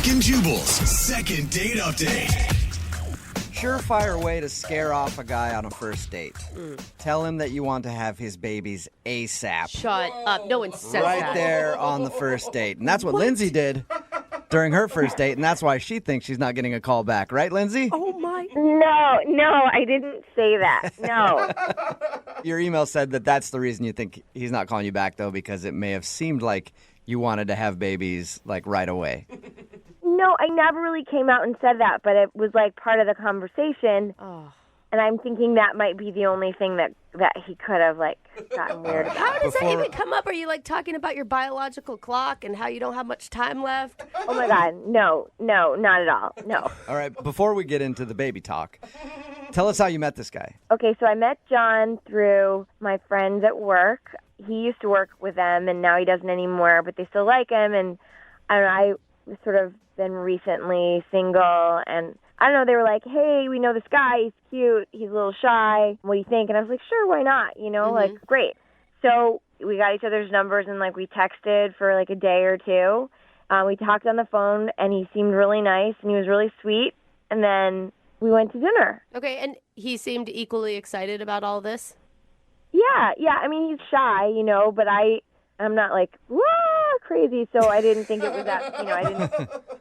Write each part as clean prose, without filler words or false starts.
and Jubal's second date update. Surefire way to scare off a guy on a first date. Tell him that you want to have his babies ASAP. Shut up. No one says Right that. there on the first date. And that's what Lindsay did during her first date, and that's why she thinks she's not getting a call back. Right, Lindsay? Oh, my. No, I didn't say that. No. Your email said that that's the reason you think he's not calling you back, though, because it may have seemed like you wanted to have babies, like, right away. No, I never really came out and said that, but it was like part of the conversation. Oh. And I'm thinking that might be the only thing that he could have, like, gotten weird about. How does that even come up? Are you, like, talking about your biological clock and how you don't have much time left? Oh, my God. No, not at all. No. All right, before we get into the baby talk, tell us how you met this guy. Okay, so I met John through my friends at work. He used to work with them, and now he doesn't anymore, but they still like him. And I don't know, I sort of been recently single, and I don't know, they were like, hey, we know this guy, he's cute, he's a little shy, what do you think? And I was like, sure, why not, like, great. So we got each other's numbers, and, like, we texted for, like, a day or two. We talked on the phone, and he seemed really nice, and he was really sweet, and then we went to dinner. Okay, and he seemed equally excited about all this? Yeah, I mean, he's shy, but I'm not, like, whoa, crazy, so I didn't think it was that, I didn't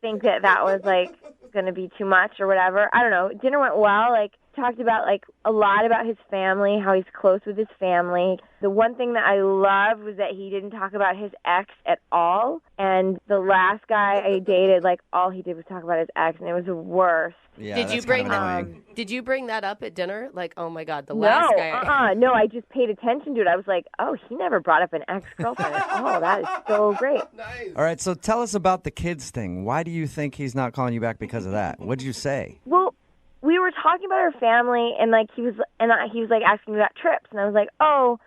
think that was, like, going to be too much or whatever. I don't know. Dinner went well. Like, talked about, like, a lot about his family, how he's close with his family. The one thing that I loved was that he didn't talk about his ex at all. And the last guy I dated, like, all he did was talk about his ex, and it was the worst. Yeah, Did you bring that up at dinner? Like, oh my God, the last guy. No, I just paid attention to it. I was like, oh, he never brought up an ex-girlfriend. Oh, that is so great. Nice. All right, so tell us about the kids thing. Why do you think he's not calling you back because of that? What'd you say? Well, we were talking about our family, and like he was like asking me about trips, and I was like, oh,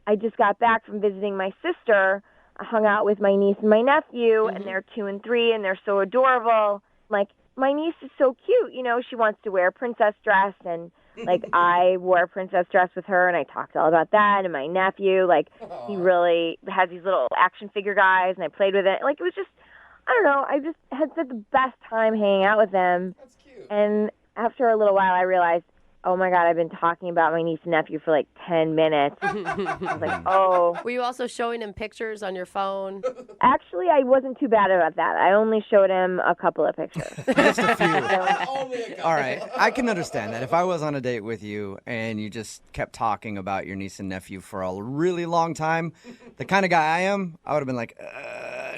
I just got back from visiting my sister. I hung out with my niece and my nephew, and they're 2 and 3, and they're so adorable. Like, my niece is so cute, she wants to wear a princess dress, and like I wore a princess dress with her, and I talked all about that. And my nephew, like, he really has these little action figure guys, and I played with it. Like, it was just, I don't know, I just had such the best time hanging out with them. That's cute. And after a little while, I realized, oh my God, I've been talking about my niece and nephew for like 10 minutes. I was like, oh. Were you also showing him pictures on your phone? Actually, I wasn't too bad about that. I only showed him a couple of pictures. Just a few. Only a couple. All right, I can understand that. If I was on a date with you and you just kept talking about your niece and nephew for a really long time, the kind of guy I am, I would have been like,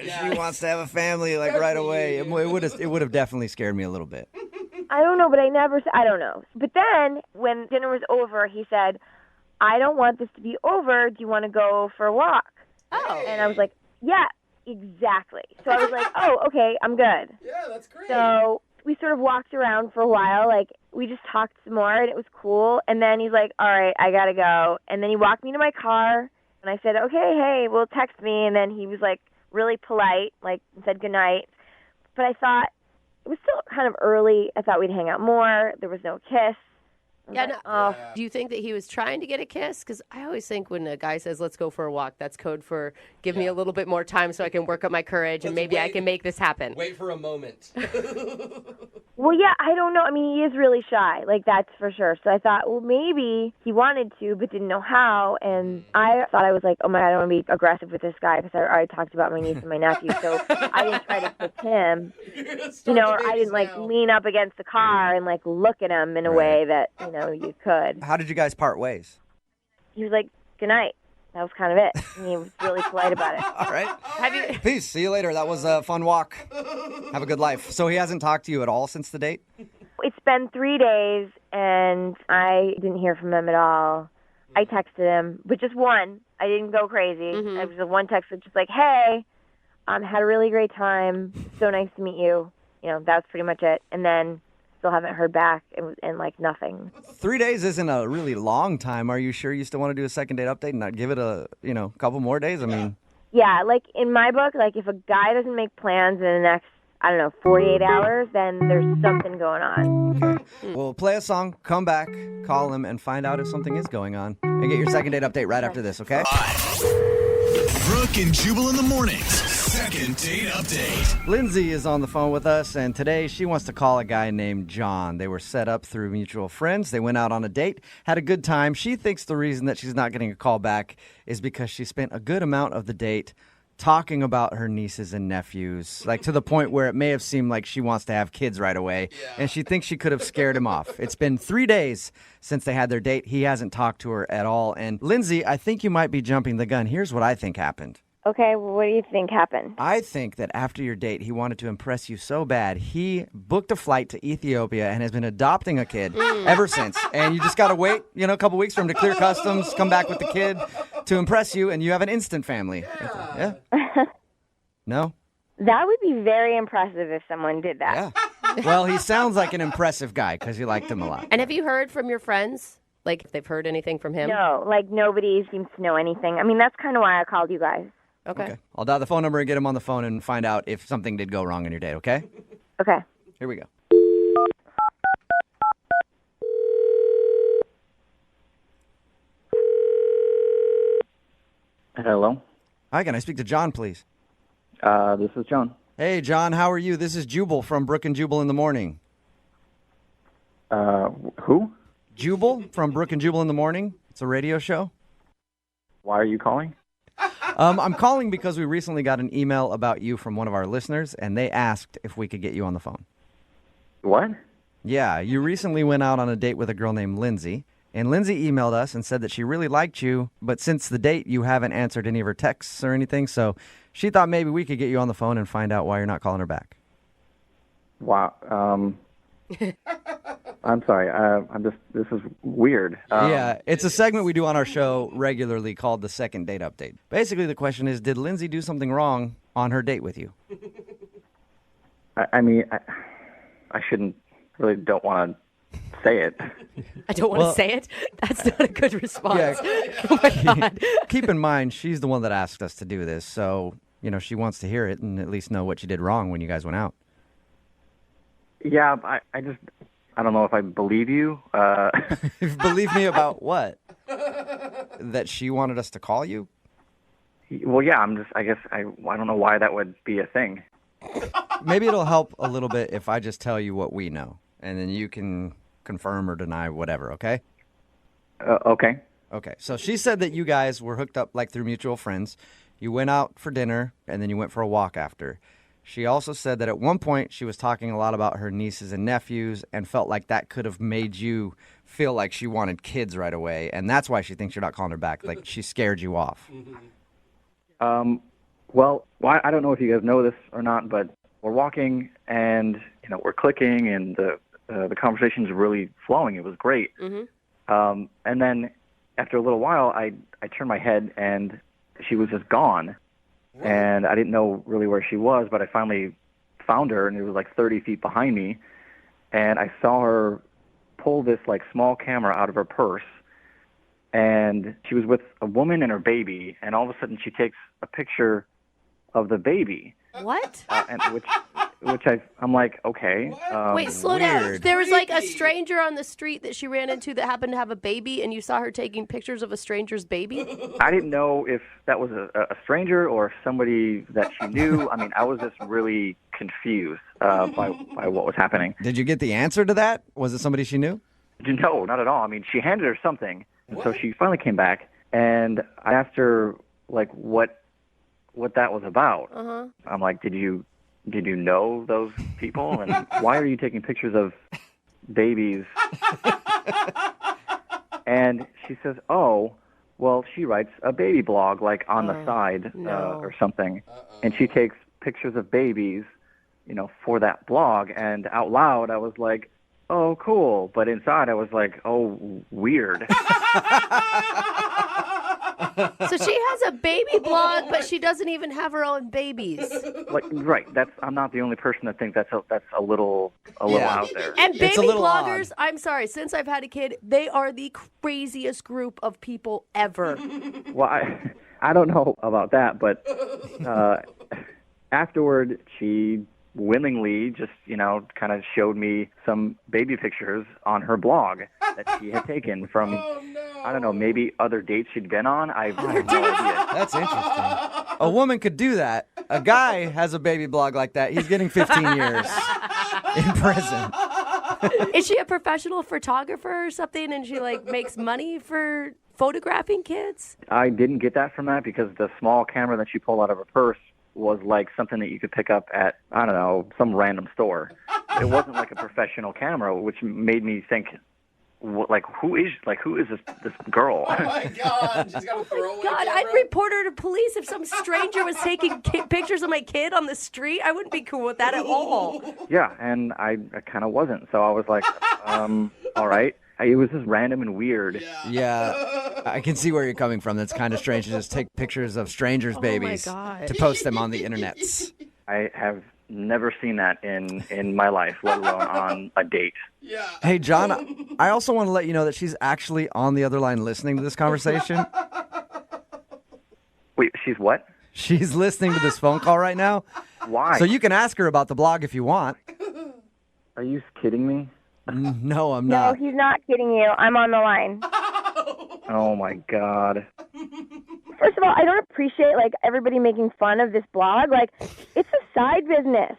she wants to have a family, like, right away. It would have definitely scared me a little bit. I don't know, but I don't know. But then when dinner was over, he said, I don't want this to be over. Do you want to go for a walk? Oh. And I was like, yeah, exactly. So I was like, oh, okay, I'm good. Yeah, that's great. So we sort of walked around for a while. Like, we just talked some more, and it was cool. And then he's like, all right, I got to go. And then he walked me to my car, and I said, okay, hey, well, text me. And then he was, like, really polite, like, said goodnight. But I thought, it was still kind of early. I thought we'd hang out more. There was no kiss. Yeah, Like, no. Do you think that he was trying to get a kiss? Because I always think when a guy says, let's go for a walk, that's code for give me a little bit more time so I can work up my courage and maybe I can make this happen. Wait for a moment. Well, yeah, I don't know. I mean, he is really shy. Like, that's for sure. So I thought, well, maybe he wanted to but didn't know how. And I thought, I was like, oh, my God, I don't want to be aggressive with this guy because I already talked about my niece and my nephew. So I didn't try to kiss him. Or I didn't, like, lean up against the car and, like, look at him in a way that, you could. How did you guys part ways? He was like, good night. That was kind of it. And he was really polite about it. All right. Peace. See you later. That was a fun walk. Have a good life. So he hasn't talked to you at all since the date? It's been 3 days, and I didn't hear from him at all. I texted him, but just one. I didn't go crazy. It was a one text that just like, hey, had a really great time. So nice to meet you. That was pretty much it. And then still haven't heard back and like nothing. 3 days isn't a really long time. Are you sure you still want to do a second date update and not give it a, couple more days? I mean. Yeah, like in my book, like if a guy doesn't make plans in the next, 48 hours, then there's something going on. Okay. Well, play a song, come back, call him, and find out if something is going on. And get your second date update right after this, okay? Brooke and Jubal in the mornings. Second date update. Lindsay is on the phone with us, and today she wants to call a guy named John. They were set up through mutual friends. They went out on a date, had a good time. She thinks the reason that she's not getting a call back is because she spent a good amount of the date talking about her nieces and nephews, like to the point where it may have seemed like she wants to have kids right away, and she thinks she could have scared him off. It's been 3 days since they had their date. He hasn't talked to her at all. And Lindsay, I think you might be jumping the gun. Here's what I think happened. Okay, well, what do you think happened? I think that after your date, he wanted to impress you so bad, he booked a flight to Ethiopia and has been adopting a kid ever since. And you just got to wait, a couple weeks for him to clear customs, come back with the kid to impress you, and you have an instant family. Yeah? No? That would be very impressive if someone did that. Yeah. Well, he sounds like an impressive guy because you liked him a lot. And have you heard from your friends? Like, if they've heard anything from him? No, like nobody seems to know anything. I mean, that's kind of why I called you guys. Okay. I'll dial the phone number and get him on the phone and find out if something did go wrong in your date, okay? Okay. Here we go. Hello. Hi, can I speak to John, please? This is John. Hey, John, how are you? This is Jubal from Brooke and Jubal in the Morning. Who? Jubal from Brooke and Jubal in the Morning. It's a radio show. Why are you calling? I'm calling because we recently got an email about you from one of our listeners, and they asked if we could get you on the phone. What? Yeah, you recently went out on a date with a girl named Lindsay, and Lindsay emailed us and said that she really liked you, but since the date, you haven't answered any of her texts or anything, so she thought maybe we could get you on the phone and find out why you're not calling her back. Wow. I'm sorry. This is weird. Yeah, it's a segment we do on our show regularly called the Second Date Update. Basically, the question is, did Lindsay do something wrong on her date with you? I mean, I don't want to say it. I don't want to say it? That's not a good response. Yeah. Oh, my God. Keep in mind, she's the one that asked us to do this, so, she wants to hear it and at least know what you did wrong when you guys went out. Yeah, I don't know if I believe you. Believe me about what? That she wanted us to call you? Well, yeah, I don't know why that would be a thing. Maybe it'll help a little bit if I just tell you what we know, and then you can confirm or deny whatever, okay? Okay. Okay, so she said that you guys were hooked up like through mutual friends. You went out for dinner, and then you went for a walk after. She also said that at one point she was talking a lot about her nieces and nephews and felt like that could have made you feel like she wanted kids right away, and that's why she thinks you're not calling her back, like she scared you off. Well, I don't know if you guys know this or not, but we're walking and we're clicking, and the conversation's really flowing. It was great. And then after a little while, I turned my head and she was just gone. And I didn't know really where she was, but I finally found her, and it was like 30 feet behind me. And I saw her pull this like small camera out of her purse, and she was with a woman and her baby. And all of a sudden, she takes a picture of the baby. What? And which I'm like, okay. Wait, slow down. weird. There was like a stranger on the street that she ran into that happened to have a baby, and you saw her taking pictures of a stranger's baby? I didn't know if that was a stranger or somebody that she knew. I mean, I was just really confused by what was happening. Did you get the answer to that? Was it somebody she knew? No, not at all. I mean, she handed her something, and so she finally came back, and I asked her like what that was about. I'm like, did you know those people, and why are you taking pictures of babies? And she says, oh, well, she writes a baby blog like on the side or something, and she takes pictures of babies, for that blog. And out loud, I was like, oh, cool. But inside, I was like, oh, weird. So she has a baby blog, but she doesn't even have her own babies. Like, right. I'm not the only person that thinks that's a little out there. And It's baby a little bloggers, odd. I'm sorry, since I've had a kid, they are the craziest group of people ever. Well, I don't know about that, but afterward, she willingly just, kind of showed me some baby pictures on her blog that she had taken from, I don't know, maybe other dates she'd been on. I have no idea. That's interesting. A woman could do that. A guy has a baby blog like that. He's getting 15 years in prison. Is she a professional photographer or something, and she makes money for photographing kids? I didn't get that from that because the small camera that she pulled out of her purse was like something that you could pick up at, I don't know, some random store. It wasn't like a professional camera, which made me think, who is this girl? Oh my God! She's got a throwaway God, camera. I'd report her to police if some stranger was taking pictures of my kid on the street. I wouldn't be cool with that at all. Yeah, and I kind of wasn't. So I was like, all right. It was just random and weird. Yeah, I can see where you're coming from. That's kind of strange to just take pictures of strangers' babies God. to post them on the internet. I have never seen that in my life, let alone on a date. Yeah. Hey, John, I also want to let you know that she's actually on the other line listening to this conversation. Wait, she's what? She's listening to this phone call right now. Why? So you can ask her about the blog if you want. Are you kidding me? No, I'm No, not. he's not kidding you. I'm on the line. Oh my God. First of all, I don't appreciate everybody making fun of this blog. It's a side business.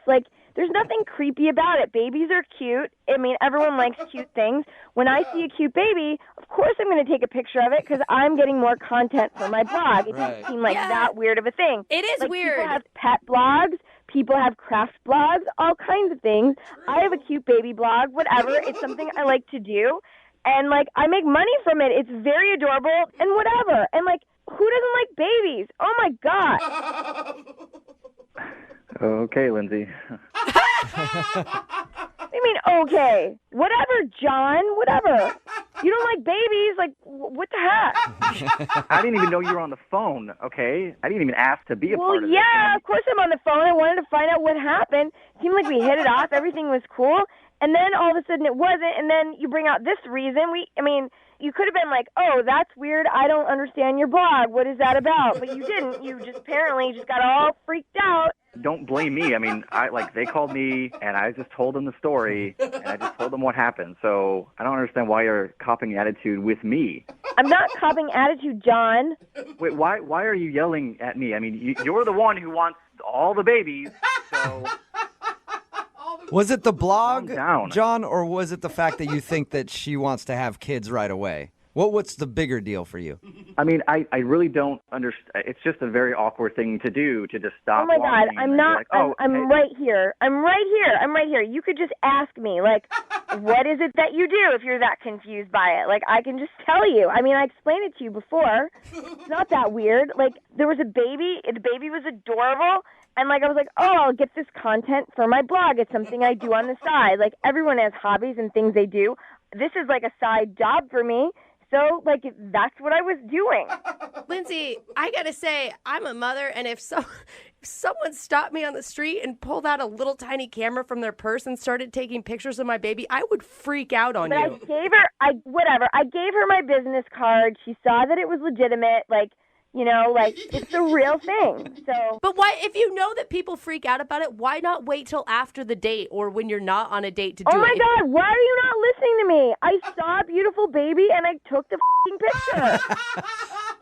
There's nothing creepy about it. Babies are cute. I mean, everyone likes cute things. When I see a cute baby, of course I'm going to take a picture of it because I'm getting more content for my blog. It doesn't seem that weird of a thing. It is weird. People have pet blogs. People have craft blogs, all kinds of things. I have a cute baby blog, whatever. It's something I like to do. And, I make money from it. It's very adorable and whatever. And, who doesn't like babies? Oh, my God. Okay, Lindsay. I mean, okay. Whatever, John. Whatever. You don't like babies? What the heck? I didn't even know you were on the phone, okay? I didn't even ask to be a part of this. Yeah, of course I'm on the phone. I wanted to find out what happened. It seemed like we hit it off. Everything was cool. And then all of a sudden it wasn't. And then you bring out this reason. You could have been like, oh, that's weird. I don't understand your blog. What is that about? But you didn't. You just apparently just got all freaked out. Don't blame me. I mean, they called me, and I just told them the story, and I just told them what happened. So I don't understand why you're copying attitude with me. I'm not copying attitude, John. Wait, why are you yelling at me? I mean, you're the one who wants all the babies, so... Was it the blog, Calm down. John, or was it the fact that you think that she wants to have kids right away? What's the bigger deal for you? I mean, I really don't understand. It's just a very awkward thing to do, to just stop. Oh my God, walking I'm and not. be like, oh, I'm hey. right here. I'm right here. You could just ask me, what is it that you do if you're that confused by it? I can just tell you. I mean, I explained it to you before. It's not that weird. There was a baby. The baby was adorable. And, I was like, oh, I'll get this content for my blog. It's something I do on the side. Everyone has hobbies and things they do. This is, a side job for me. So, that's what I was doing. Lindsay, I got to say, I'm a mother, and if someone stopped me on the street and pulled out a little tiny camera from their purse and started taking pictures of my baby, I would freak out on But you. I gave her my business card. She saw that it was legitimate. It's the real thing. So, But why, if you know that people freak out about it, why not wait till after the date or when you're not on a date to do it? oh my God, why are you not listening to me? I saw a beautiful baby and I took the picture.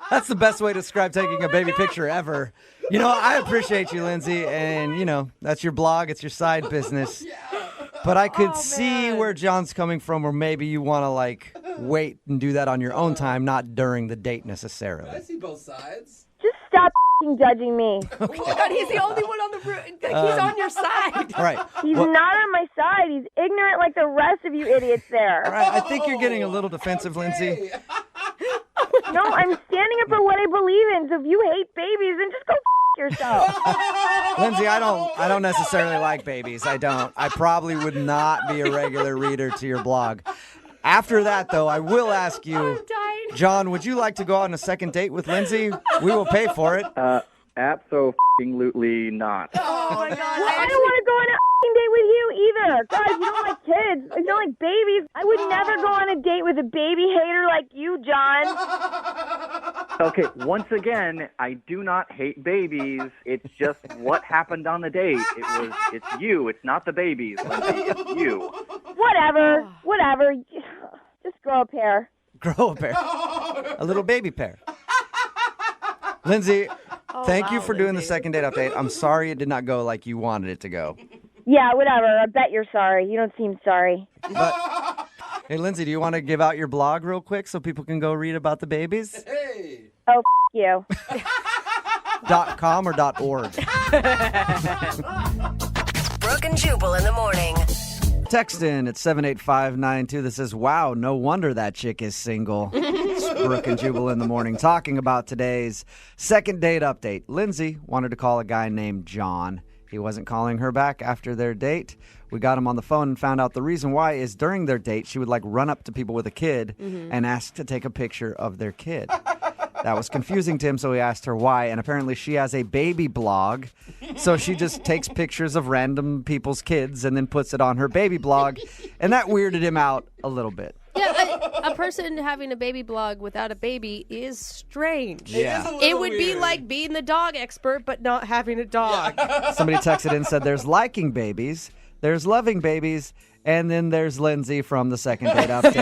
That's the best way to describe taking a baby picture ever. I appreciate you, Lindsay, and, that's your blog. It's your side business. But I could see where John's coming from, or maybe you want to, wait and do that on your own time, not during the date necessarily. I see both sides. Just stop judging me. Oh my God, he's the only one on the room. He's on your side. All right. He's not on my side. He's ignorant like the rest of you idiots there. All right. I think you're getting a little defensive, Lindsay. No, I'm standing up for what I believe in. So if you hate babies, then just go yourself. Lindsay, I don't necessarily like babies. I don't. I probably would not be a regular reader to your blog. After that, though, I will ask you, I'm dying. John, would you like to go on a second date with Lindsay? We will pay for it. Absolutely not. Oh my God. I don't want to go on a date with you either. there. God, you don't like kids. You don't like babies. I would never go on a date with a baby hater like you, John. Okay, once again, I do not hate babies. It's just what happened on the date. It's you. It's not the babies, Lindsay. It's you. Whatever. Just grow a pair. Grow a pair. A little baby pair. Lindsay, thank you for doing the second date update. I'm sorry it did not go like you wanted it to go. Yeah, whatever. I bet you're sorry. You don't seem sorry. But, hey, Lindsay, do you want to give out your blog real quick so people can go read about the babies? Hey. Oh, you. .com or .org? Brooke and Jubal in the morning. Text in at 78592 that says, wow, no wonder that chick is single. It's Brooke and Jubal in the morning talking about today's second date update. Lindsay wanted to call a guy named John. He wasn't calling her back after their date. We got him on the phone and found out the reason why is during their date, she would run up to people with a kid and ask to take a picture of their kid. That was confusing to him, so he asked her why. And apparently she has a baby blog. So she just takes pictures of random people's kids and then puts it on her baby blog. And that weirded him out a little bit. Yeah, a person having a baby blog without a baby is strange. Yeah. It would be like being the dog expert, but not having a dog. Somebody texted in and said there's liking babies, there's loving babies, and then there's Lindsay from the second date update.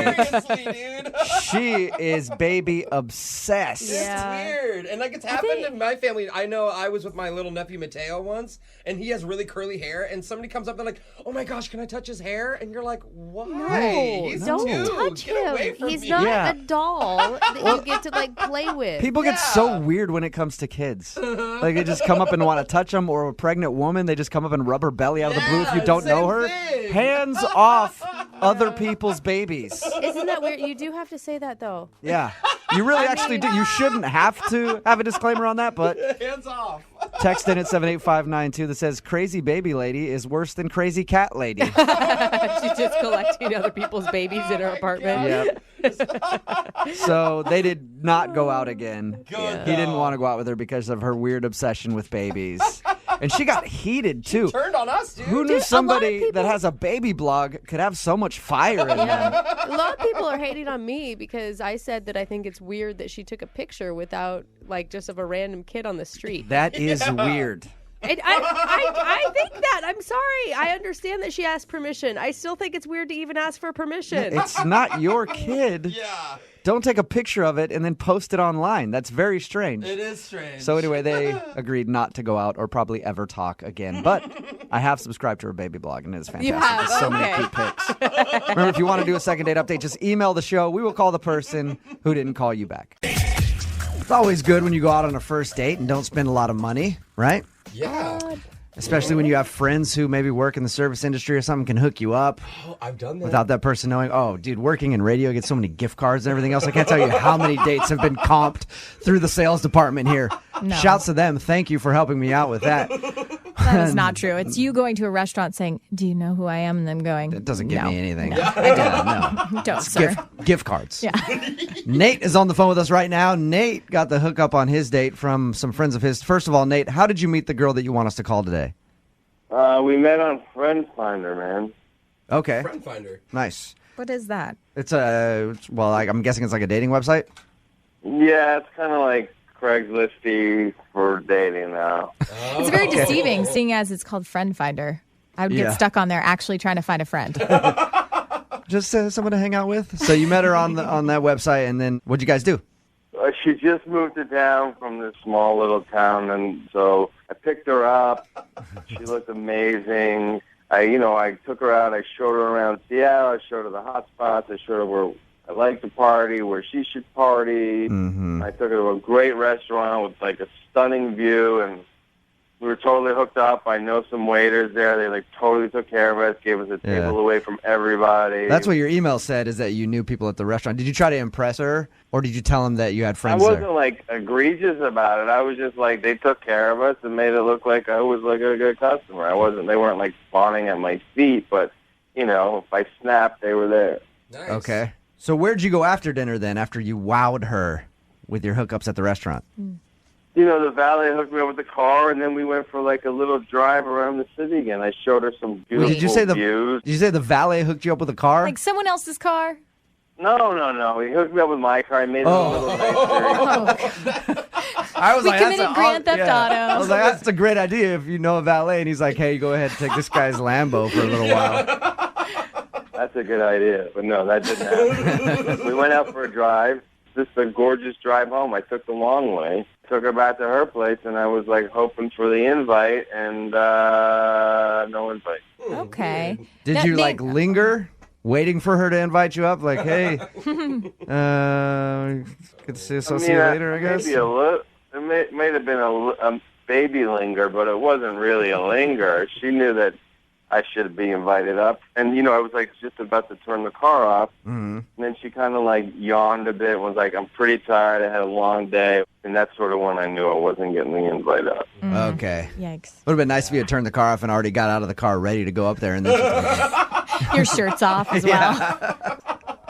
Seriously, dude. She is baby obsessed. Yeah. It's weird. And it's happened in my family. I know I was with my little nephew Mateo once, and he has really curly hair, and somebody comes up, they're like, oh my gosh, can I touch his hair? And you're like, why? No, He's don't two. touch Get away him. from He's me. not Yeah. a doll that you get to play with. People get so weird when it comes to kids. They just come up and want to touch them, or a pregnant woman, they just come up and rub her belly out of the blue if you don't know her. thing. Hands off other people's babies. Isn't that weird? You do have to say that, though. Yeah. You really actually do. You shouldn't have to have a disclaimer on that, but Hands off. text in at 78592 that says crazy baby lady is worse than crazy cat lady. She's just collecting other people's babies in her apartment. Yep. So they did not go out again. Good. He didn't want to go out with her because of her weird obsession with babies. And she got heated, too. Turned on us, dude. Who knew Dude, a lot of somebody people- that has a baby blog could have so much fire in them? A lot of people are hating on me because I said that I think it's weird that she took a picture without, just of a random kid on the street. That is weird. And I think that. I'm sorry. I understand that she asked permission. I still think it's weird to even ask for permission. It's not your kid. Yeah. Don't take a picture of it and then post it online. That's very strange. It is strange. So anyway, they agreed not to go out or probably ever talk again. But I have subscribed to her baby blog, and it is fantastic. You have? There's so many Okay. cute pics. Remember, if you want to do a second date update, just email the show. We will call the person who didn't call you back. It's always good when you go out on a first date and don't spend a lot of money, right? Yeah. Especially when you have friends who maybe work in the service industry or something can hook you up Oh, I've done that. without that person knowing, oh, dude, working in radio, I get so many gift cards and everything else. I can't tell you how many dates have been comped through the sales department here. No. Shouts to them. Thank you for helping me out with that. That is not true. It's you going to a restaurant saying, do you know who I am? And then going, It doesn't give no, me anything. No, No. don't, sir. Gift cards. Yeah. Nate is on the phone with us right now. Nate got the hookup on his date from some friends of his. First of all, Nate, how did you meet the girl that you want us to call today? We met on Friend Finder, man. Okay. Friend Finder. Nice. What is that? It's I'm guessing it's like a dating website? Yeah, it's kind of like Craigslist-y for dating now. It's very deceiving, seeing as it's called Friend Finder. I would Yeah. get stuck on there actually trying to find a friend. Just someone to hang out with? So you met her on that website, and then what'd you guys do? She just moved to town from this small little town, and so I picked her up. She looked amazing. I took her out. I showed her around Seattle. I showed her the hot spots. I showed her where I like to party, where she should party. Mm-hmm. I took her to a great restaurant with a stunning view, and we were totally hooked up. I know some waiters there. They totally took care of us, gave us a table away from everybody. That's what your email said, is that you knew people at the restaurant. Did you try to impress her, or did you tell them that you had I friends wasn't there? egregious about it. I was just they took care of us and made it look like I was a good customer. They weren't fawning at my feet, but if I snapped, they were there. Nice. Okay. So where'd you go after dinner then, after you wowed her with your hookups at the restaurant? the valet hooked me up with the car, and then we went for like a little drive around the city again. I showed her some beautiful Did you say views. Did you say the valet hooked you up with a car? Like someone else's car? No. He hooked me up with my car. I made it a little nicer. I was We like, committed Grand Theft Auto. I was like, that's a great idea if you know a valet. And he's like, hey, go ahead and take this guy's Lambo for a little while. That's a good idea, but no, that didn't happen. We went out for a drive. This is a gorgeous drive home. I took the long way. Took her back to her place, and I was like hoping for the invite, and no invite. Okay. Did you like linger, waiting for her to invite you up? Like, hey, good to see you. So see you later, I guess. Maybe it may have been a baby linger, but it wasn't really a linger. She knew that I should be invited up. And, I was like just about to turn the car off. Mm-hmm. And then she kind of like yawned a bit and was like, I'm pretty tired. I had a long day. And that's sort of when I knew I wasn't getting the invite up. Mm. Okay. Yikes. Would have been nice if you had turned the car off and already got out of the car ready to go up there. And then your shirt's off as well.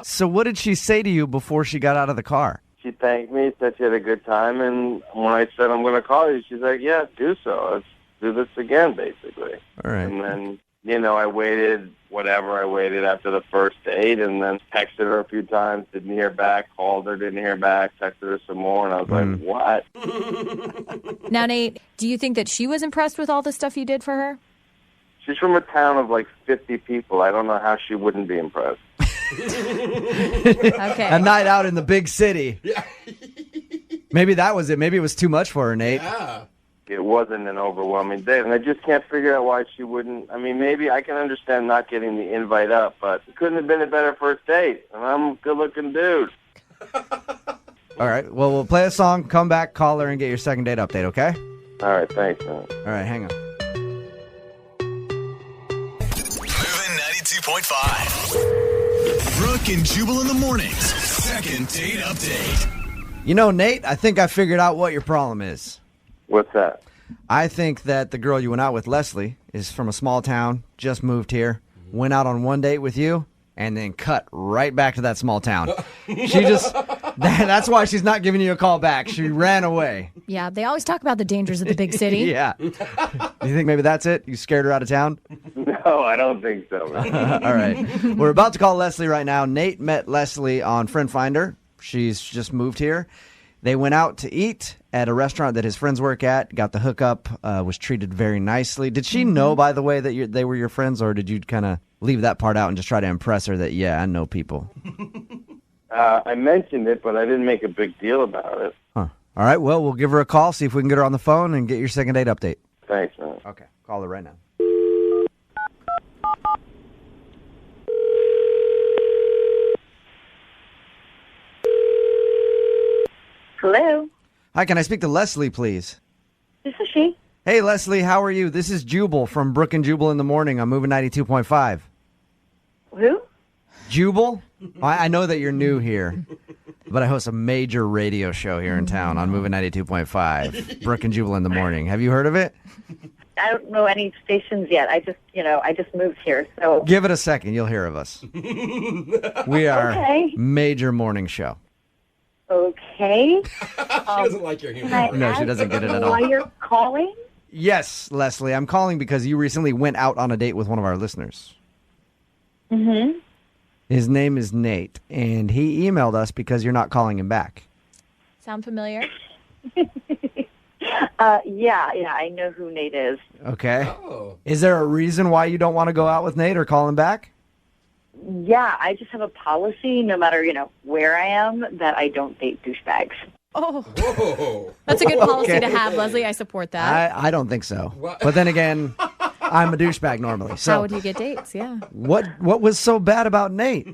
So what did she say to you before she got out of the car? She thanked me, said she had a good time. And when I said, I'm going to call you, she's like, yeah, do so. Let's do this again, basically. All right. And then... I waited after the first date, and then texted her a few times, didn't hear back, called her, didn't hear back, texted her some more, and I was like, what? Now, Nate, do you think that she was impressed with all the stuff you did for her? She's from a town of like 50 people. I don't know how she wouldn't be impressed. Okay. A night out in the big city. Yeah. Maybe that was it. Maybe it was too much for her, Nate. Yeah. It wasn't an overwhelming date, and I just can't figure out why she wouldn't. I mean, maybe I can understand not getting the invite up, but it couldn't have been a better first date, and I'm a good-looking dude. All right, well, we'll play a song, come back, call her, and get your second date update, okay? All right, thanks, man. All right, hang on. Moving 92.5. Brooke and Jubal in the mornings. Second date update. Nate, I think I figured out what your problem is. What's that? I think that the girl you went out with, Leslie, is from a small town, just moved here, went out on one date with you, and then cut right back to that small town. That's why she's not giving you a call back. She ran away. Yeah, they always talk about the dangers of the big city. Yeah. You think maybe that's it? You scared her out of town? No, I don't think so, man. All right. We're about to call Leslie right now. Nate met Leslie on Friend Finder. She's just moved here. They went out to eat at a restaurant that his friends work at, got the hookup, was treated very nicely. Did she know, by the way, that they were your friends, or did you kind of leave that part out and just try to impress her that, yeah, I know people? I mentioned it, but I didn't make a big deal about it. Huh. All right, well, we'll give her a call, see if we can get her on the phone and get your second date update. Thanks, man. Okay, call her right now. Hello. Hi, can I speak to Leslie, please? This is she. Hey, Leslie, how are you? This is Jubal from Brooke and Jubal in the morning. I'm moving 92.5. Who? Jubal? I know that you're new here, but I host a major radio show here in town on moving 92.5. Brooke and Jubal in the morning. Have you heard of it? I don't know any stations yet. I just moved here, so. Give it a second. You'll hear of us. We are Okay. major morning show. Okay. She doesn't like your humor. No, she doesn't get it at all. Why you're calling? Yes, Leslie. I'm calling because you recently went out on a date with one of our listeners. Mm-hmm. His name is Nate, and he emailed us because you're not calling him back. Sound familiar? Yeah, I know who Nate is. Okay. Oh. Is there a reason why you don't want to go out with Nate or call him back? Yeah, I just have a policy, no matter, where I am, that I don't date douchebags. Oh, Whoa. that's a good policy to Okay. have, Leslie. I support that. I don't think so. What? But then again, I'm a douchebag normally. So How would you get dates? Yeah. what was so bad about Nate?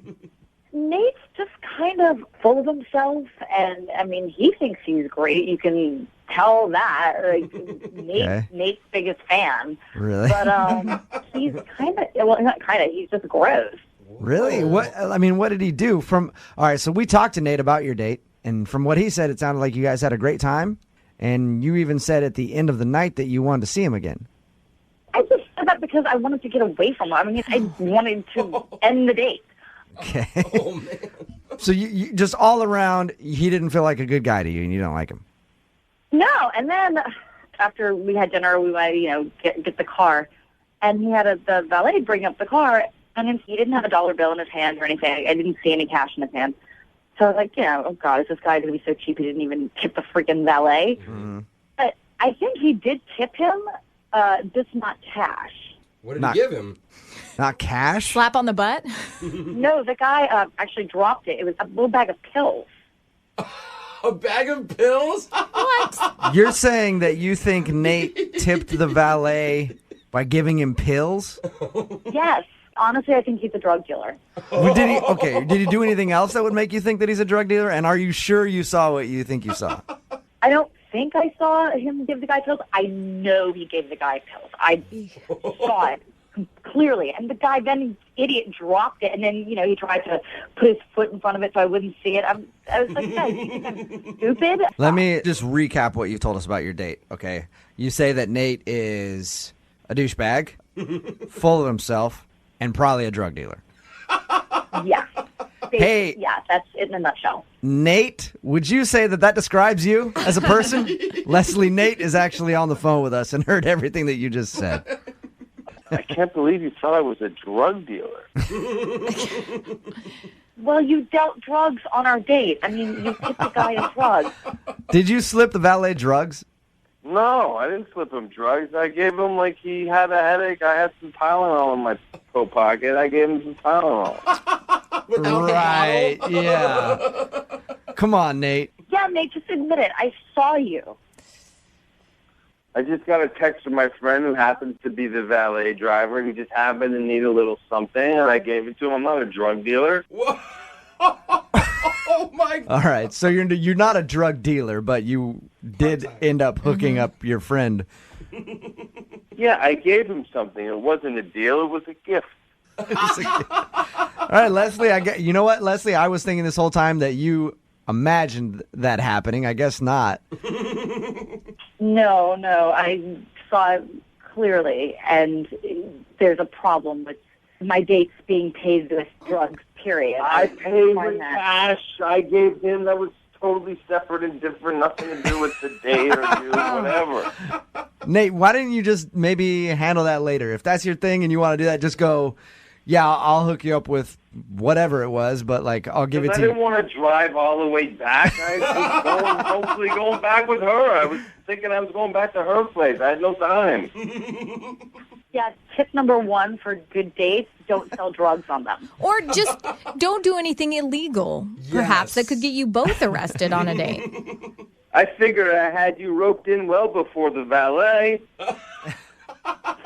Nate's just kind of full of himself, and, he thinks he's great. You can tell that. Okay. Nate's biggest fan. Really? But he's he's just gross. Really? What did he do? All right, so we talked to Nate about your date, and from what he said, it sounded like you guys had a great time, and you even said at the end of the night that you wanted to see him again. I just said that because I wanted to get away from him. I wanted to end the date. Okay. Oh, man. So you just all around, he didn't feel like a good guy to you, and you don't like him. No, and then after we had dinner, we went, get the car, and he had the valet bring up the car, and then he didn't have a dollar bill in his hand or anything. I didn't see any cash in his hand. So I was like, oh God, is this guy going to be so cheap he didn't even tip the freaking valet? Mm-hmm. But I think he did tip him, just not cash. What did he give him? Not cash? Slap on the butt? No, the guy actually dropped it. It was a little bag of pills. A bag of pills? What? You're saying that you think Nate tipped the valet by giving him pills? Yes. Honestly, I think he's a drug dealer. Did he do anything else that would make you think that he's a drug dealer? And are you sure you saw what you think you saw? I don't think I saw him give the guy pills. I know he gave the guy pills. I saw it clearly. And the guy then, idiot, dropped it. And then, he tried to put his foot in front of it so I wouldn't see it. I was like, guys, you think I'm stupid? Let me just recap what you told us about your date, okay? You say that Nate is a douchebag, full of himself, and probably a drug dealer. Yeah. Hey. Yeah, that's it in a nutshell. Nate, would you say that describes you as a person? Leslie, Nate is actually on the phone with us and heard everything that you just said. I can't believe you thought I was a drug dealer. Well, you dealt drugs on our date. I mean, you tipped the guy a drug. Did you slip the valet drugs? No, I didn't slip him drugs. I gave him, he had a headache. I had some Tylenol in my coat pocket. I gave him some Tylenol. Right, yeah. Come on, Nate. Yeah, Nate, just admit it. I saw you. I just got a text from my friend who happens to be the valet driver. He just happened to need a little something, and I gave it to him. I'm not a drug dealer. Oh, my God. All right, so you're not a drug dealer, but you did end up hooking up your friend. Yeah, I gave him something. It wasn't a deal. It was a gift. All right, Leslie, you know what, Leslie? I was thinking this whole time that you imagined that happening. I guess not. No, I saw it clearly, and there's a problem with my dates being paid with drugs, period. I paid with cash. I gave him. That was totally separate and different. Nothing to do with the date or whatever. Nate, why didn't you just maybe handle that later? If that's your thing and you want to do that, just go, yeah, I'll hook you up with whatever it was, but I'll give it to you. I didn't want to drive all the way back. I was hopefully going back with her. I was thinking I was going back to her place. I had no time. Yeah, tip number 1 for good dates, don't sell drugs on them. Or just don't do anything illegal, perhaps, that could get you both arrested on a date. I figured I had you roped in well before the valet.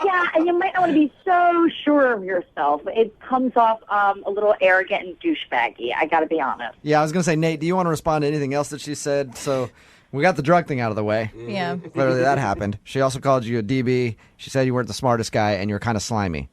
Yeah, and you might not want to be so sure of yourself. It comes off a little arrogant and douchebaggy, I got to be honest. Yeah, I was going to say, Nate, do you want to respond to anything else that she said? So we got the drug thing out of the way. Yeah. Clearly that happened. She also called you a DB. She said you weren't the smartest guy and you're kind of slimy.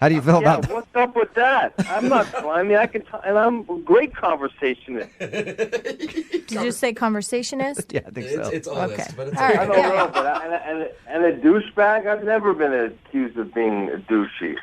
How do you feel about that? What's up with that? I'm not slimy. And I'm a great conversationist. Did you just say conversationist? Yeah, I think so. It's honest, Okay. but it's All right. I don't know, but and a douchebag, I've never been accused of being a douchey.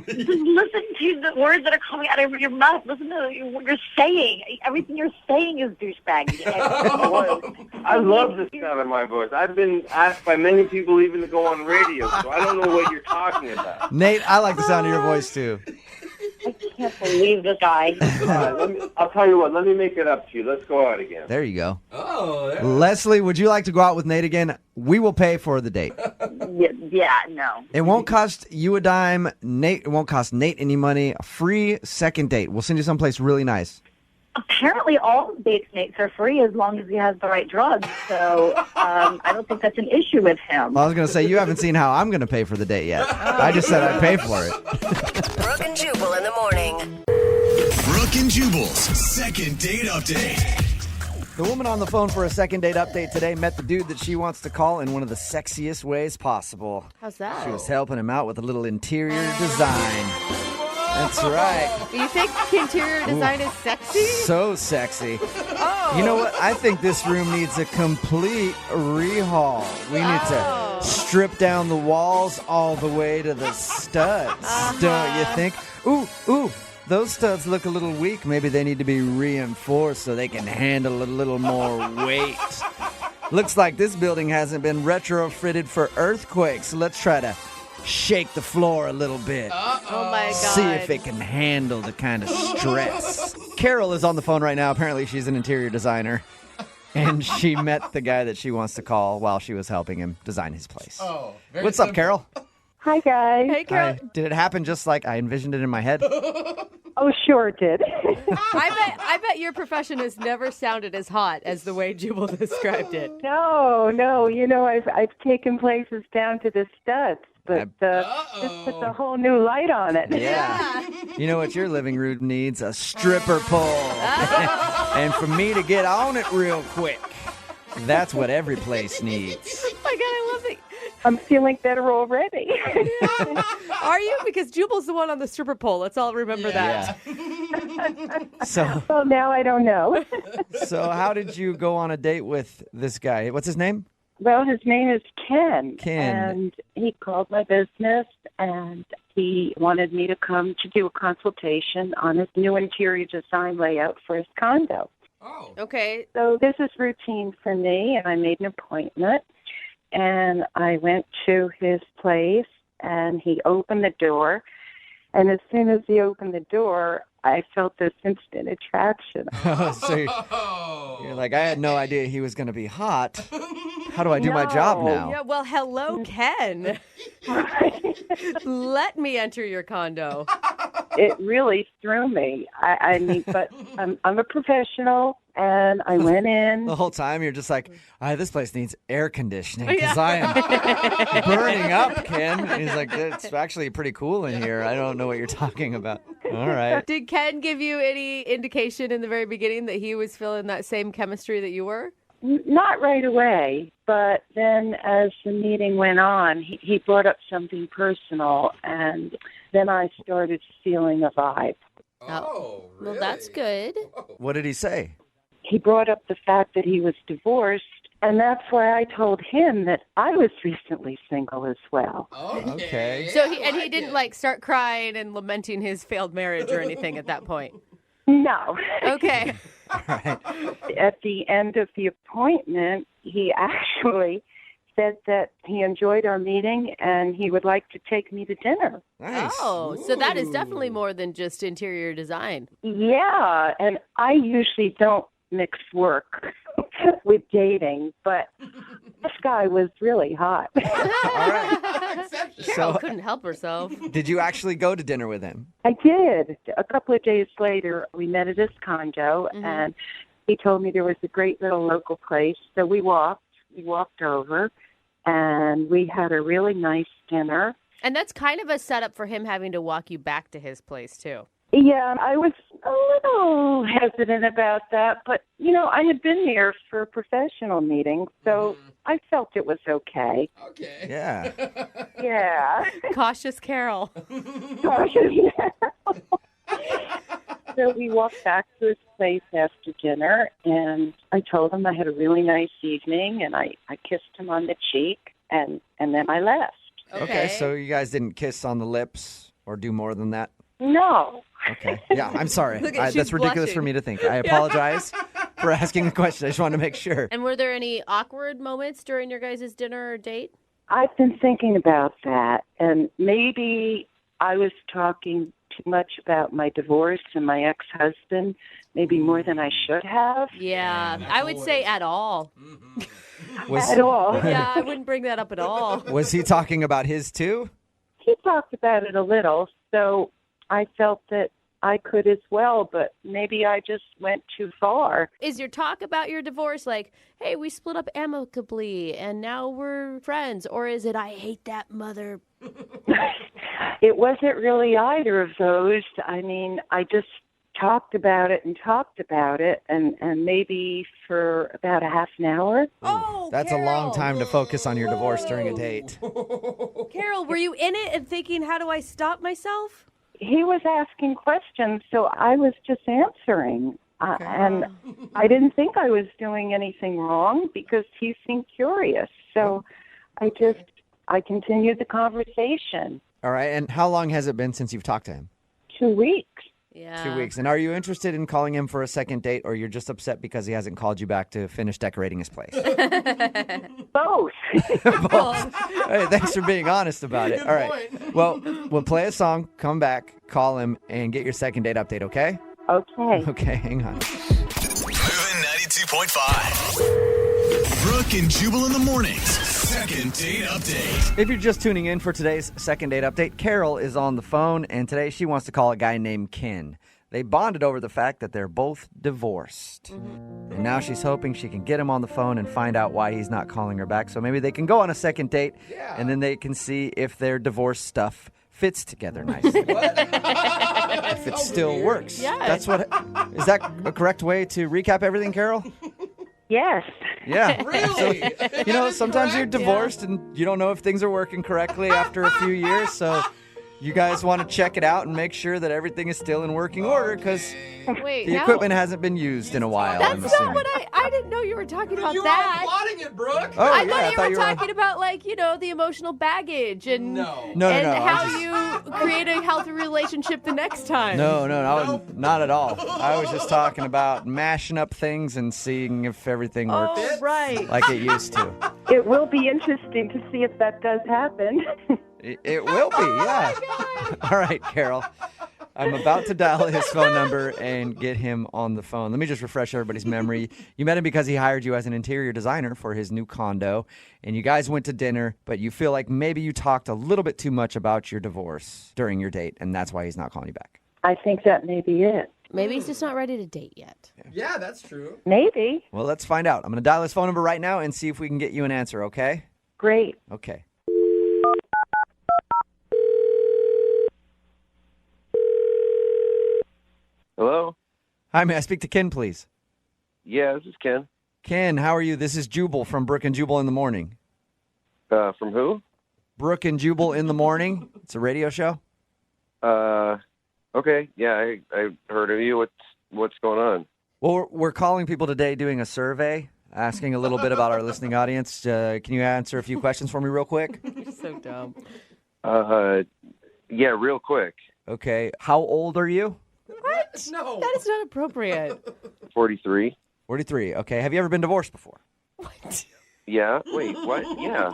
Just listen to the words that are coming out of your mouth. Listen to what you're saying. Everything you're saying is douchebaggy. I love the sound of my voice. I've been asked by many people even to go on radio, so I don't know what you're talking about. Nate, I like the sound of your voice too. I can't believe this guy. All right, I'll tell you what. Let me make it up to you. Let's go out again. There you go. Oh, there. Leslie, would you like to go out with Nate again? We will pay for the date. Yeah, no. It won't cost you a dime. Nate, it won't cost Nate any money. A free second date. We'll send you someplace really nice. Apparently all date snakes are free as long as he has the right drugs. So I don't think that's an issue with him. Well, I was going to say, you haven't seen how I'm going to pay for the date yet. I just said I'd pay for it. Brooke and Jubal in the morning. Brooke and Jubal's second date update. The woman on the phone for a second date update today met the dude that she wants to call in one of the sexiest ways possible. How's that? She was helping him out with a little interior design. That's right. You think interior design is sexy? So sexy. Oh. You know what? I think this room needs a complete rehaul. We need to strip down the walls all the way to the studs. Don't you think? Ooh. Those studs look a little weak. Maybe they need to be reinforced so they can handle a little more weight. Looks like this building hasn't been retrofitted for earthquakes. So let's try to shake the floor a little bit. Oh my God. See if it can handle the kind of stress. Carol is on the phone right now. Apparently she's an interior designer. And she met the guy that she wants to call while she was helping him design his place. Oh, What's up, Carol? Hi, guys. Hey, Carol. Hi. Did it happen just like I envisioned it in my head? Oh, sure it did. I bet your profession has never sounded as hot as the way Jubal described it. No. You know, I've taken places down to the studs, but this puts a whole new light on it. Yeah. You know what your living room needs? A stripper pole. And for me to get on it real quick. That's what every place needs. Oh my God, I love it. I'm feeling better already. Are you? Because Jubal's the one on the stripper pole. Let's all remember that. So, well, now I don't know. So how did you go on a date with this guy? What's his name? Well, his name is Ken. Ken. And he called my business, and he wanted me to come to do a consultation on his new interior design layout for his condo. Oh. Okay. So this is routine for me, and I made an appointment. And I went to his place, and he opened the door. And as soon as he opened the door, I felt this instant attraction. So you're like, I had no idea he was going to be hot. How do I do my job now? Yeah, well, hello, Ken. Let me enter your condo. It really threw me. I mean, but I'm a professional, and I went in. The whole time you're just like, this place needs air conditioning because I am burning up, Ken. And he's like, it's actually pretty cool in here. I don't know what you're talking about. All right. Did Ken give you any indication in the very beginning that he was feeling that same chemistry that you were? Not right away, but then as the meeting went on, he brought up something personal, and then I started feeling a vibe. Oh, really? Well, that's good. What did he say? He brought up the fact that he was divorced, and that's why I told him that I was recently single as well. Okay. So he didn't like start crying and lamenting his failed marriage or anything at that point. No. Okay. All right. At the end of the appointment, he actually said that he enjoyed our meeting and he would like to take me to dinner. Nice. Oh, so that is definitely more than just interior design. Yeah, and I usually don't mix work with dating, but this guy was really hot. All right. Carol couldn't help herself. Did you actually go to dinner with him? I did. A couple of days later, we met at his condo, and he told me there was a great little local place. So we walked over, and we had a really nice dinner. And that's kind of a setup for him having to walk you back to his place, too. Yeah, I was a little hesitant about that, but, you know, I had been there for a professional meeting, so I felt it was okay. Okay. Yeah. Yeah. Cautious Carol. Cautious. So we walked back to his place after dinner, and I told him I had a really nice evening, and I kissed him on the cheek, and then I left. Okay, so you guys didn't kiss on the lips or do more than that? No. Okay. Yeah, I'm sorry. Look at- she's That's ridiculous for blushing. me to think. I apologize for asking the question. I just wanted to make sure. And were there any awkward moments during your guys' dinner or date? I've been thinking about that, and maybe I was talking too much about my divorce and my ex-husband, maybe more than I should have. Yeah, I would say at all. At all. Yeah, I wouldn't bring that up at all. Was he talking about his too? He talked about it a little, so I felt that I could as well, but maybe I just went too far. Is your talk about your divorce like, hey, we split up amicably and now we're friends? Or is it, I hate that mother? It wasn't really either of those. I mean, I just talked about it, and maybe for about a half an hour. Oh, That's Carol. a long time to focus on your divorce during a date. Carol, were you in it and thinking, how do I stop myself? He was asking questions, so I was just answering. And I didn't think I was doing anything wrong because he seemed curious. So I continued the conversation. All right, and how long has it been since you've talked to him? 2 weeks. Yeah. 2 weeks. And are you interested in calling him for a second date, or you're just upset because he hasn't called you back to finish decorating his place? Both. Both. Hey, thanks for being honest about it. All right. Well, we'll play a song, come back, call him, and get your second date update, okay? Okay. Okay, hang on. Moving 92.5. Brooke and Jubal in the mornings. Second date update. If you're just tuning in for today's second date update, Carol is on the phone, and today she wants to call a guy named Ken. They bonded over the fact that they're both divorced. And now she's hoping she can get him on the phone and find out why he's not calling her back. So maybe they can go on a second date, and then they can see if their divorce stuff fits together nicely. If it still works. Yeah. Is that a correct way to recap everything, Carol? Yes. Yeah. Really? So, sometimes you're divorced and you don't know if things are working correctly after a few years. So you guys want to check it out and make sure that everything is still in working order because Wait, the equipment hasn't been used in a while. I'm That's assuming. not what I didn't know you were talking about You that. were plotting it, Brooke. Oh, I yeah, thought you were talking about, like, the emotional baggage and, No. No, and no. how you create a healthy relationship the next time. No, not at all. I was just talking about mashing up things and seeing if everything works Oh, right. like it used to. It will be interesting to see if that does happen. It will be, yeah. All right, Carol. I'm about to dial his phone number and get him on the phone. Let me just refresh everybody's memory. You met him because he hired you as an interior designer for his new condo, and you guys went to dinner, but you feel like maybe you talked a little bit too much about your divorce during your date, and that's why he's not calling you back. I think that may be it. Maybe he's just not ready to date yet. Yeah, that's true. Maybe. Well, let's find out. I'm going to dial his phone number right now and see if we can get you an answer, okay? Great. Okay. Hello? Hi, may I speak to Ken, please? Yeah, this is Ken. Ken, how are you? This is Jubal from Brooke and Jubal in the Morning. From who? Brooke and Jubal in the Morning. It's a radio show. Okay. Yeah, I heard of you. What's going on? Well, we're calling people today doing a survey, asking a little bit about our listening audience. Can you answer a few questions for me real quick? You're so dumb. Yeah, real quick. Okay. How old are you? What? No. That is not appropriate. 43. 43. Okay. Have you ever been divorced before? What? Yeah. Wait, what? Yeah.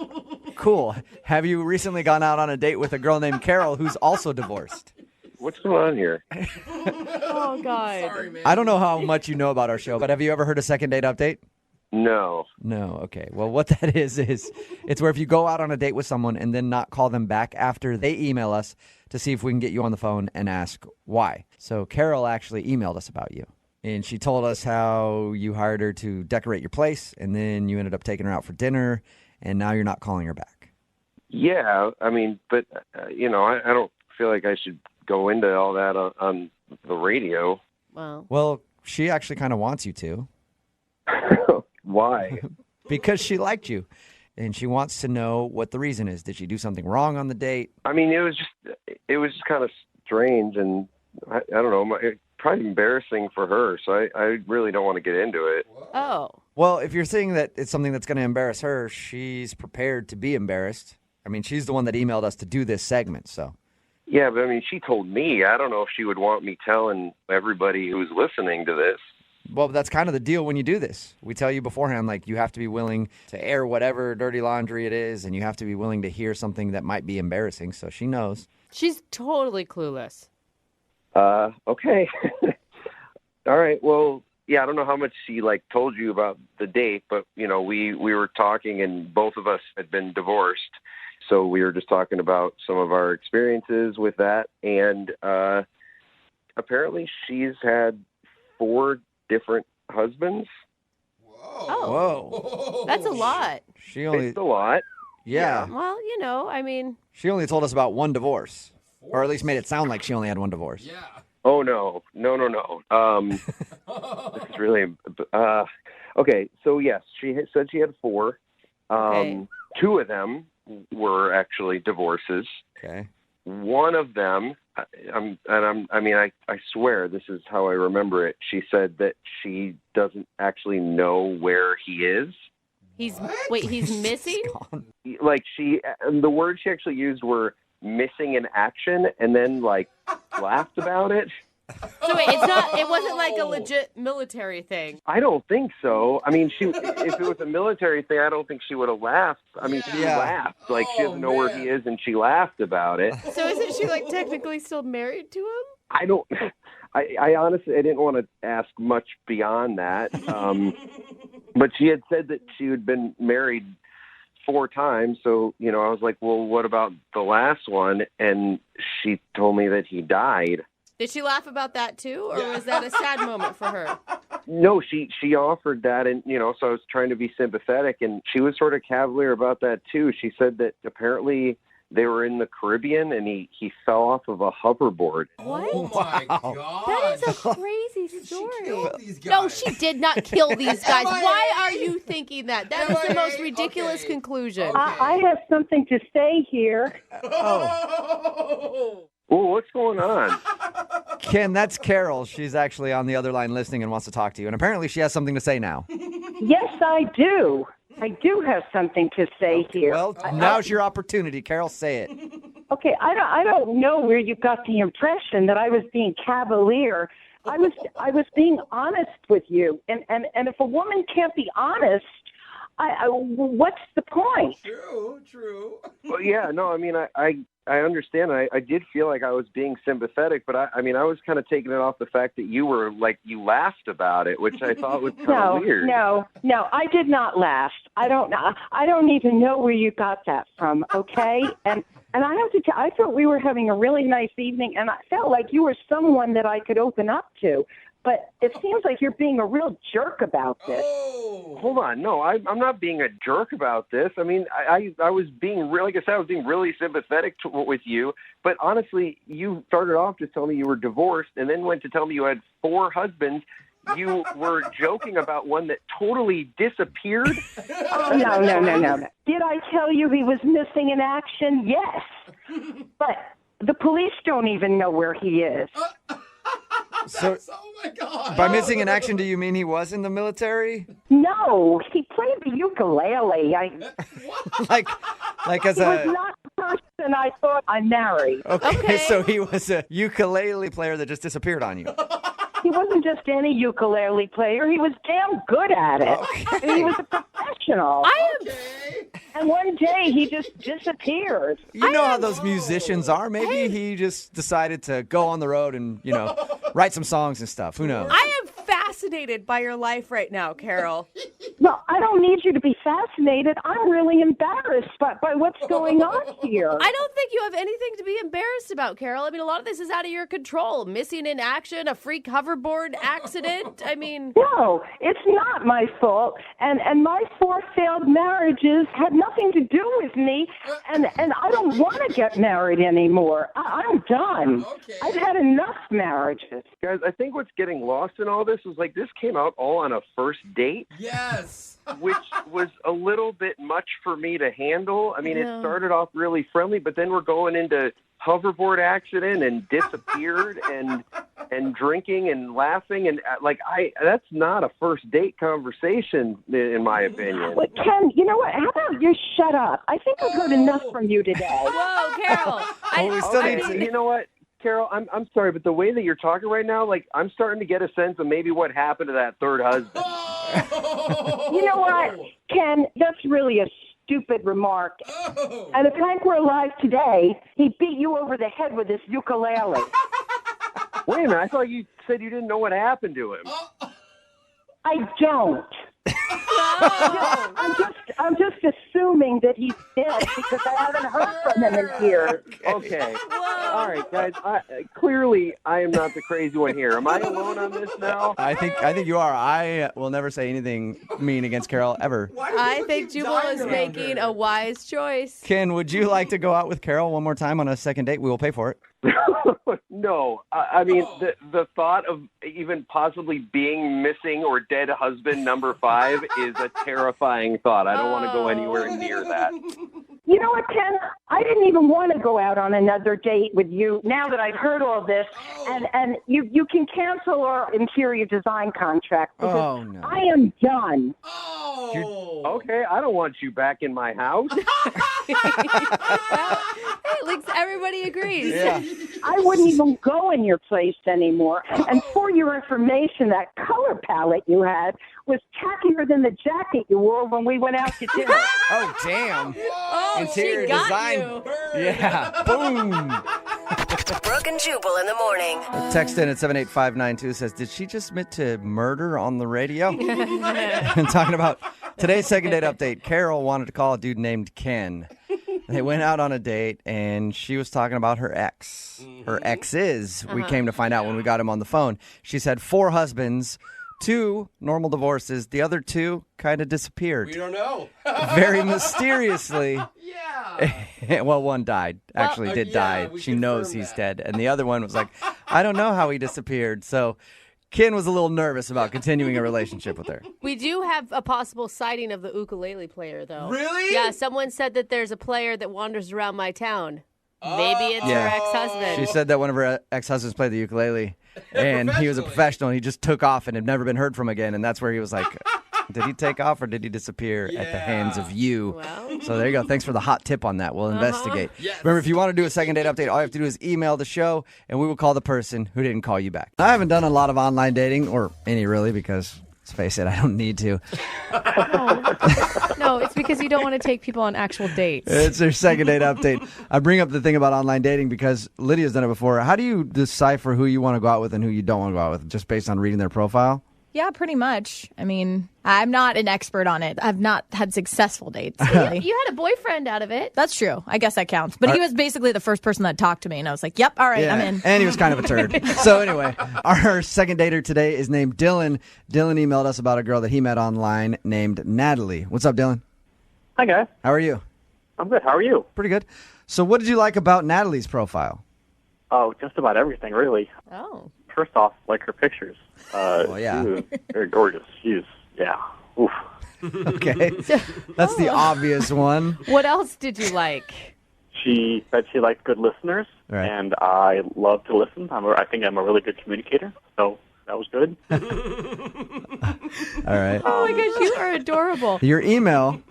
Cool. Have you recently gone out on a date with a girl named Carol who's also divorced? What's going on here? Oh, God. Sorry, man. I don't know how much you know about our show, but have you ever heard a second date update? No. No. Okay. Well, what that is it's where if you go out on a date with someone and then not call them back after they email us to see if we can get you on the phone and ask why. So Carol actually emailed us about you. And she told us how you hired her to decorate your place, and then you ended up taking her out for dinner, and now you're not calling her back. Yeah, I mean, but, I don't feel like I should go into all that on the radio. Well, she actually kind of wants you to. Why? Because she liked you, and she wants to know what the reason is. Did she do something wrong on the date? I mean, it was just kind of strange, and I don't know, probably embarrassing for her, so I really don't want to get into it. Oh. Well, if you're saying that it's something that's going to embarrass her, she's prepared to be embarrassed. I mean, she's the one that emailed us to do this segment, so. Yeah, but I mean, she told me. I don't know if she would want me telling everybody who's listening to this. Well, that's kind of the deal when you do this. We tell you beforehand, like, you have to be willing to air whatever dirty laundry it is, and you have to be willing to hear something that might be embarrassing, so she knows. She's totally clueless. Okay. All right. Well, yeah, I don't know how much she told you about the date, but we were talking and both of us had been divorced. So we were just talking about some of our experiences with that. And, apparently she's had 4 different husbands. Whoa. That's a lot. It's a lot. Yeah. Well, I mean. She only told us about one divorce. Or at least made it sound like she only had one divorce. Yeah. Oh, no. This is really, okay. So yes, she said she had 4. Okay. 2 of them were actually divorces. Okay. One of them, I swear this is how I remember it. She said that she doesn't actually know where he is. He's missing? The words she actually used were missing in action, and then laughed about it. So wait, it wasn't like a legit military thing. I don't think so. I mean, if it was a military thing, I don't think she would have laughed. I mean, she laughed. Like, she doesn't know where he is, and she laughed about it. So isn't she, like, technically still married to him? I honestly, I didn't want to ask much beyond that. But she had said that she had been married 4 times. So, I was like, well, what about the last one? And she told me that he died. Did she laugh about that too, or was that a sad moment for her? No, she offered that, and so I was trying to be sympathetic, and she was sort of cavalier about that too. She said that apparently they were in the Caribbean, and he fell off of a hoverboard. What? Oh my God! That is a crazy story. She killed these guys. No, she did not kill these guys. Why are you thinking that? That is the most ridiculous conclusion. I have something to say here. Oh, what's going on? Ken, that's Carol. She's actually on the other line listening and wants to talk to you. And apparently she has something to say now. Yes, I do. I do have something to say here. Well, now's your opportunity. Carol, say it. Okay, I don't know where you got the impression that I was being cavalier. I was being honest with you. And if a woman can't be honest, what's the point? True. Well, yeah, no, I mean, I understand. I did feel like I was being sympathetic, but I was kind of taking it off the fact that you were like, you laughed about it, which I thought was kind of weird. No, I did not laugh. I don't even know where you got that from. Okay, and I have to tell, I thought we were having a really nice evening, and I felt like you were someone that I could open up to. But it seems like you're being a real jerk about this. Oh. Hold on. No, I'm not being a jerk about this. I mean, I was being really, like I said, I was being really sympathetic with you. But honestly, you started off just telling me you were divorced and then went to tell me you had 4 husbands. You were joking about one that totally disappeared. Oh, no. Did I tell you he was missing in action? Yes. But the police don't even know where he is. So, oh my God. By missing in action, do you mean he was in the military? No, he played the ukulele. like as he was not the person I thought I married. Okay, so he was a ukulele player that just disappeared on you. He wasn't just any ukulele player. He was damn good at it. Okay. He was a professional. And one day he just disappeared. You know how those musicians are. Maybe he just decided to go on the road and, write some songs and stuff. Who knows? I am fascinated by your life right now, Carol. Well, I don't need you to be fascinated. I'm really embarrassed by what's going on here. I don't think you have anything to be embarrassed about, Carol. I mean, a lot of this is out of your control. Missing in action, a freak hoverboard accident. I mean... No, it's not my fault. And my 4 failed marriages had nothing to do with me. And I don't want to get married anymore. I'm done. Okay. I've had enough marriages. Guys, I think what's getting lost in all this is like this came out all on a first date. Yes. Which was a little bit much for me to handle. I mean, It started off really friendly, but then we're going into hoverboard accident and disappeared and drinking and laughing. And that's not a first date conversation, in my opinion. Well, Ken, you know what? How about you shut up? I think I've heard enough from you today. Whoa, Carol. We still need to... You know what? Carol, I'm sorry, but the way that you're talking right now, like, I'm starting to get a sense of maybe what happened to that 3rd husband. You know what, Ken? That's really a stupid remark. And if Hank were alive today, he'd beat you over the head with his ukulele. Wait a minute, I thought you said you didn't know what happened to him. I don't. I'm just assuming that he's dead because I haven't heard from him in years. Okay. All right, guys. Clearly, I am not the crazy one here. Am I alone on this now? I think you are. I will never say anything mean against Carol ever. I think Jubal is making a wise choice. Ken, would you like to go out with Carol one more time on a second date? We will pay for it. No. I mean, the thought of even possibly being missing or dead husband number 5 is a terrifying thought. I don't want to go anywhere near that. You know what, Ken? I didn't even want to go out on another date with you now that I've heard all this. And you can cancel our interior design contract because I am done. Okay, I don't want you back in my house. Hey, at least everybody agrees. Yeah. I wouldn't even go in your place anymore. And for your information, that color palette you had was tackier than the jacket you wore when we went out to dinner. Oh, damn. Oh, Interior she got design. you. Yeah. Boom. Brooke and Jubal in the morning. Text in at 78592 says, did she just admit to murder on the radio? And talking about today's second date update, Carol wanted to call a dude named Ken. They went out on a date, and she was talking about her ex. Her exes, we came to find out when we got him on the phone. She's had 4 husbands, 2 normal divorces. The other 2 kind of disappeared. We don't know. Very mysteriously. Yeah. Well, one died. Actually, did die. She knows he's dead. And the other one was like, I don't know how he disappeared. So Ken was a little nervous about continuing a relationship with her. We do have a possible sighting of the ukulele player, though. Really? Yeah, someone said that there's a player that wanders around my town. Maybe it's her ex-husband. She said that one of her ex-husbands played the ukulele, and he was a professional, and he just took off and had never been heard from again. And that's where he was like, did he take off or did he disappear at the hands of you? Well. So there you go. Thanks for the hot tip on that. We'll investigate. Yes. Remember, if you want to do a second date update, all you have to do is email the show, and we will call the person who didn't call you back. I haven't done a lot of online dating, or any really, because let's face it, I don't need to. No, it's because you don't want to take people on actual dates. It's their second date update. I bring up the thing about online dating because Lydia's done it before. How do you decipher who you want to go out with and who you don't want to go out with, just based on reading their profile? Yeah, pretty much. I mean, I'm not an expert on it. I've not had successful dates. Really. You had a boyfriend out of it. That's true. I guess that counts. But he was basically the first person that talked to me, and I was like, yep, all right, I'm in. And he was kind of a turd. So anyway, our second dater today is named Dylan. Dylan emailed us about a girl that he met online named Natalie. What's up, Dylan? Hi, guys. How are you? I'm good. How are you? Pretty good. So what did you like about Natalie's profile? Oh, just about everything, really. Oh. First off, like her pictures. Yeah. She was very gorgeous. Yeah. Oof. Okay. That's the obvious one. What else did you like? She said she liked good listeners, Right. and I love to listen. I think I'm a really good communicator, so that was good. All right. Oh my gosh, you are adorable. Your email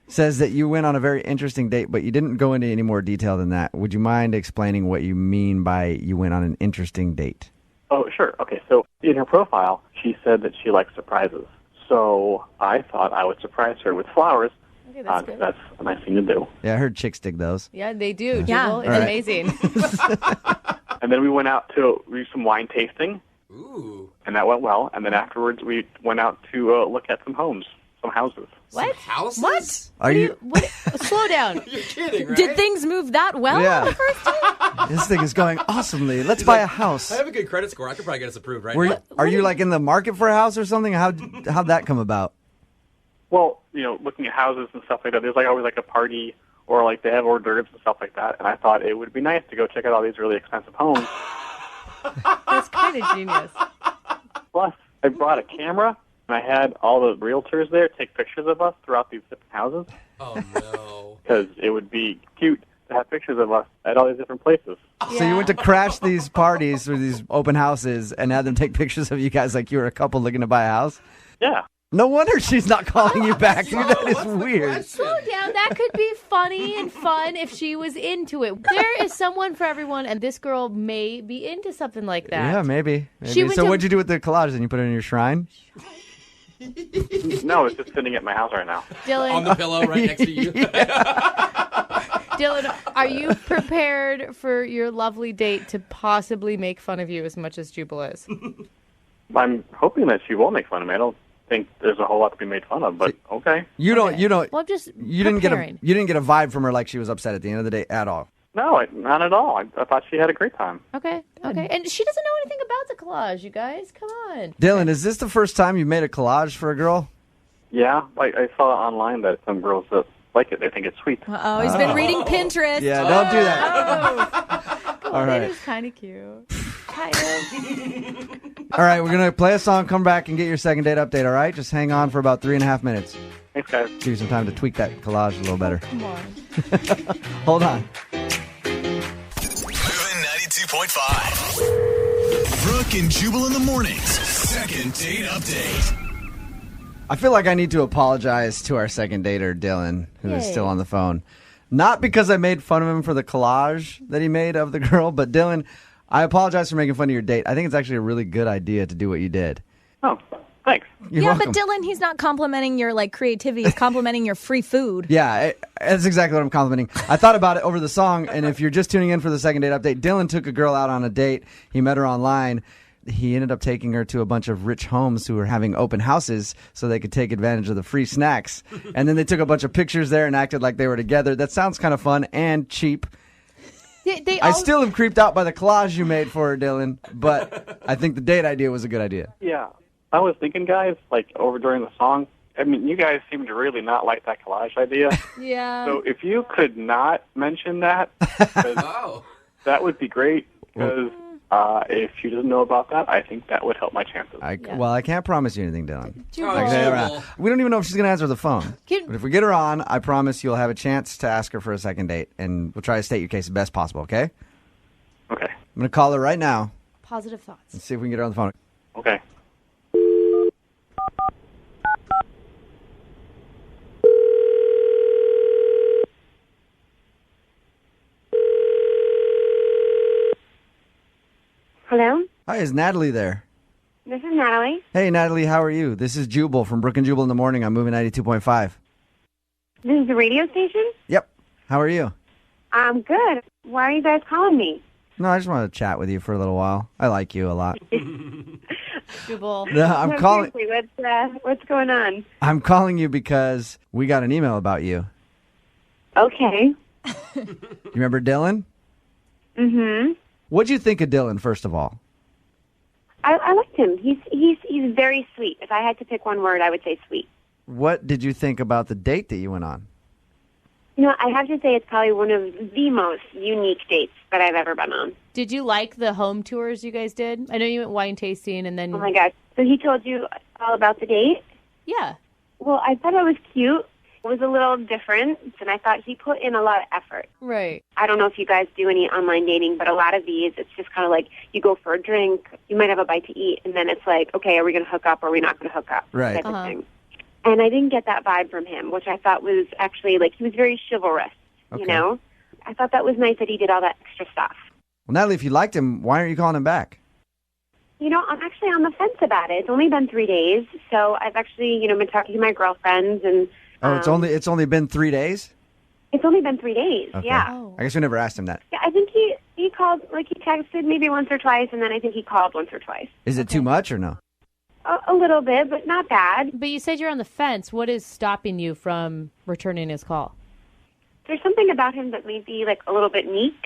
says that you went on a very interesting date, but you didn't go into any more detail than that. Would you mind explaining what you mean by you went on an interesting date? Oh, sure. Okay, so in her profile, she said that she likes surprises. So I thought I would surprise her with flowers. Okay, that's good. That's a nice thing to do. Yeah, I heard chicks dig those. Yeah, they do. Yeah. Jubal. It's All right. amazing. And then we went out to do some wine tasting. Ooh. And that went well. And then afterwards, we went out to look at some homes, some houses. What? Some houses? What? Are you? What? Slow down. You're kidding, right? Did things move that well Yeah. on the first date? This thing is going awesomely. Let's buy a house. I have a good credit score. I could probably get us approved right Were you, now. are you like in the market for a house or something? How'd that come about? Well, looking at houses and stuff like that, there's always a party or they have hors d'oeuvres and stuff like that. And I thought it would be nice to go check out all these really expensive homes. That's kind of genius. Plus, I brought a camera, and I had all the realtors there take pictures of us throughout these different houses. Oh, no. Because it would be cute to have pictures of us at all these different places. So you went to crash these parties or these open houses and had them take pictures of you guys like you were a couple looking to buy a house? Yeah. No wonder she's not calling you back. Dude, that is weird. Slow down. That could be funny and fun if she was into it. There is someone for everyone, and this girl may be into something like that. Yeah, maybe. She went So to- what'd you do with the collage? Then you put it in your shrine? No, it's just sitting at my house right now. Dylan, On the pillow right next to you. Dylan, are you prepared for your lovely date to possibly make fun of you as much as Jubal is? I'm hoping that she will make fun of me. I don't think there's a whole lot to be made fun of, but okay. You don't. Well, I'm just You didn't get a. preparing. You didn't get a vibe from her like she was upset at the end of the day at all. No, not at all. I thought she had a great time. Okay. And she doesn't know anything about the collage, you guys. Come on. Dylan, is this the first time you made a collage for a girl? Yeah, I saw online that some girls that like it, they think it's sweet. Oh, he's been reading Pinterest. Yeah, don't do that. Come All on, right. it is kind of cute. Kind of. All right, we're gonna play a song, come back, and get your second date update. All right, just hang on for about 3.5 minutes. Thanks, guys. Give you some time to tweak that collage a little better. Come on. Hold on. Moving 92.5. Brooke and Jubal in the mornings. Second date update. I feel like I need to apologize to our second dater, Dylan, who is Yay. still on the phone. Not because I made fun of him for the collage that he made of the girl, but Dylan, I apologize for making fun of your date. I think it's actually a really good idea to do what you did. Oh, thanks. You're yeah, welcome. but Dylan, he's not complimenting your creativity. He's complimenting your free food. Yeah, that's exactly what I'm complimenting. I thought about it over the song, and if you're just tuning in for the second date update, Dylan took a girl out on a date. He met her online. He ended up taking her to a bunch of rich homes who were having open houses so they could take advantage of the free snacks. And then they took a bunch of pictures there and acted like they were together. That sounds kind of fun and cheap. I still am creeped out by the collage you made for her, Dylan, but I think the date idea was a good idea. Yeah. I was thinking, guys, over during the song, I mean, you guys seem to really not like that collage idea. Yeah. So if you could not mention that, that would be great, because if she doesn't know about that, I think that would help my chances. Well, I can't promise you anything, Dylan. Jubal. We don't even know if she's going to answer the phone. But if we get her on, I promise you'll have a chance to ask her for a second date, and we'll try to state your case the best possible, okay? Okay. I'm going to call her right now. Positive thoughts. Let's see if we can get her on the phone. Okay. Hello? Hi, is Natalie there? This is Natalie. Hey, Natalie, how are you? This is Jubal from Brooke and Jubal in the Morning. I'm moving 92.5. This is the radio station? Yep. How are you? I'm good. Why are you guys calling me? No, I just wanted to chat with you for a little while. I like you a lot. Jubal. No, I'm No, calling. seriously, what's going on? I'm calling you because we got an email about you. Okay. You remember Dylan? Mm-hmm. What'd you think of Dylan, first of all? I liked him. He's very sweet. If I had to pick one word, I would say sweet. What did you think about the date that you went on? You know, I have to say it's probably one of the most unique dates that I've ever been on. Did you like the home tours you guys did? I know you went wine tasting and then... Oh, my gosh. So he told you all about the date? Yeah. Well, I thought it was cute. It was a little different, and I thought he put in a lot of effort. Right. I don't know if you guys do any online dating, but a lot of these, it's just kind of like you go for a drink, you might have a bite to eat, and then it's like, okay, are we going to hook up or are we not going to hook up? Right. Type of thing. And I didn't get that vibe from him, which I thought was actually, he was very chivalrous, you know? I thought that was nice that he did all that extra stuff. Well, Natalie, if you liked him, why aren't you calling him back? You know, I'm actually on the fence about it. It's only been 3 days, so I've actually, been talking to my girlfriends and... Oh, it's only been 3 days? It's only been 3 days, Okay. yeah. I guess we never asked him that. Yeah, I think he called, he texted maybe once or twice, and then I think he called once or twice. Is it too much or no? A little bit, but not bad. But you said you're on the fence. What is stopping you from returning his call? There's something about him that may be, a little bit meek.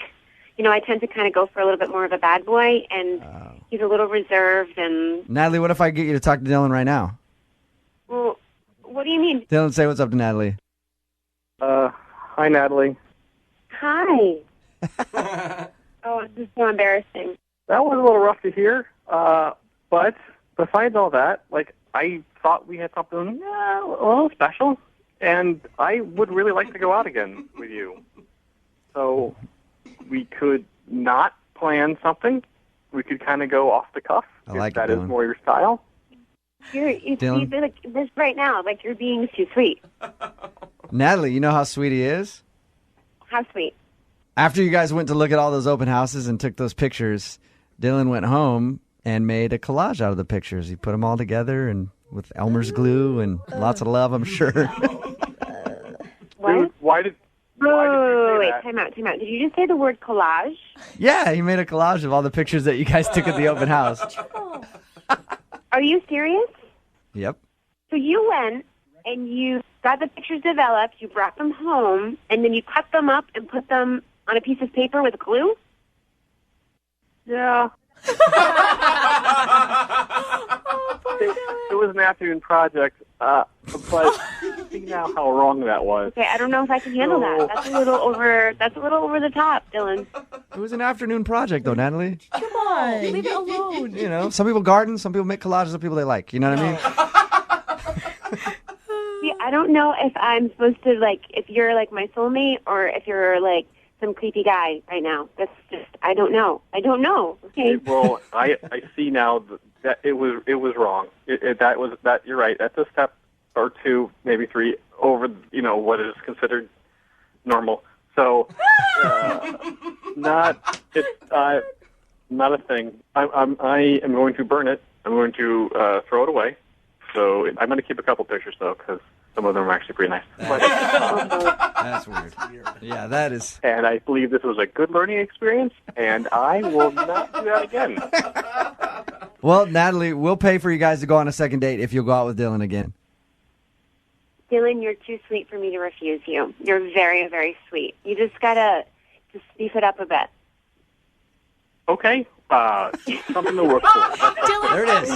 You know, I tend to kind of go for a little bit more of a bad boy, and he's a little reserved and... Natalie, what if I get you to talk to Dylan right now? Well, what do you mean? Dylan, say what's up to Natalie. Hi, Natalie. Hi. Oh, this is so embarrassing. That was a little rough to hear, but besides all that, I thought we had something a little special, and I would really like to go out again with you. So we could not plan something. We could kind of go off the cuff, if that is more your style. You're this right now, you're being too sweet. Natalie, you know how sweet he is? How sweet? After you guys went to look at all those open houses and took those pictures, Dylan went home and made a collage out of the pictures. He put them all together and with Elmer's glue and lots of love, I'm sure. What? Dude, why did you say that? Time out. Did you just say the word collage? Yeah, he made a collage of all the pictures that you guys took at the open house. Are you serious? Yep. So you went and you got the pictures developed, you brought them home, and then you cut them up and put them on a piece of paper with glue? Yeah. It was an afternoon project, but see now how wrong that was. Okay, I don't know if I can handle that. That's a little over the top, Dylan. It was an afternoon project, though, Natalie. Come on, leave it alone. You know, some people garden, some people make collages of people they like. You know what I mean? See, I don't know if I'm supposed to, if you're, my soulmate or if you're, some creepy guy right now. That's just, I don't know. Okay. Well, I see now that it was wrong. That you're right. That's a step or two, maybe three over, what is considered normal. So, not a thing. I am going to burn it. I'm going to throw it away. So I'm going to keep a couple pictures, though, because some of them are actually pretty nice. That's weird. Yeah, that is. And I believe this was a good learning experience, and I will not do that again. Well, Natalie, we'll pay for you guys to go on a second date if you'll go out with Dylan again. Dylan, you're too sweet for me to refuse you. You're very, very sweet. You just gotta beef it up a bit. Okay. Something to work for. There it is.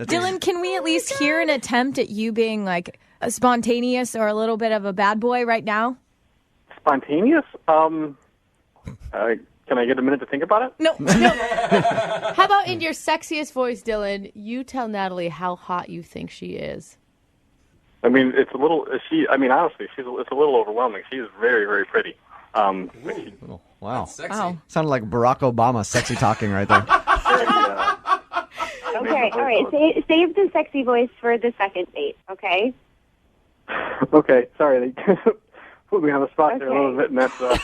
Dylan, can we at least hear an attempt at you being like a spontaneous or a little bit of a bad boy right now? Spontaneous? Can I get a minute to think about it? No. How about in your sexiest voice, Dylan, you tell Natalie how hot you think she is? I mean, it's a little. Honestly, it's a little overwhelming. She's very, very pretty. Wow. Wow. Sounded like Barack Obama sexy talking right there. Okay, all right. Save the sexy voice for the second date, okay? Okay, sorry. They put me on the spot there a little bit, and that's not.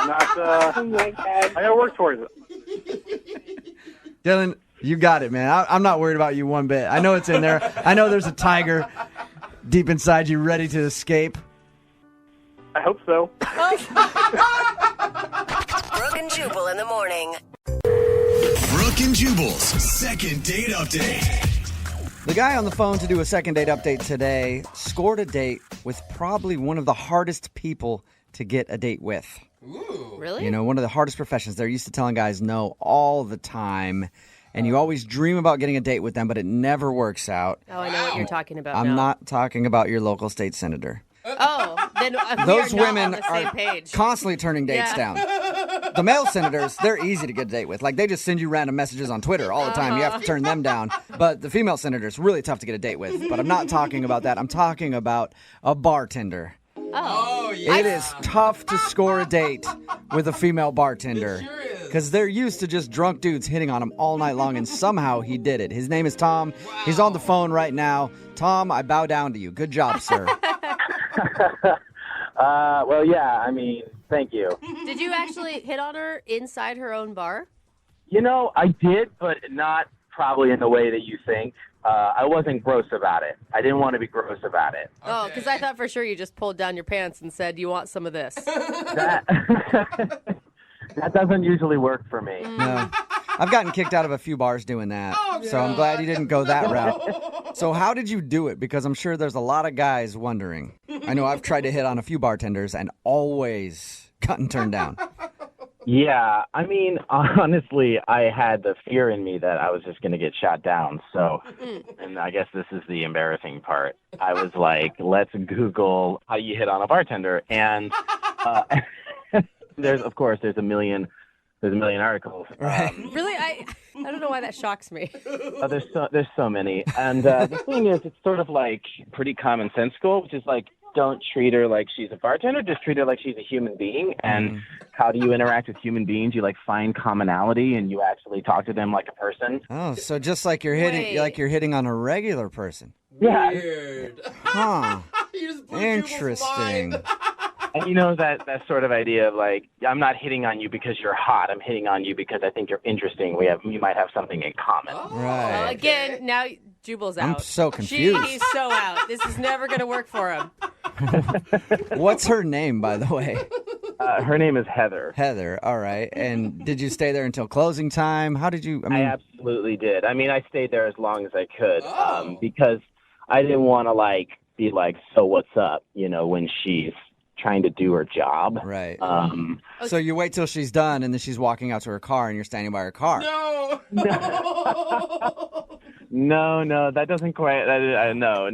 Oh my God. I gotta work towards it. Dylan, you got it, man. I'm not worried about you one bit. I know it's in there. I know there's a tiger deep inside you ready to escape. I hope so. Brooke and Jubal in the morning. Brooke and Jubal's second date update. The guy on the phone to do a second date update today scored a date with probably one of the hardest people to get a date with. Ooh. Really? You know, one of the hardest professions. They're used to telling guys no all the time. And you always dream about getting a date with them, but it never works out. Oh, I know what you're talking about I'm now. not talking about your local state senator. Oh, then Those we are women not on the same are page. constantly turning dates down. The male senators, they're easy to get a date with. Like, they just send you random messages on Twitter all the time. You have to turn them down. But the female senators, really tough to get a date with. But I'm not talking about that. I'm talking about a bartender. Oh, It is tough to score a date with a female bartender. Because they're used to just drunk dudes hitting on them all night long, and somehow he did it. His name is Tom. He's on the phone right now. Tom, I bow down to you. Good job, sir. Well, yeah, I mean, thank you. Did you actually hit on her inside her own bar? You know, I did, but not probably in the way that you think. I wasn't gross about it. I didn't want to be gross about it. Oh, because I thought for sure you just pulled down your pants and said, you want some of this. That doesn't usually work for me. No. I've gotten kicked out of a few bars doing that. So I'm glad you didn't go that route. So how did you do it? Because I'm sure there's a lot of guys wondering. I know I've tried to hit on a few bartenders and always gotten turned down. Yeah, I mean, honestly, I had the fear in me that I was just going to get shot down. So, and I guess this is the embarrassing part. I was like, let's Google how you hit on a bartender. And there's a million articles. Right. Really? I don't know why that shocks me. There's so many. And the thing is, it's sort of like pretty commonsensical, which is like, don't treat her like she's a bartender, just treat her like she's a human being. And how do you interact with human beings? You like find commonality and you actually talk to them like a person. Oh, so just like you're hitting on a regular person. Yeah. Weird. Huh. You just blew Jubal's Interesting. mind. And you know that sort of idea of like, I'm not hitting on you because you're hot. I'm hitting on you because I think you're interesting. We might have something in common. Right. Well, again, now Jubal's out. I'm so confused. He's so out. This is never going to work for him. What's her name, by the way? Her name is Heather. Heather, all right. And did you stay there until closing time? How did you, I absolutely did. I mean, I stayed there as long as I could because I didn't want to like be like, so what's up, when she's trying to do her job. Right. So you wait till she's done and then she's walking out to her car and you're standing by her car. No. No, that doesn't quite. No.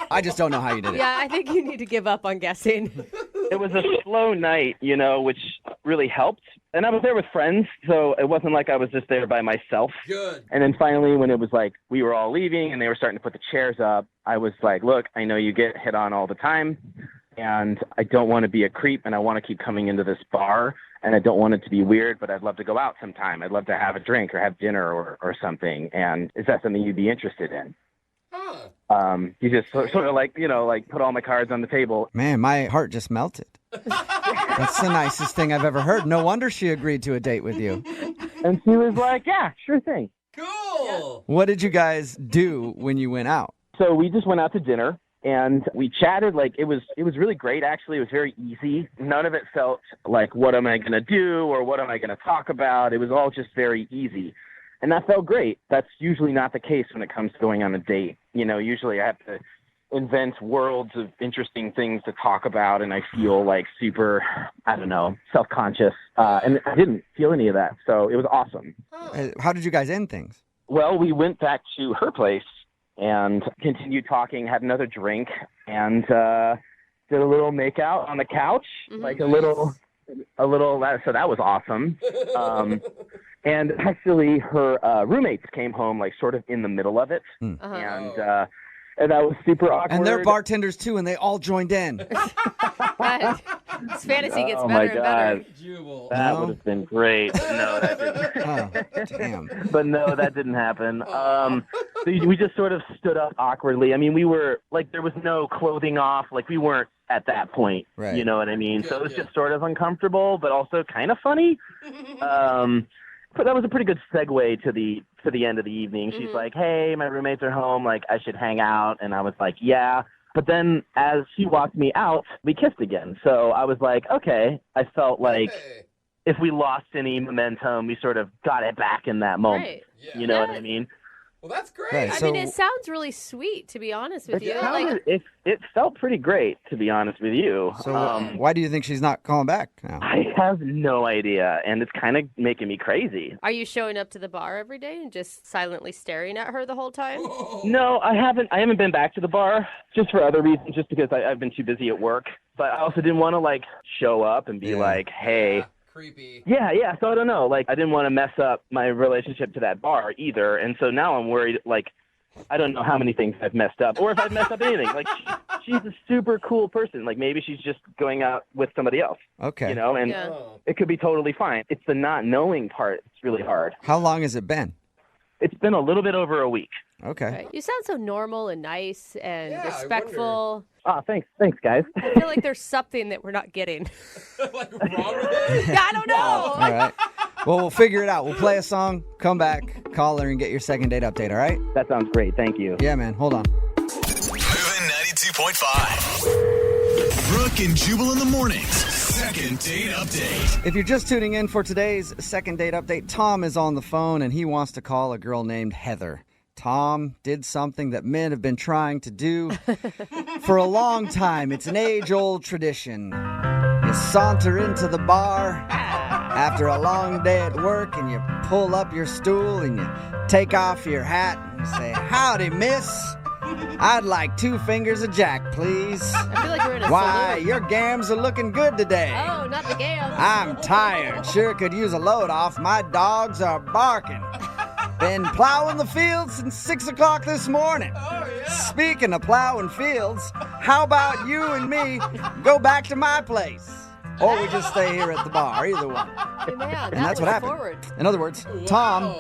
I just don't know how you did it. Yeah, I think you need to give up on guessing. It was a slow night, which really helped. And I was there with friends, so it wasn't like I was just there by myself. Good. And then finally, when it was like we were all leaving and they were starting to put the chairs up, I was like, look, I know you get hit on all the time. And I don't want to be a creep, and I want to keep coming into this bar, and I don't want it to be weird, but I'd love to go out sometime. I'd love to have a drink or have dinner or something. And is that something you'd be interested in? He just sort of like, like put all my cards on the table. Man, my heart just melted. That's the nicest thing I've ever heard. No wonder she agreed to a date with you. And she was like, yeah, sure thing. Cool. What did you guys do when you went out? So we just went out to dinner and we chatted. Like it was really great. Actually, it was very easy. None of it felt like, what am I going to do or what am I going to talk about? It was all just very easy. And that felt great. That's usually not the case when it comes to going on a date. Usually I have to invent worlds of interesting things to talk about, and I feel like super, self-conscious. And I didn't feel any of that, so it was awesome. How did you guys end things? Well, we went back to her place and continued talking, had another drink, and did a little makeout on the couch, like a little. So that was awesome. And actually, her roommates came home like sort of in the middle of it, and that was super awkward. And they're bartenders too, and they all joined in. This fantasy gets Oh better my and God. better. That would have been great. No, that didn't. Damn. But no, that didn't happen. So we just sort of stood up awkwardly. I mean, we were like, there was no clothing off. Like we weren't at that point. Right. You know what I mean? So it was just sort of uncomfortable, but also kind of funny. But that was a pretty good segue to the end of the evening. She's like, hey, my roommates are home. Like, I should hang out. And I was like, yeah. But then as she walked me out, we kissed again. So I was like, okay. I felt like if we lost any momentum, we sort of got it back in that moment. Right. Yeah. You know what I mean? Well, that's great. Right, I mean, it sounds really sweet, to be honest with you. It felt pretty great, to be honest with you. So why do you think she's not calling back now? I have no idea, and it's kind of making me crazy. Are you showing up to the bar every day and just silently staring at her the whole time? No, I haven't. I haven't been back to the bar just for other reasons, just because I've been too busy at work. But I also didn't want to show up and be like, hey. Creepy. Yeah. So I don't know. I didn't want to mess up my relationship to that bar either, and so now I'm worried. I don't know how many things I've messed up, or if I've messed up anything. She's a super cool person. Maybe she's just going out with somebody else. Okay. And it could be totally fine. It's the not knowing part. It's really hard. How long has it been? It's been a little bit over a week. Okay. Right. You sound so normal and nice and respectful. Oh, thanks, guys. I feel like there's something that we're not getting. Wrong with it? I don't know. All right. Well, we'll figure it out. We'll play a song, come back, call her, and get your second date update, all right? That sounds great. Thank you. Yeah, man. Hold on. Moving 92.5. Brooke and Jubal in the mornings. Second date update. If you're just tuning in for today's second date update, Tom is on the phone, and he wants to call a girl named Heather. Tom did something that men have been trying to do for a long time. It's an age-old tradition. You saunter into the bar after a long day at work, and you pull up your stool, and you take off your hat, and you say, howdy, miss. I'd like 2 fingers of Jack, please. I feel like we're in a Why, saloon. your gams are looking good today. Oh, not the gams. I'm tired. Sure could use a load off. My dogs are barking. Been plowing the fields since 6 o'clock this morning. Oh, yeah. Speaking of plowing fields, how about you and me go back to my place? Or we just stay here at the bar, either one. Hey, man, And that's what happened. Forward. In other words, Tom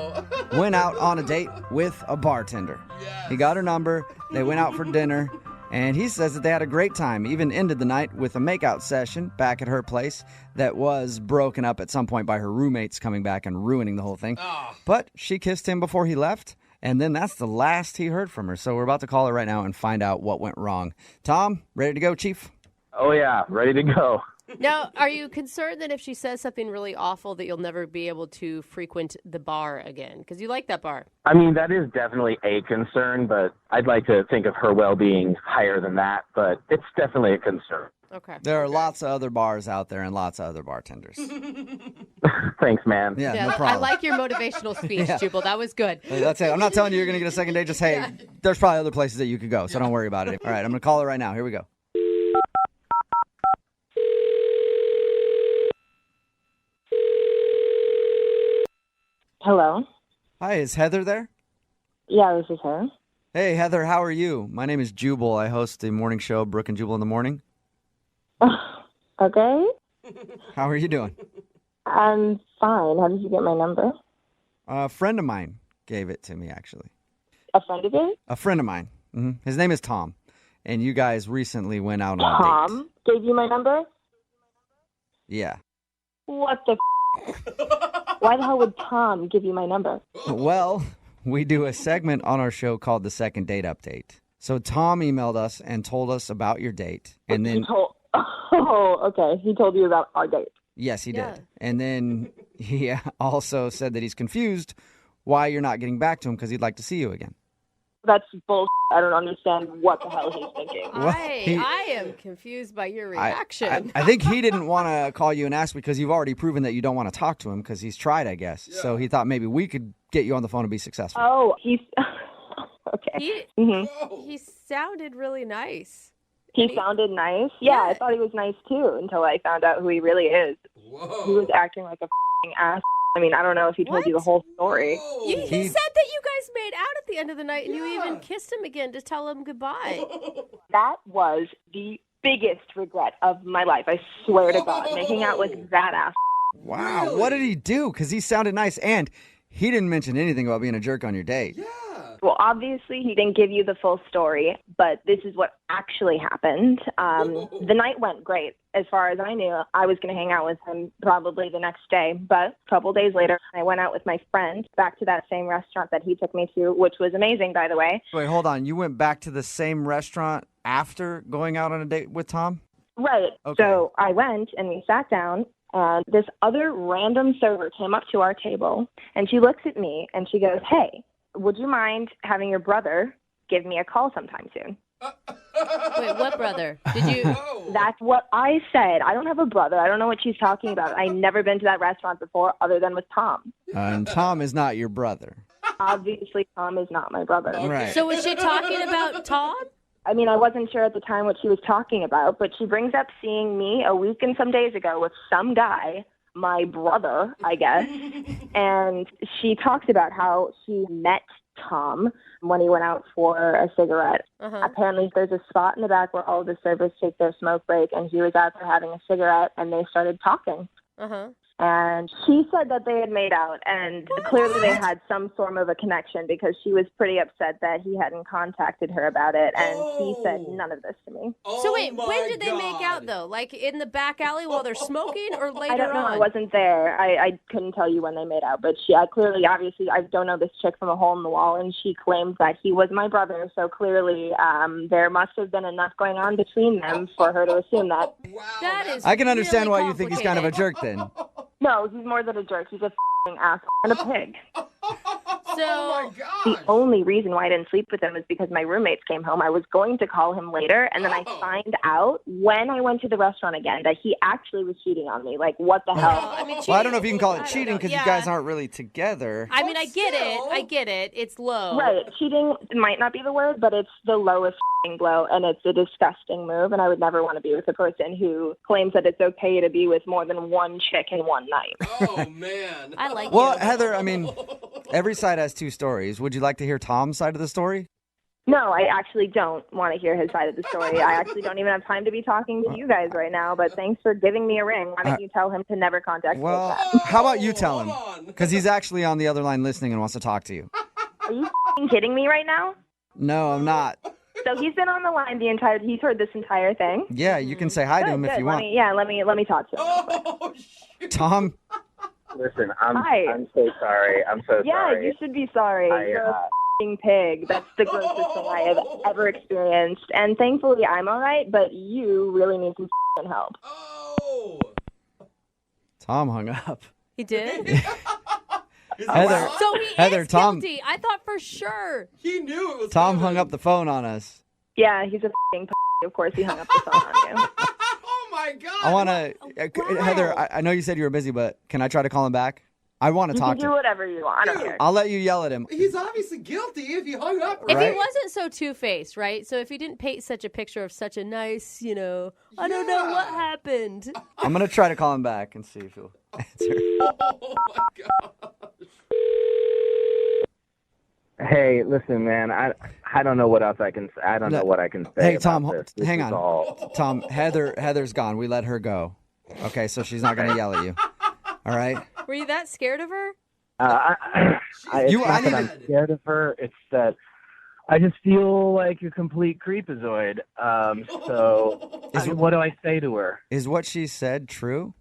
went out on a date with a bartender. Yes. He got her number, they went out for dinner, and he says that they had a great time, even ended the night with a makeout session back at her place that was broken up at some point by her roommates coming back and ruining the whole thing. Oh. But she kissed him before he left, and then that's the last he heard from her. So we're about to call her right now and find out what went wrong. Tom, ready to go, Chief? Oh, yeah. Ready to go. Now, are you concerned that if she says something really awful that you'll never be able to frequent the bar again? Because you like that bar. I mean, that is definitely a concern, but I'd like to think of her well-being higher than that, but it's definitely a concern. Okay. There are lots of other bars out there and lots of other bartenders. Thanks, man. Yeah, no I problem. like your motivational speech, Jubal. That was good. Hey, that's it. I'm not telling you you're going to get a second date. Just, hey, there's probably other places that you could go, so don't worry about it. All right, I'm going to call her right now. Here we go. Hello? Hi, is Heather there? Yeah, this is her. Hey, Heather, how are you? My name is Jubal. I host the morning show, Brooke and Jubal in the Morning. Okay. How are you doing? I'm fine. How did you get my number? A friend of mine gave it to me, actually. A friend of yours? A friend of mine. His name is Tom, and you guys recently went out on a date. Tom gave you my number? Yeah. What the Why the hell would Tom give you my number? Well, we do a segment on our show called the Second Date Update. So Tom emailed us and told us about your date, and then Oh, okay. He told you about our date. yes, he did, and then he also said that he's confused why you're not getting back to him because he'd like to see you again. That's bullshit. I don't understand what the hell he's thinking. I am confused by your reaction. I think he didn't want to call you and ask because you've already proven that you don't want to talk to him because he's tried, I guess. Yeah. So he thought maybe we could get you on the phone and be successful. Oh, he's okay. He sounded really nice. He sounded nice? Yeah, I thought he was nice too until I found out who he really is. Whoa. He was acting like a f***ing ass. I mean, I don't know if he told you the whole story. He said that you guys made out at the end of the night and you even kissed him again to tell him goodbye. That was the biggest regret of my life. I swear to God, making out with that ass. Wow, really? What did he do? Because he sounded nice and he didn't mention anything about being a jerk on your date. Yeah. Well, obviously, he didn't give you the full story, but this is what actually happened. The night went great. As far as I knew, I was going to hang out with him probably the next day. But a couple days later, I went out with my friend back to that same restaurant that he took me to, which was amazing, by the way. Wait, hold on. You went back to the same restaurant after going out on a date with Tom? Right. Okay. So I went and we sat down. And this other random server came up to our table, and she looks at me and she goes, "Hey, would you mind having your brother give me a call sometime soon?" Wait, what brother? Did you? That's what I said. I don't have a brother. I don't know what she's talking about. I've never been to that restaurant before other than with Tom. And Tom is not your brother. Obviously, Tom is not my brother. Right. So was she talking about Tom? I mean, I wasn't sure at the time what she was talking about, but she brings up seeing me a week and some days ago with some guy, my brother, I guess, and she talks about how she met Tom when he went out for a cigarette. Apparently there's a spot in the back where all of the servers take their smoke break, and he was out there having a cigarette, and they started talking. And she said that they had made out, and clearly they had some sort of a connection because she was pretty upset that he hadn't contacted her about it, and he said none of this to me. So wait, when did they make out, though? Like in the back alley while they're smoking, or later on? I don't know. I wasn't there. I couldn't tell you when they made out, but she clearly, obviously, I don't know this chick from a hole in the wall, and she claims that he was my brother, so clearly there must have been enough going on between them for her to assume that. That is I can understand why you think he's kind of a jerk then. No, he's more than a jerk. He's a f***ing ass and a pig. So the only reason why I didn't sleep with him is because my roommates came home. I was going to call him later, and then I find out when I went to the restaurant again that he actually was cheating on me. Like, what the hell? Well, I don't know if you can call it cheating because you guys aren't really together. I mean, I get it. It's low. Right. Cheating might not be the word, but it's the lowest f***ing blow, and it's a disgusting move, and I would never want to be with a person who claims that it's okay to be with more than one chick in one night. Oh, man. I like Well, Heather, I mean, every side has two stories. Would you like to hear Tom's side of the story? No, I actually don't want to hear his side of the story. I actually don't even have time to be talking to you guys right now, but thanks for giving me a ring. Why don't you tell him to never contact me Well, again? how about you tell him? Because he's actually on the other line listening and wants to talk to you. Are you f***ing kidding me right now? No, I'm not. So he's been on the line he's heard this entire thing? Yeah, you can say hi to him if you want. Let me talk to him. Tom? Listen, Hi. I'm so sorry. I'm so sorry. Yeah, you should be sorry. You're a f***ing pig. That's the grossest thing I have ever experienced. And thankfully, I'm all right, but you really need some f***ing help. Tom hung up. He did? Heather, So he Heather, is Tom, guilty. I thought for sure. He knew it was Tom hung up the phone on us. Yeah, he's a f***ing p***. Of course he hung up the phone on you. Oh, my God. I want to, Heather, I know you said you were busy, but can I try to call him back? I want to talk You to can him. do whatever you want. I don't care. I'll let you yell at him. He's obviously guilty if he hung up. If Right? he wasn't so two-faced, right? So if he didn't paint such a picture of such a nice, I don't know what happened. I'm going to try to call him back and see if he'll answer. Oh, my God. Hey, listen, man. I don't know what else I can say. I don't know what I can say. Hey, about Tom, this. hang This on. is all- Tom, Heather's gone. We let her go. Okay, so she's not going to yell at you. All right? Were you that scared of her? It's not that I'm scared of her. It's that I just feel like a complete creepazoid. What do I say to her? Is what she said true?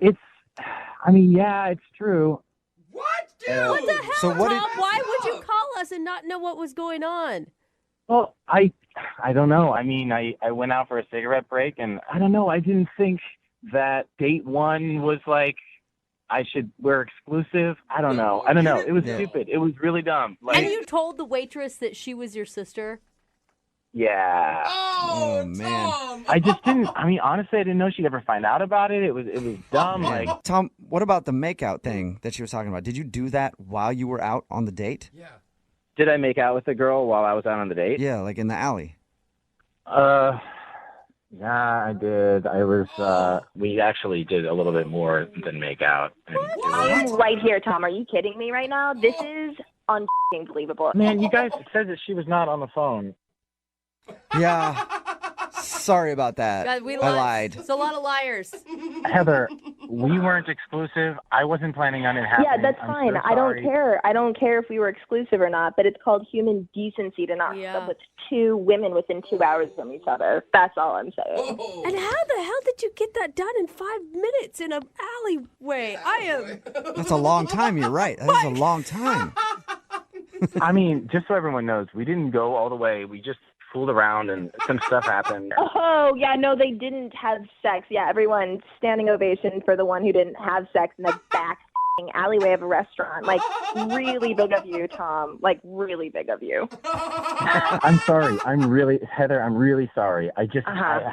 Yeah, it's true. What, dude? What the hell, So what Tom? did- Why would you call us and not know what was going on? Well, I don't know. I mean, I went out for a cigarette break, and I don't know. I didn't think that date one was like we're exclusive. I don't know. It was stupid. It was really dumb. And you told the waitress that she was your sister? Yeah. Oh, man. Tom. I just didn't. I mean, honestly, I didn't know she'd ever find out about it. It was dumb. Man. Tom, what about the makeout thing that she was talking about? Did you do that while you were out on the date? Yeah. Did I make out with the girl while I was out on the date? Yeah, like in the alley. Yeah, I did. We actually did a little bit more than make out. I'm right here, Tom. Are you kidding me right now? This is unbelievable. Man, you guys said that she was not on the phone. Yeah. Sorry about that. God, we I lied. It's a lot of liars. Heather, we weren't exclusive. I wasn't planning on it happening. Yeah, that's I'm fine. so I don't sorry. care. I don't care if we were exclusive or not, but it's called human decency to not hook up with two women within 2 hours from each other. That's all I'm saying. And how the hell did you get that done in 5 minutes in an alleyway? That's a long time. You're right. That is a long time. I mean, just so everyone knows, we didn't go all the way. We just fooled around and some stuff happened. Oh, yeah, no, they didn't have sex. Yeah, everyone standing ovation for the one who didn't have sex in the back alleyway of a restaurant. Like, really big of you, Tom. Like, really big of you. I'm sorry. Heather, I'm really sorry. I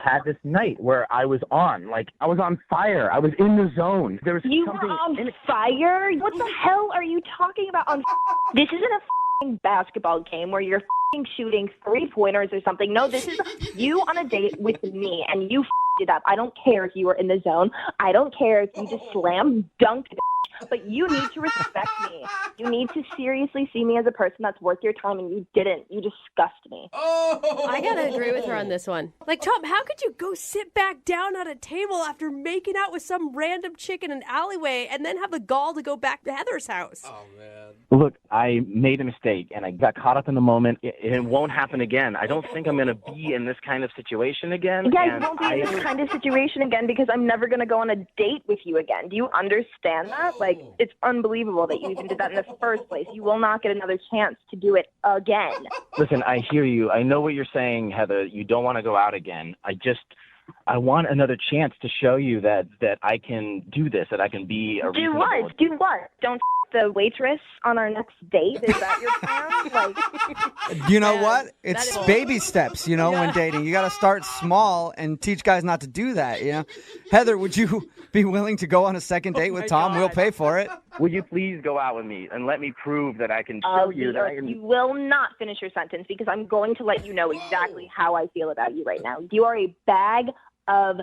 had this night where I was on. Like, I was on fire. I was in the zone. There was You something were on fire? What the hell are you talking about? This isn't a basketball game where you're shooting 3-pointers or something. No, this is you on a date with me, and you it up. I don't care if you were in the zone. I don't care if you just slam dunked it. But you need to respect me. You need to seriously see me as a person that's worth your time, and you didn't. You disgust me. I gotta agree with her on this one. Like, Tom, how could you go sit back down at a table after making out with some random chick in an alleyway and then have the gall to go back to Heather's house? Oh, man. Look, I made a mistake, and I got caught up in the moment. It won't happen again. I don't think I'm going to be in this kind of situation again. You guys won't be in this kind of situation again because I'm never going to go on a date with you again. Do you understand that? Like, it's unbelievable that you even did that in the first place. You will not get another chance to do it again. Listen, I hear you. I know what you're saying, Heather. You don't want to go out again. I want another chance to show you that I can do this, that I can be a Do reasonable... what? Do what? Don't the waitress on our next date? Is that your plan? Like, You know what? It's baby steps, when dating. You got to start small and teach guys not to do that, Heather, would you be willing to go on a second date with Tom? God. We'll pay for it. Will you please go out with me and let me prove that I can show you that I can... You will not finish your sentence because I'm going to let you know exactly how I feel about you right now. You are a bag of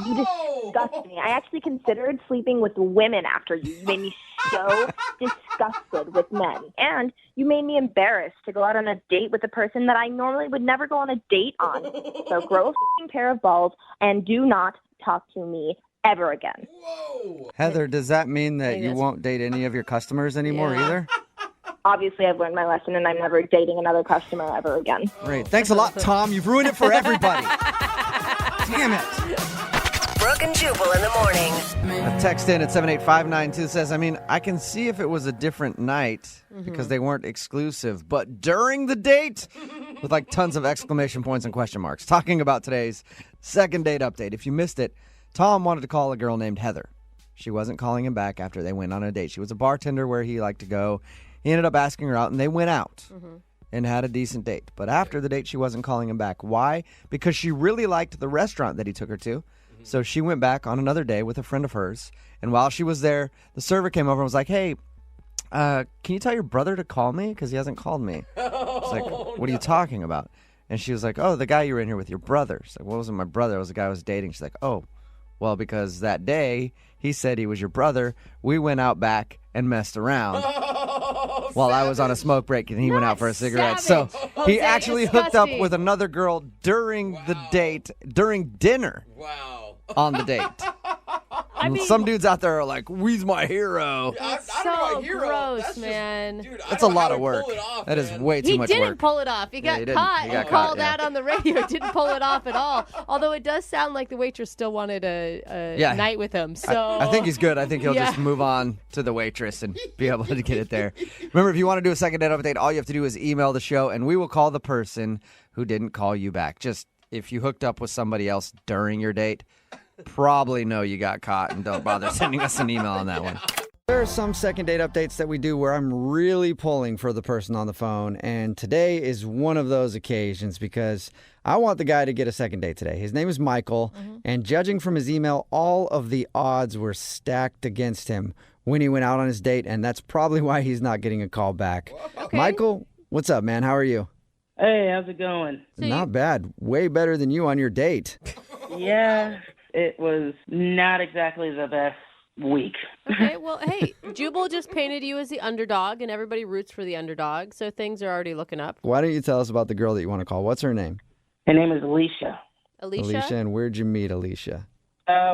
You disgust me. I actually considered sleeping with women after you. You made me so disgusted with men. And you made me embarrassed to go out on a date with a person that I normally would never go on a date on. So grow a pair of balls and do not talk to me ever again. Heather, does that mean that you won't date any of your customers anymore either? Obviously, I've learned my lesson, and I'm never dating another customer ever again. Great. Thanks a lot, Tom. You've ruined it for everybody. Damn it. Brooke and Jubal in the morning. A text in at 78592 says, I can see if it was a different night because they weren't exclusive, but during the date, with like tons of exclamation points and question marks, talking about today's second date update. If you missed it, Tom wanted to call a girl named Heather. She wasn't calling him back after they went on a date. She was a bartender where he liked to go. He ended up asking her out, and they went out and had a decent date. But after the date, she wasn't calling him back. Why? Because she really liked the restaurant that he took her to. So she went back on another day with a friend of hers. And while she was there, the server came over and was like, hey, can you tell your brother to call me? Because he hasn't called me. It's like, what are you talking about? And she was like, oh, the guy you were in here with, your brother. She's like, well, it wasn't my brother. It was the guy I was dating. She's like, oh, well, because that day he said he was your brother. We went out back and messed around while I was on a smoke break and he went out for a cigarette. Savage. So Jose, he actually hooked up disgusting. with another girl during the date, during dinner. Wow. On the date. Some dudes out there are like, "We's my hero." So gross, man. That's a lot of work. That is way too much work. He didn't pull it off. He got caught and called out on the radio. Didn't pull it off at all. Although it does sound like the waitress still wanted a night with him. So I think he's good. I think he'll just move on to the waitress and be able to get it there. Remember, if you want to do a second date update, all you have to do is email the show, and we will call the person who didn't call you back. Just if you hooked up with somebody else during your date, probably know you got caught, and don't bother sending us an email on that one. There are some second date updates that we do where I'm really pulling for the person on the phone, and today is one of those occasions because I want the guy to get a second date today. His name is Michael, and judging from his email, all of the odds were stacked against him when he went out on his date, and that's probably why he's not getting a call back. Okay. Michael, what's up, man? How are you? Hey, how's it going? Not bad. Way better than you on your date. Yeah, it was not exactly the best week. Okay, well, hey, Jubal just painted you as the underdog, and everybody roots for the underdog, so things are already looking up. Why don't you tell us about the girl that you want to call? What's her name? Her name is Alicia. Alicia, and where'd you meet Alicia?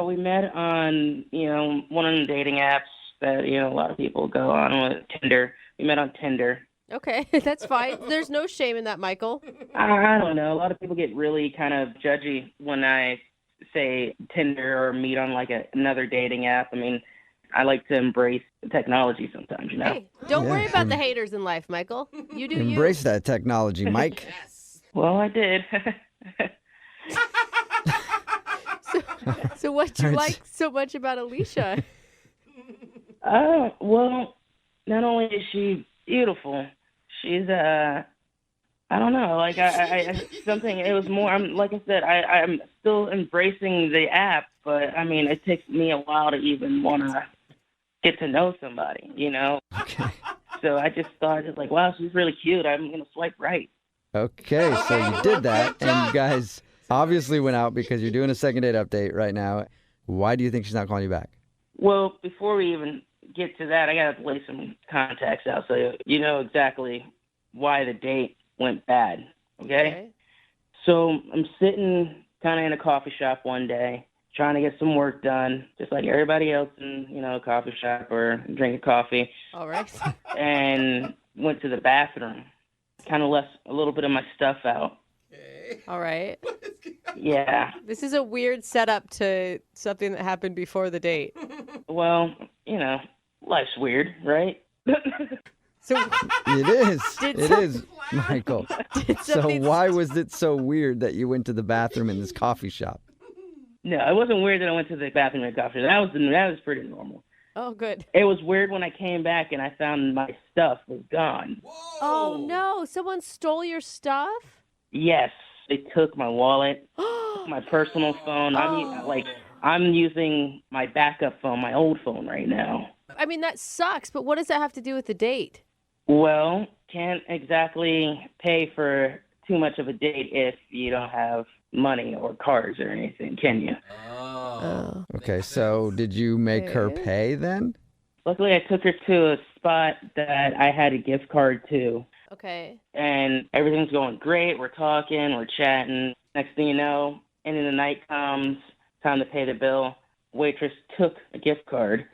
We met on, one of the dating apps that, a lot of people go on with, Tinder. We met on Tinder. Okay, that's fine. There's no shame in that, Michael. I don't know. A lot of people get really kind of judgy when I say Tinder or meet on like another dating app. I mean, I like to embrace technology sometimes, Hey, don't worry about the haters in life, Michael. You do Embrace that technology, Mike. Well, I did. So what do you like so much about Alicia? Well, not only is she beautiful, she's I don't know, like I something. It was more. Like I said, I'm still embracing the app, but I mean, it takes me a while to even want to get to know somebody, Okay. So I just thought, like, wow, she's really cute. I'm gonna swipe right. Okay, so you did that, and you guys obviously went out because you're doing a second date update right now. Why do you think she's not calling you back? Well, before we even get to that, I got to lay some context out so you know exactly why the date went bad, okay? So I'm sitting kind of in a coffee shop one day, trying to get some work done, just like everybody else in, a coffee shop or drinking coffee. All right. And went to the bathroom, kind of left a little bit of my stuff out. All right. Yeah. This is a weird setup to something that happened before the date. Well, life's weird, right? So it is. It is, Michael. So why was it so weird that you went to the bathroom in this coffee shop? No, it wasn't weird that I went to the bathroom in a coffee shop. That was pretty normal. Oh, good. It was weird when I came back and I found my stuff was gone. Whoa. Oh, no. Someone stole your stuff? Yes. They took my wallet, my personal phone. I'm using my backup phone, my old phone right now. I mean, that sucks, but what does that have to do with the date? Well, can't exactly pay for too much of a date if you don't have money or cars or anything, can you? Oh. Okay, so did you make her pay then? Luckily, I took her to a spot that I had a gift card to. Okay. And everything's going great. We're talking, we're chatting. Next thing you know, end of the night comes, time to pay the bill. Waitress took a gift card,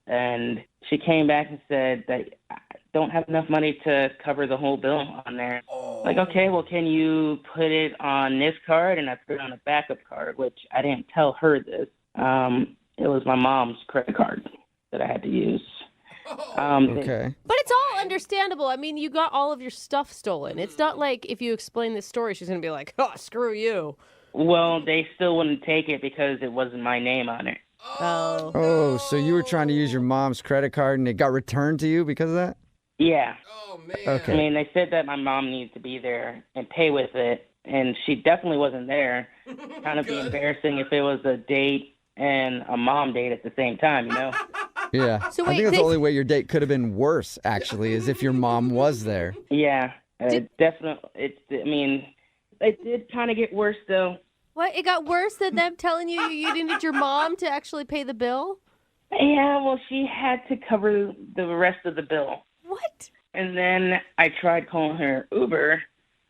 and she came back and said that I don't have enough money to cover the whole bill on there. Like, okay, well, can you put it on this card? And I put it on a backup card, which I didn't tell her this. It was my mom's credit card that I had to use. Okay. But it's all understandable. I mean, you got all of your stuff stolen. It's not like if you explain this story, she's going to be like, oh, screw you. Well, they still wouldn't take it because it wasn't my name on it. Oh, so you were trying to use your mom's credit card and it got returned to you because of that? Yeah. Oh, man. Okay. I mean, they said that my mom needed to be there and pay with it, and she definitely wasn't there. Kind of be embarrassing if it was a date and a mom date at the same time, Yeah. So I wait, think that's the only way your date could have been worse, actually, is if your mom was there. Yeah. Definitely. It did kind of get worse, though. What? It got worse than them telling you you needed your mom to actually pay the bill? Yeah, well, she had to cover the rest of the bill. What? And then I tried calling her Uber,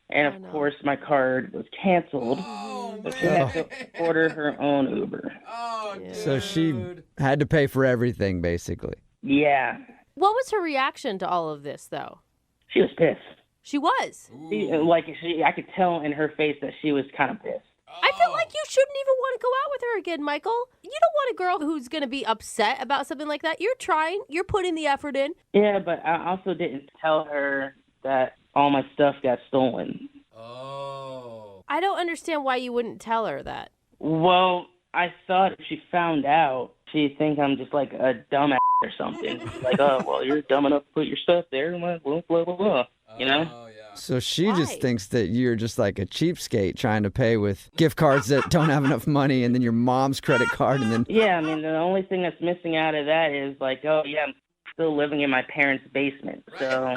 and of course my card was canceled. Oh, So she had to order her own Uber. Oh, So she had to pay for everything, basically. Yeah. What was her reaction to all of this, though? She was pissed. She was. I could tell in her face that she was kind of pissed. I feel like you shouldn't even want to go out with her again, Michael. You don't want a girl who's going to be upset about something like that. You're trying. You're putting the effort in. Yeah, but I also didn't tell her that all my stuff got stolen. Oh. I don't understand why you wouldn't tell her that. Well, I thought if she found out, she'd think I'm just like a dumbass or something. Like, oh, well, you're dumb enough to put your stuff there. Blah, blah, blah, blah. You know? So she just thinks that you're just like a cheapskate trying to pay with gift cards that don't have enough money and then your mom's credit card and then... Yeah, I mean, the only thing that's missing out of that is like, oh, yeah, I'm still living in my parents' basement, so...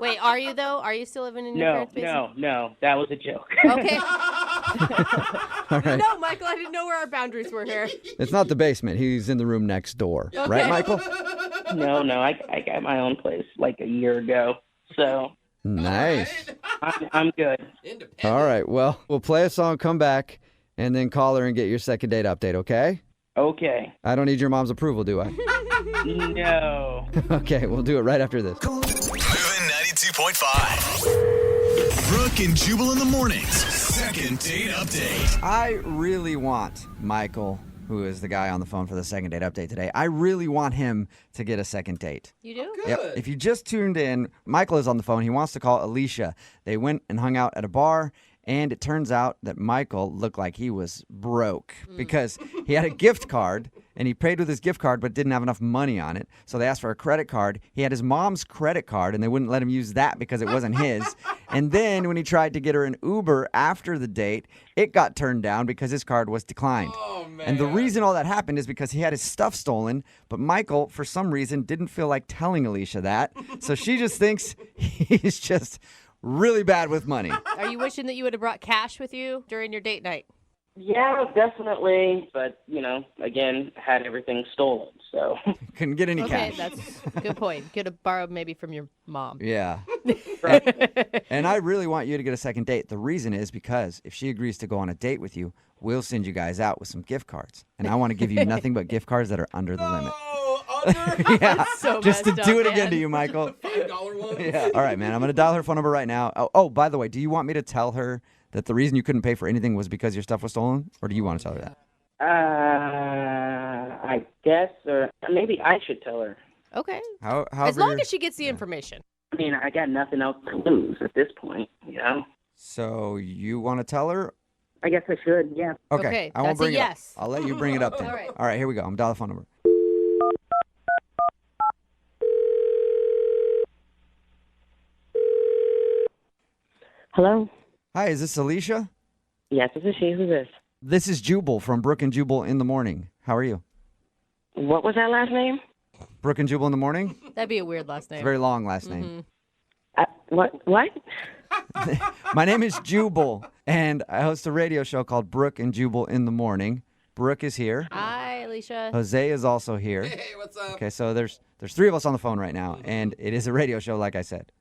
Wait, are you, though? Are you still living in your parents' basement? No, that was a joke. Okay. All right. No, Michael, I didn't know where our boundaries were here. It's not the basement. He's in the room next door. Okay. Right, Michael? No, I got my own place like a year ago, so... Nice. I'm good. All right. Well, we'll play a song, come back, and then call her and get your second date update, okay? Okay. I don't need your mom's approval, do I? No. Okay, we'll do it right after this. Moving 92.5. Brooke and Jubal in the mornings. Second date update. I really want Michael, who is the guy on the phone for the second date update today, I really want him to get a second date. You do? Yep. If you just tuned in, Michael is on the phone. He wants to call Alicia. They went and hung out at a bar, and it turns out that Michael looked like he was broke because he had a gift card, and he paid with his gift card but didn't have enough money on it. So they asked for a credit card. He had his mom's credit card, and they wouldn't let him use that because it wasn't his. And then when he tried to get her an Uber after the date, it got turned down because his card was declined. Oh, man. And the reason all that happened is because he had his stuff stolen, but Michael, for some reason, didn't feel like telling Alicia that. So she just thinks he's just really bad with money. Are you wishing that you would have brought cash with you during your date night? Yeah, definitely. But, again, had everything stolen, so. Couldn't get any Okay, cash. that's a good point. Could have borrowed maybe from your mom. Yeah. And I really want you to get a second date. The reason is because if she agrees to go on a date with you, we'll send you guys out with some gift cards. And I want to give you nothing but gift cards that are under the limit. Yeah, so just to messed do up, it again man. to you, Michael. $5 ones. Yeah. All right, man. I'm going to dial her phone number right now. Oh, by the way, do you want me to tell her that the reason you couldn't pay for anything was because your stuff was stolen? Or do you want to tell her that? I guess, or maybe I should tell her. Okay. However As long you're- as she gets the information. I mean, I got nothing else to lose at this point, So you want to tell her? I guess I should, yeah. Okay, I won't that's a bring it yes. up. I'll let you bring it up then. All right. Here we go. I'm dialing the phone number. Hello? Hi, is this Alicia? Yes, this is she. Who's this? This is Jubal from Brooke and Jubal in the morning. How are you? What was that last name? Brooke and Jubal in the morning? That'd be a weird last It's a name. very long last name. What? My name is Jubal, and I host a radio show called Brooke and Jubal in the morning. Brooke is here. Hi, Alicia. Jose is also here. Hey, what's up? Okay, so there's three of us on the phone right now, and it is a radio show, like I said.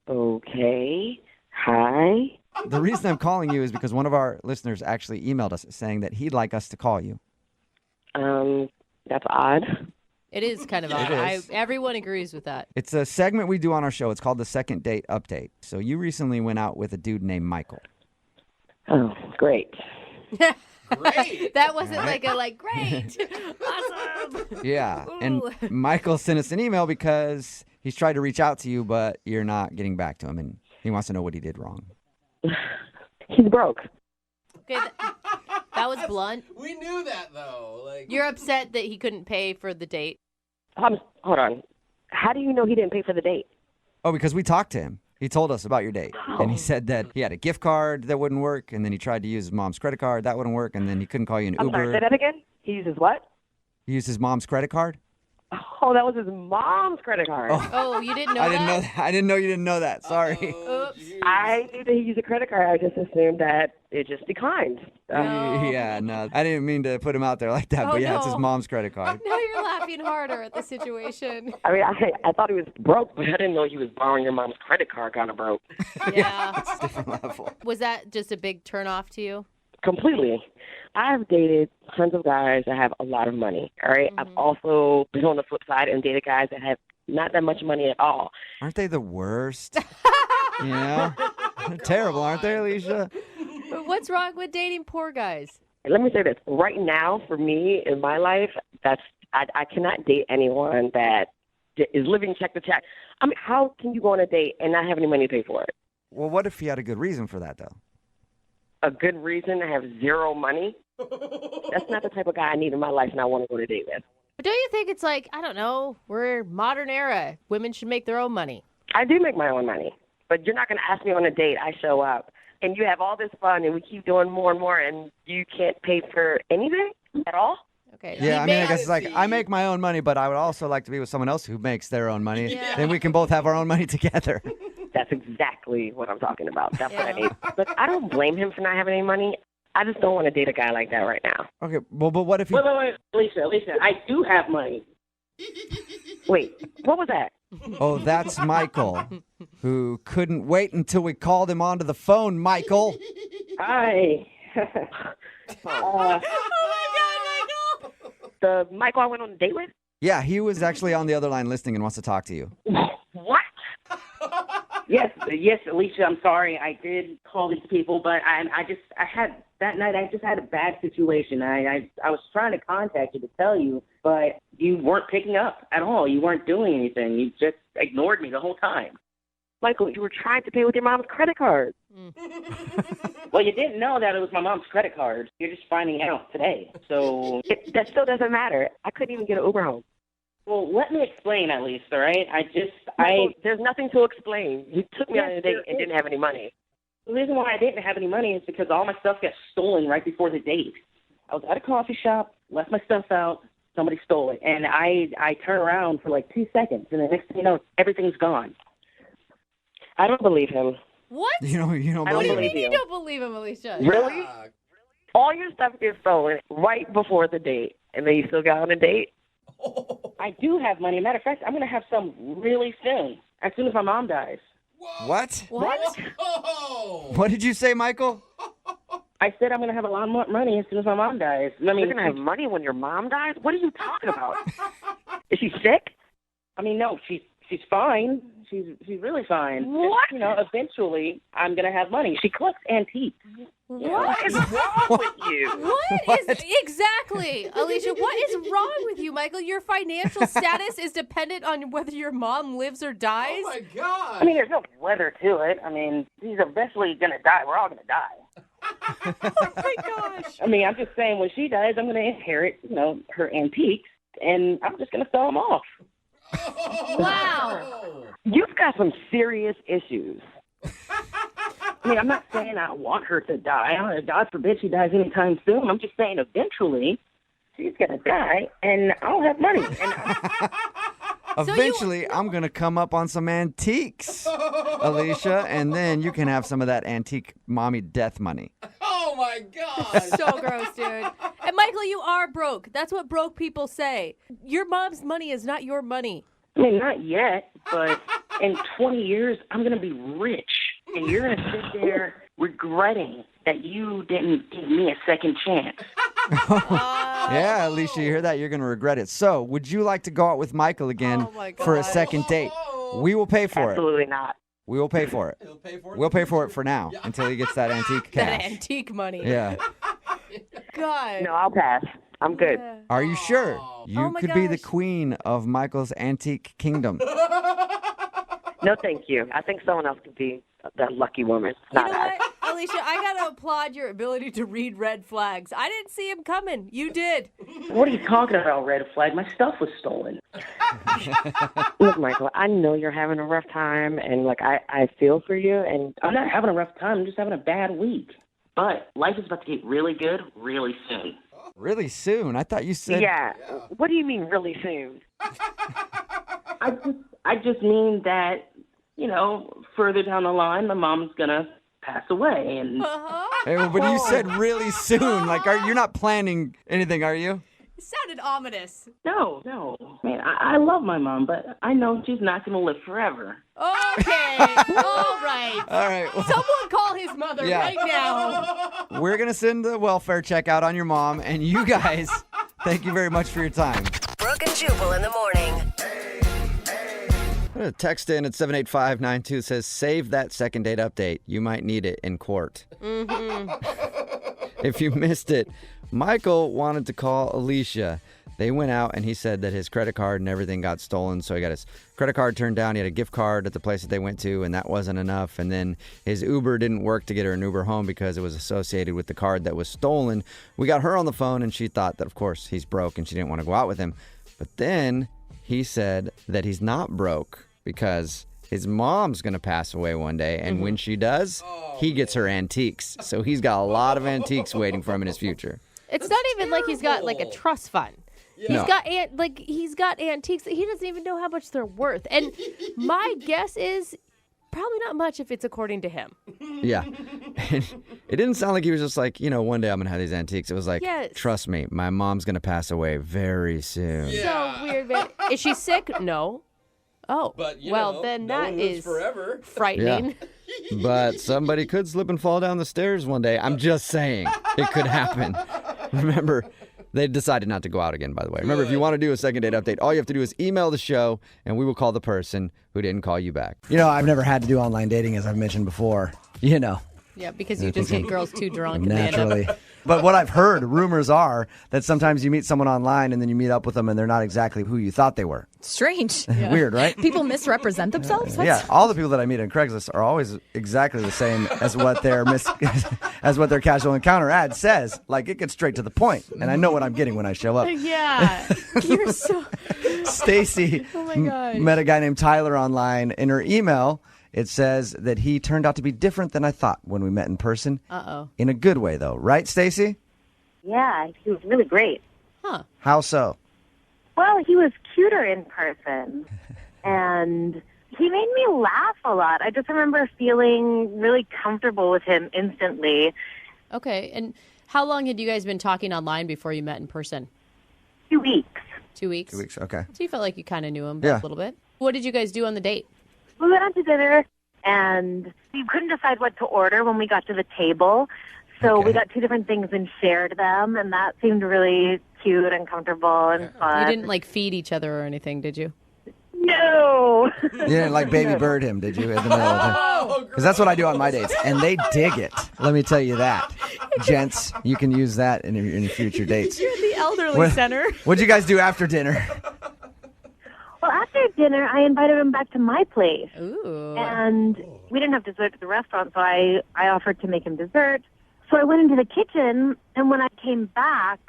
Okay. Hi. The reason I'm calling you is because one of our listeners actually emailed us saying that he'd like us to call you. That's odd. It is kind of odd. is. Everyone agrees with that. It's a segment we do on our show. It's called the Second Date Update. So you recently went out with a dude named Michael. Oh, great. Great. That wasn't great. Awesome. Yeah, Ooh. and Michael sent us an email because he's tried to reach out to you, but you're not getting back to him, and he wants to know what he did wrong. He's broke. Okay, that was blunt. We knew that, though. You're upset that he couldn't pay for the date. Hold on. How do you know he didn't pay for the date? Oh, because we talked to him. He told us about your date, and he said that he had a gift card that wouldn't work, and then he tried to use his mom's credit card. That wouldn't work, and then he couldn't call you an I'm Uber. sorry, say that again? He uses what? He used his mom's credit card? Oh, that was his mom's credit card. Oh, you didn't know I that? didn't know that. I didn't know you didn't know that. Sorry. Oops. I knew that he used a credit card. I just assumed that it just declined. Yeah, no. I didn't mean to put him out there like that, Oh, but yeah, it's his no. mom's credit card. Now you're laughing harder at the situation. I mean, I thought he was broke, but I didn't know he was borrowing your mom's credit card kind of broke. Yeah. It's a different level. Was that just a big turnoff to you? Completely. I've dated tons of guys that have a lot of money, all right? I've also been on the flip side and dated guys that have not that much money at all. Aren't they the worst? You know? They're terrible, aren't they, Alicia? What's wrong with dating poor guys? Let me say this. Right now, for me, in my life, I cannot date anyone that is living check to check. I mean, how can you go on a date and not have any money to pay for it? Well, what if he had a good reason for that, though? A good reason to have zero money? That's not the type of guy I need in my life and I want to go on a date with. But don't you think it's like, I don't know, we're modern era. Women should make their own money. I do make my own money, but you're not going to ask me on a date. I show up, and you have all this fun, and we keep doing more and more, and you can't pay for anything at all? Okay. Yeah, I mean, I guess it's like, I make my own money, but I would also like to be with someone else who makes their own money. Yeah. Then we can both have our own money together. That's exactly what I'm talking about. That's what I need. But I don't blame him for not having any money. I just don't want to date a guy like that right now. Okay, well, but what if he... Wait, Alicia, I do have money. Wait, what was that? Oh, that's Michael, who couldn't wait until we called him onto the phone, Michael. Hi. Oh, my God, Michael! The Michael I went on a date with? Yeah, he was actually on the other line listening and wants to talk to you. What? Yes, Alicia, I'm sorry. I did call these people, but that night I just had a bad situation. I was trying to contact you to tell you, but you weren't picking up at all. You weren't doing anything. You just ignored me the whole time. Michael, you were trying to pay with your mom's credit card. Well, you didn't know that it was my mom's credit card. You're just finding out today. So That still doesn't matter. I couldn't even get an Uber home. Well, let me explain at least, all right? There's nothing to explain. You took me on a date and didn't have any money. The reason why I didn't have any money is because all my stuff got stolen right before the date. I was at a coffee shop, left my stuff out, somebody stole it, and I turn around for like 2 seconds, and the next thing you know, everything's gone. I don't believe him. What? You don't I believe don't What do you believe mean you you. don't believe him, Alicia? Really? All your stuff gets stolen right before the date, and then you still got on a date? I do have money. Matter of fact, I'm going to have some really soon, as soon as my mom dies. What? What? What did you say, Michael? I said I'm going to have a lot more money as soon as my mom dies. I mean, You're going to have money when your mom dies? What are you talking about? Is she sick? I mean, no, she's fine. She's really fine. What? You know, eventually I'm going to have money. She collects antiques. What is wrong with you? What is exactly, Alicia? What is wrong with you, Michael? Your financial status is dependent on whether your mom lives or dies. Oh my God! I mean, there's no weather to it. I mean, she's eventually gonna die. We're all gonna die. Oh my gosh! I mean, I'm just saying, when she dies, I'm gonna inherit, you know, her antiques, and I'm just gonna sell them off. Wow! You've got some serious issues. I mean, I'm not saying I want her to die. God forbid she dies anytime soon. I'm just saying eventually she's gonna die, and I'll have money. And Eventually, I'm going to come up on some antiques, Alicia, and then you can have some of that antique mommy death money. Oh my God! So gross, dude. And Michael, you are broke. That's what broke people say. Your mom's money is not your money. I mean, not yet, but in 20 years, I'm going to be rich. And you're going to sit there regretting that you didn't give me a second chance. Yeah, Alicia, you hear that? You're going to regret it. So, would you like to go out with Michael again for a second date? We will pay for it. Absolutely not. We will pay for it. We'll pay for it for now until he gets that antique That cash. antique money. Yeah. God. No, I'll pass. I'm good. Are you sure? You Oh my could be the gosh. queen of Michael's antique kingdom. No, thank you. I think someone else could be that lucky woman. You Not know us. what, Alicia? I gotta applaud your ability to read red flags. I didn't see him coming. You did. What are you talking about, red flag? My stuff was stolen. Look, Michael, I know you're having a rough time, and like I feel for you, and I'm not having a rough time. I'm just having a bad week. But life is about to get really good really soon. Really soon? I thought you said... yeah. What do you mean really soon? I just mean that, you know, further down the line, my mom's gonna pass away, and Hey, well, but you said really soon. Like, you're not planning anything, are you? It sounded ominous. no. Man, I love my mom, but I know she's not gonna live forever. Okay. All right. All right. Well, Someone call his his mother Yeah. right now. We're going to send the welfare check out on your mom. And you guys, thank you very much for your time. Brooke and Jubal in the morning. A text in at 78592 says, save that second date update. You might need it in court. If you missed it, Michael wanted to call Alicia. They went out and he said that his credit card and everything got stolen. So he got his credit card turned down. He had a gift card at the place that they went to, and that wasn't enough. And then his Uber didn't work to get her an Uber home because it was associated with the card that was stolen. We got her on the phone and she thought that, of course, he's broke and she didn't want to go out with him. But then he said that he's not broke because his mom's going to pass away one day. And when she does, he gets her antiques. So he's got a lot of antiques waiting for him in his future. It's not even like he's got like a trust fund. No. He's got antiques that he doesn't even know how much they're worth. And my guess is probably not much if it's according to him. Yeah. It didn't sound like he was just like, one day I'm going to have these antiques. It was like, Yes. trust me, my mom's going to pass away very soon. So weird, man. Is she sick? No. Oh, But, then no that one lives is forever. frightening. But somebody could slip and fall down the stairs one day. I'm just saying it could happen. Remember, they decided not to go out again, by the way. Remember, if you want to do a second date update, all you have to do is email the show, and we will call the person who didn't call you back. I've never had to do online dating, as I've mentioned before. Yeah, because you just get girls too drunk and they end Naturally. up. But what I've heard, rumors are that sometimes you meet someone online and then you meet up with them and they're not exactly who you thought they were. Strange. Weird, right? People misrepresent themselves? Yeah, all the people that I meet on Craigslist are always exactly the same as what their as what their casual encounter ad says. Like, it gets straight to the point, and I know what I'm getting when I show up. Yeah. You're so. Stacy Oh my gosh. met a guy named Tyler online. In her email, it says that he turned out to be different than I thought when we met in person. Uh-oh. In a good way, though. Right, Stacy? Yeah, he was really great. Huh. How so? Well, he was cuter in person, and he made me laugh a lot. I just remember feeling really comfortable with him instantly. Okay. And how long had you guys been talking online before you met in person? 2 weeks. 2 weeks? 2 weeks, okay. So you felt like you kind of knew him Yeah. a little bit. What did you guys do on the date? We went out to dinner, and we couldn't decide what to order when we got to the table. So we got two different things and shared them, and that seemed really cute and comfortable and fun. You didn't feed each other or anything, did you? No. You didn't baby bird him, did you? In the middle of it? Because that's what I do on my dates, and they dig it. Let me tell you that. Gents, you can use that in your future dates. You're at the elderly center. What'd you guys do after dinner? Well, after dinner, I invited him back to my place. Ooh. And we didn't have dessert at the restaurant, so I offered to make him dessert. So I went into the kitchen, and when I came back,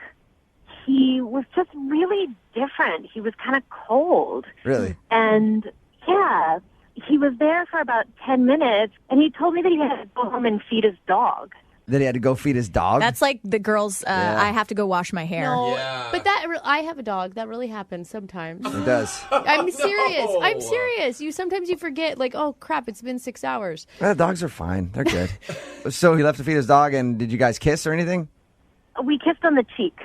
he was just really different. He was kind of cold. Really? And, yeah, he was there for about 10 minutes, and he told me that he had to go home and feed his dog. That he had to go feed his dog? That's like the girls, I have to go wash my hair. No, but I have a dog. That really happens sometimes. It does. I'm serious. I'm serious. Sometimes you forget, oh, crap, it's been 6 hours. Dogs are fine. They're good. So he left to feed his dog, and did you guys kiss or anything? We kissed on the cheek.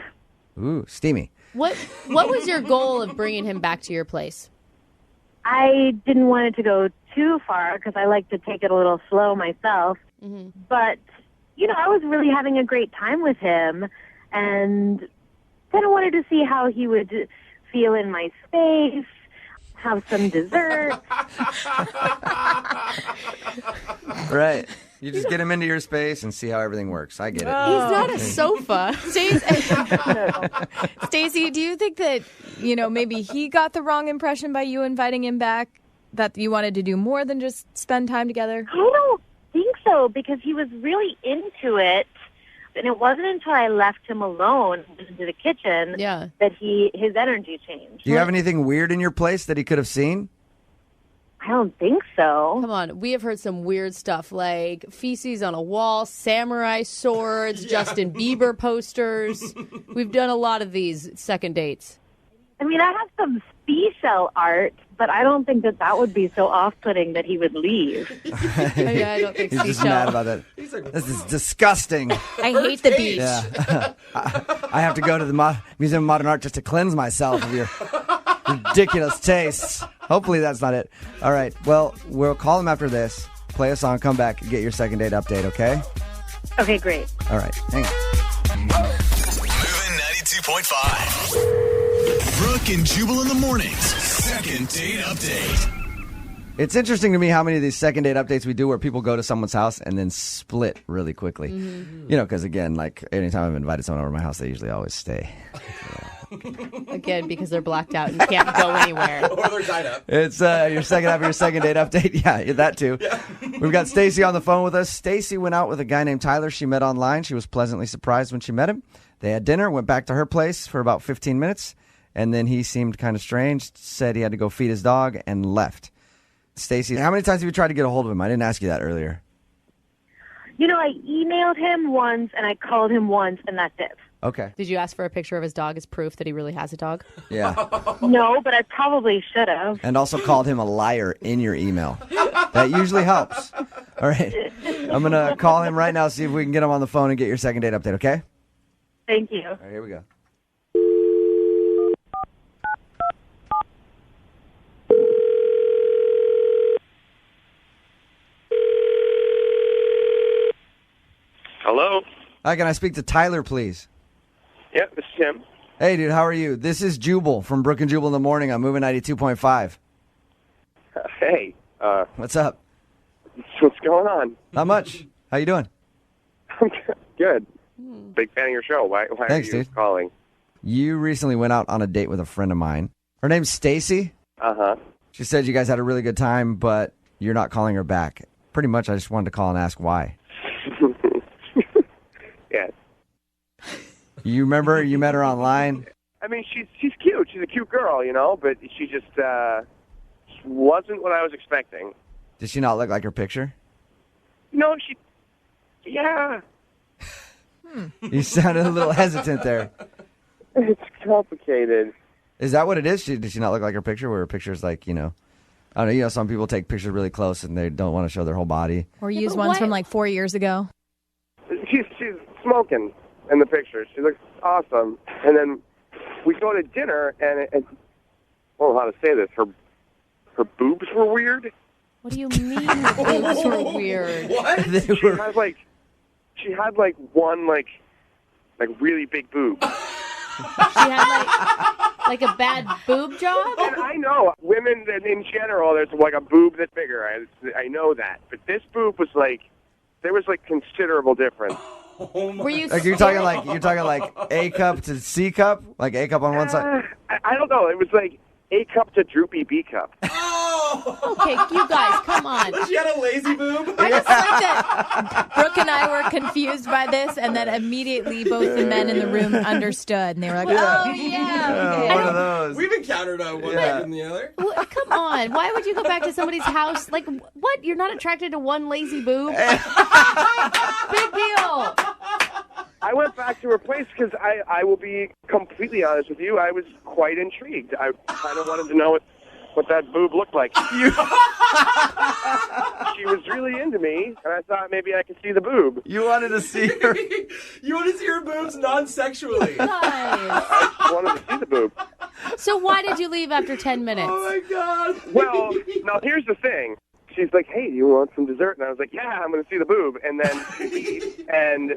Ooh, steamy. What was your goal of bringing him back to your place? I didn't want it to go too far because I like to take it a little slow myself. Mm-hmm. But, I was really having a great time with him, and then I wanted to see how he would feel in my space, have some dessert. Right. You just get him into your space and see how everything works. I get it. He's not a sofa. Stacey, do you think that, maybe he got the wrong impression by you inviting him back? That you wanted to do more than just spend time together? I don't think so, because he was really into it. And it wasn't until I left him alone into the kitchen that his energy changed. Do you have anything weird in your place that he could have seen? I don't think so. Come on. We have heard some weird stuff like feces on a wall, samurai swords, Justin Bieber posters. We've done a lot of these second dates. I mean, I have some seashell art, but I don't think that would be so off-putting that he would leave. I don't think He's just mad about that. This is disgusting. I hate the beach. Yeah. I have to go to the Museum of Modern Art just to cleanse myself of your ridiculous tastes. Hopefully that's not it. All right. Well, we'll call him after this. play a song, come back, and get your second date update, okay? Okay, great. All right, hang on. Moving 92.5. Brooke and Jubal in the mornings. Second date update. It's interesting to me how many of these second date updates we do where people go to someone's house and then split really quickly. You know, because again, like anytime I've invited someone over to my house, they usually always stay. Again, because they're blacked out and can't go anywhere. Or they're tied up. It's your second date update. Yeah, that too. Yeah. We've got Stacy on the phone with us. Stacy went out with a guy named Tyler she met online. She was pleasantly surprised when she met him. They had dinner, went back to her place for about 15 minutes, and then he seemed kind of strange, said he had to go feed his dog, and left. Stacy, how many times have you tried to get a hold of him? I didn't ask you that earlier. You know, I emailed him once and I called him once, and that's it. Okay. Did you ask for a picture of his dog as proof that he really has a dog? Yeah. No, but I probably should have. And also called him a liar in your email. That usually helps. All right. I'm going to call him right now, see if we can get him on the phone and get your second date update, okay? Thank you. All right, here we go. Hello? Hi, can I speak to Tyler, please? Yep, this is Tim. Hey, dude, how are you? This is Jubal from Brooke and Jubal in the morning. I'm moving 92.5. Hey. What's up? What's going on? Not much. How you doing? Good. Big fan of your show. Why Thanks, are you dude. calling? You recently went out on a date with a friend of mine. Her name's Stacy. Uh-huh. She said you guys had a really good time, but you're not calling her back. Pretty much, I just wanted to call and ask why. Yeah. You remember you met her online? I mean, she's cute. She's a cute girl, you know, but she just wasn't what I was expecting. Did she not look like her picture? No, yeah. You sounded a little hesitant there. It's complicated. Is that what it is? Did she not look like her picture? Where her picture's like, I don't know, some people take pictures really close and they don't want to show their whole body. Or use ones from like 4 years ago. She's smoking in the picture. She looks awesome. And then we go to dinner, and I don't know how to say this. Her boobs were weird. What do you mean boobs were weird? What? She had one really big boob. She had like a bad boob job? And I know women in general, there's like a boob that's bigger. I know that, but this boob was there was considerable difference. Were you? Like you're talking like A cup to C cup, like A cup on one side. I don't know. It was like A cup to droopy B cup. Okay, you guys, come on. She had a lazy boob. I just like that Brooke and I were confused by this, and then immediately both the men in the room understood, and they were like, "Oh yeah, okay." One of those. We've encountered one better than the other. Come on, why would you go back to somebody's house? Like, what? You're not attracted to one lazy boob? Big deal. I went back to her place because I will be completely honest with you. I was quite intrigued. I kind of wanted to know what that boob looked like. She was really into me, and I thought maybe I could see the boob. You wanted to see her. You want to see her boobs non-sexually. Nice. I wanted to see the boob. So why did you leave after 10 minutes? Oh, my God. Well, now here's the thing. She's like, hey, do you want some dessert? And I was like, yeah, I'm going to see the boob. And then she leaves, and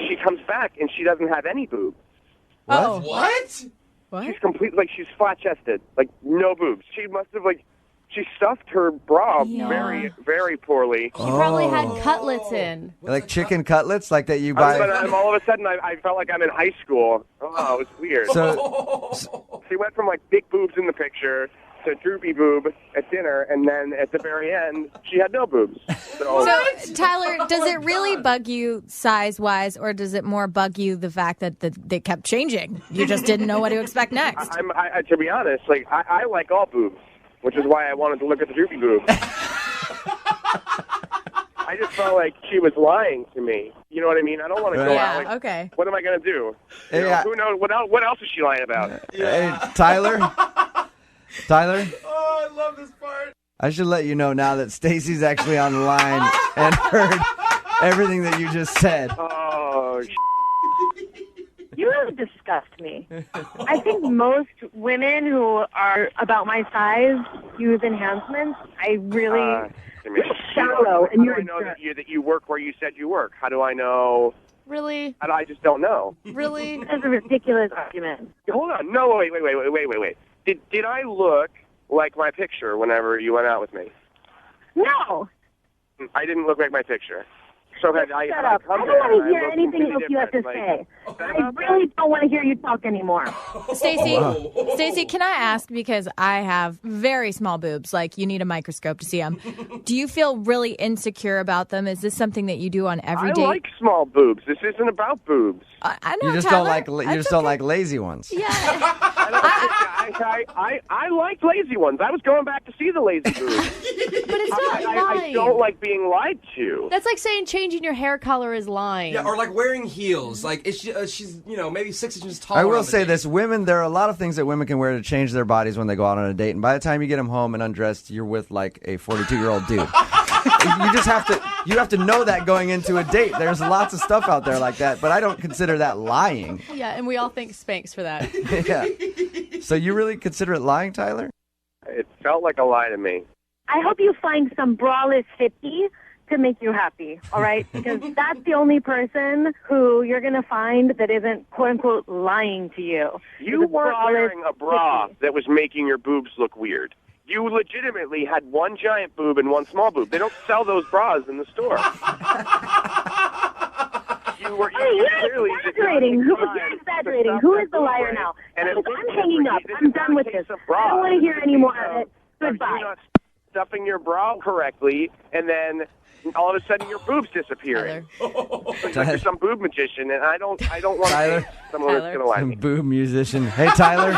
she comes back, and she doesn't have any boob. Oh. What? She's completely, she's flat-chested, no boobs. She must have, she stuffed her bra very, very poorly. She probably had cutlets in. Like chicken cutlets, like that you buy. But all of a sudden, I felt like I'm in high school. Oh, it was weird. So she went from, big boobs in the picture to droopy boob at dinner, and then at the very end, she had no boobs. So Tyler, does it really bug you size-wise, or does it more bug you the fact that they kept changing? You just didn't know what to expect next. To be honest, I like all boobs, which is why I wanted to look at the droopy boob. I just felt like she was lying to me. You know what I mean? I don't want to go out. Okay. What am I going to do? Yeah. Who knows? What else is she lying about? Hey, Tyler? Oh, I love this part. I should let you know now that Stacy's actually on the line and heard everything that you just said. Oh, You really disgust me. I think most women who are about my size use enhancements. I really... shallow, and you're How do I know that you work where you said you work? How do I know? Really? I just don't know. Really? That's a ridiculous argument. Hold on. No, wait. Did I look like my picture whenever you went out with me? No. I didn't look like my picture. So Shut up. I don't want to hear anything else you have to say. I really don't want to hear you talk anymore. Stacey, can I ask, because I have very small boobs, like you need a microscope to see them. Do you feel really insecure about them? Is this something that you do on every date? I like small boobs. This isn't about boobs. I know, You just Tyler. don't like lazy ones. Yeah. I like lazy ones. I was going back to see the lazy boobs. But it's not lying. I don't like being lied to. That's like saying changing your hair color is lying. Yeah, or like wearing heels. Like she's maybe 6 inches taller. I will on the say date. this: women, there are a lot of things that women can wear to change their bodies when they go out on a date, and by the time you get them home and undressed, you're with like a 42-year-old dude. You have to know that going into a date. There's lots of stuff out there like that, but I don't consider that lying. Yeah, and we all thank Spanx for that. Yeah. So you really consider it lying, Tyler? It felt like a lie to me. I hope you find some braless hippie to make you happy, all right? Because that's the only person who you're going to find that isn't, quote-unquote, lying to you. You weren't wearing a bra that was making your boobs look weird. You legitimately had one giant boob and one small boob. They don't sell those bras in the store. You're exaggerating. You're exaggerating. Who is the liar now? I'm hanging up. I'm done with this. I don't want to hear any more of it. Goodbye. You're not stuffing your bra correctly, and then all of a sudden your boobs disappearing. It's like you're some boob magician, and I don't want to be someone that's going to lie to Some me. boob musician. Hey, Tyler.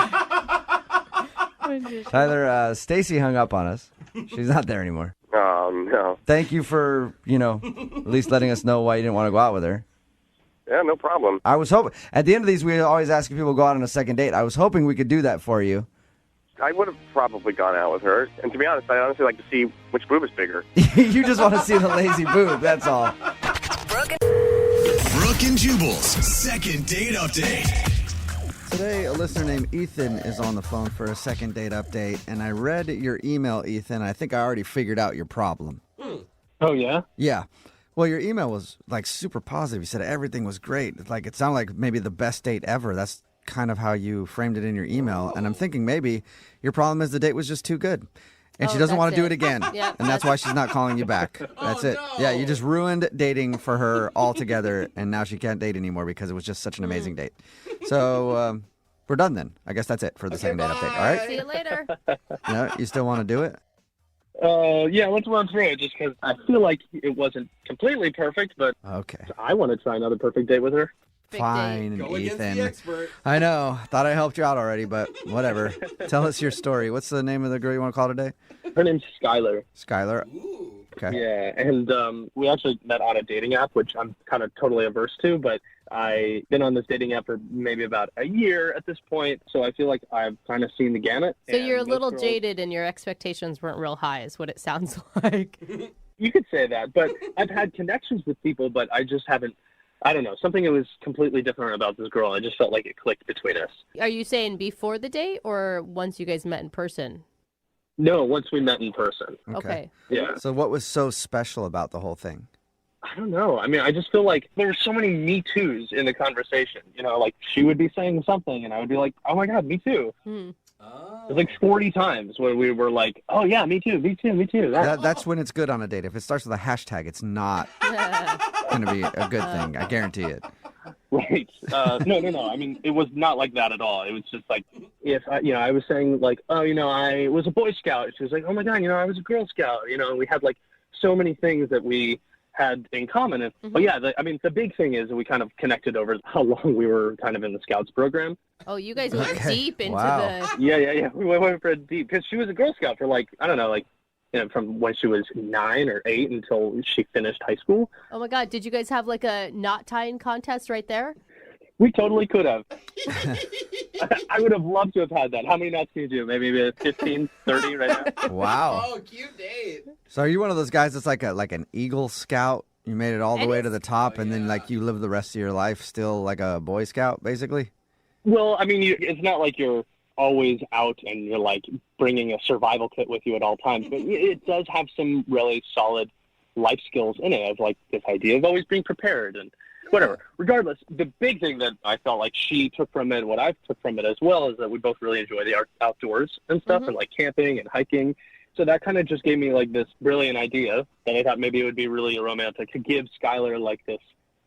Tyler, Stacy hung up on us. She's not there anymore. Oh, no. Thank you for, at least letting us know why you didn't want to go out with her. Yeah, no problem. I was hoping, at the end of these, we always ask if people go out on a second date. I was hoping we could do that for you. I would have probably gone out with her. And to be honest, I honestly like to see which boob is bigger. You just want to see the lazy boob, that's all. Brooke and Jubal's second date update. Today, a listener named Ethan is on the phone for a second date update, and I read your email, Ethan. I think I already figured out your problem. Oh, yeah? Yeah. Well, your email was, like, super positive. You said everything was great. Like, it sounded like maybe the best date ever. That's kind of how you framed it in your email. And I'm thinking maybe your problem is the date was just too good. And she doesn't want to do it again. Yep. And that's why she's not calling you back. That's it. No. Yeah, you just ruined dating for her altogether, and now she can't date anymore because it was just such an amazing date. So we're done then. I guess that's it for the second date update. All right? See you later. No, you still want to do it? Yeah, let's run through it just because I feel like it wasn't completely perfect, but Okay. I want to try another perfect date with her. Fine, Go against the Ethan. expert. I know. Thought I helped you out already, but whatever. Tell us your story. What's the name of the girl you want to call today? Her name's Skylar. Skylar. Ooh. Okay. Yeah, and we actually met on a dating app, which I'm kind of totally averse to, but I've been on this dating app for maybe about a year at this point, so I feel like I've kind of seen the gamut. So you're a And little this girl- jaded and your expectations weren't real high is what it sounds like. You could say that, but I've had connections with people, but I just haven't, I don't know, something that was completely different about this girl. I just felt like it clicked between us. Are you saying before the date or once you guys met in person? No, once we met in person. Okay. Yeah. So what was so special about the whole thing? I don't know. I mean, I just feel like there were so many Me Too's in the conversation. You know, like she would be saying something and I would be like, oh my God, me too. Hmm. It was like 40 times where we were like, oh yeah, me too, me too, me too. That's when it's good on a date. If it starts with a hashtag, it's not going to be a good thing. I guarantee it. Right. No. I mean, it was not like that at all. It was just like, if I was saying like, oh, I was a Boy Scout. She was like, oh my God, I was a Girl Scout. We had like so many things that we had in common. And, But yeah, the big thing is that we kind of connected over how long we were kind of in the Scouts program. Oh, you guys went deep into the... Yeah. We went for a deep, because she was a Girl Scout for like, I don't know, like, from when she was 9 or 8 until she finished high school. Oh my God, did you guys have like a knot tying contest right there? We totally could have. I would have loved to have had that. How many knots can you do? Maybe 15, 30 right now? Wow. Oh, cute date. So are you one of those guys that's like an Eagle Scout? You made it all the way to the top, and then like you live the rest of your life still like a Boy Scout, basically? Well, I mean, it's not like you're always out and you're like bringing a survival kit with you at all times, but it does have some really solid life skills in it, of like this idea of always being prepared and whatever. Regardless, the big thing that I felt like she took from it, what I took from it as well, is that we both really enjoy the outdoors and stuff, and like camping and hiking. So that kind of just gave me like this brilliant idea that I thought maybe it would be really romantic to give Skylar like this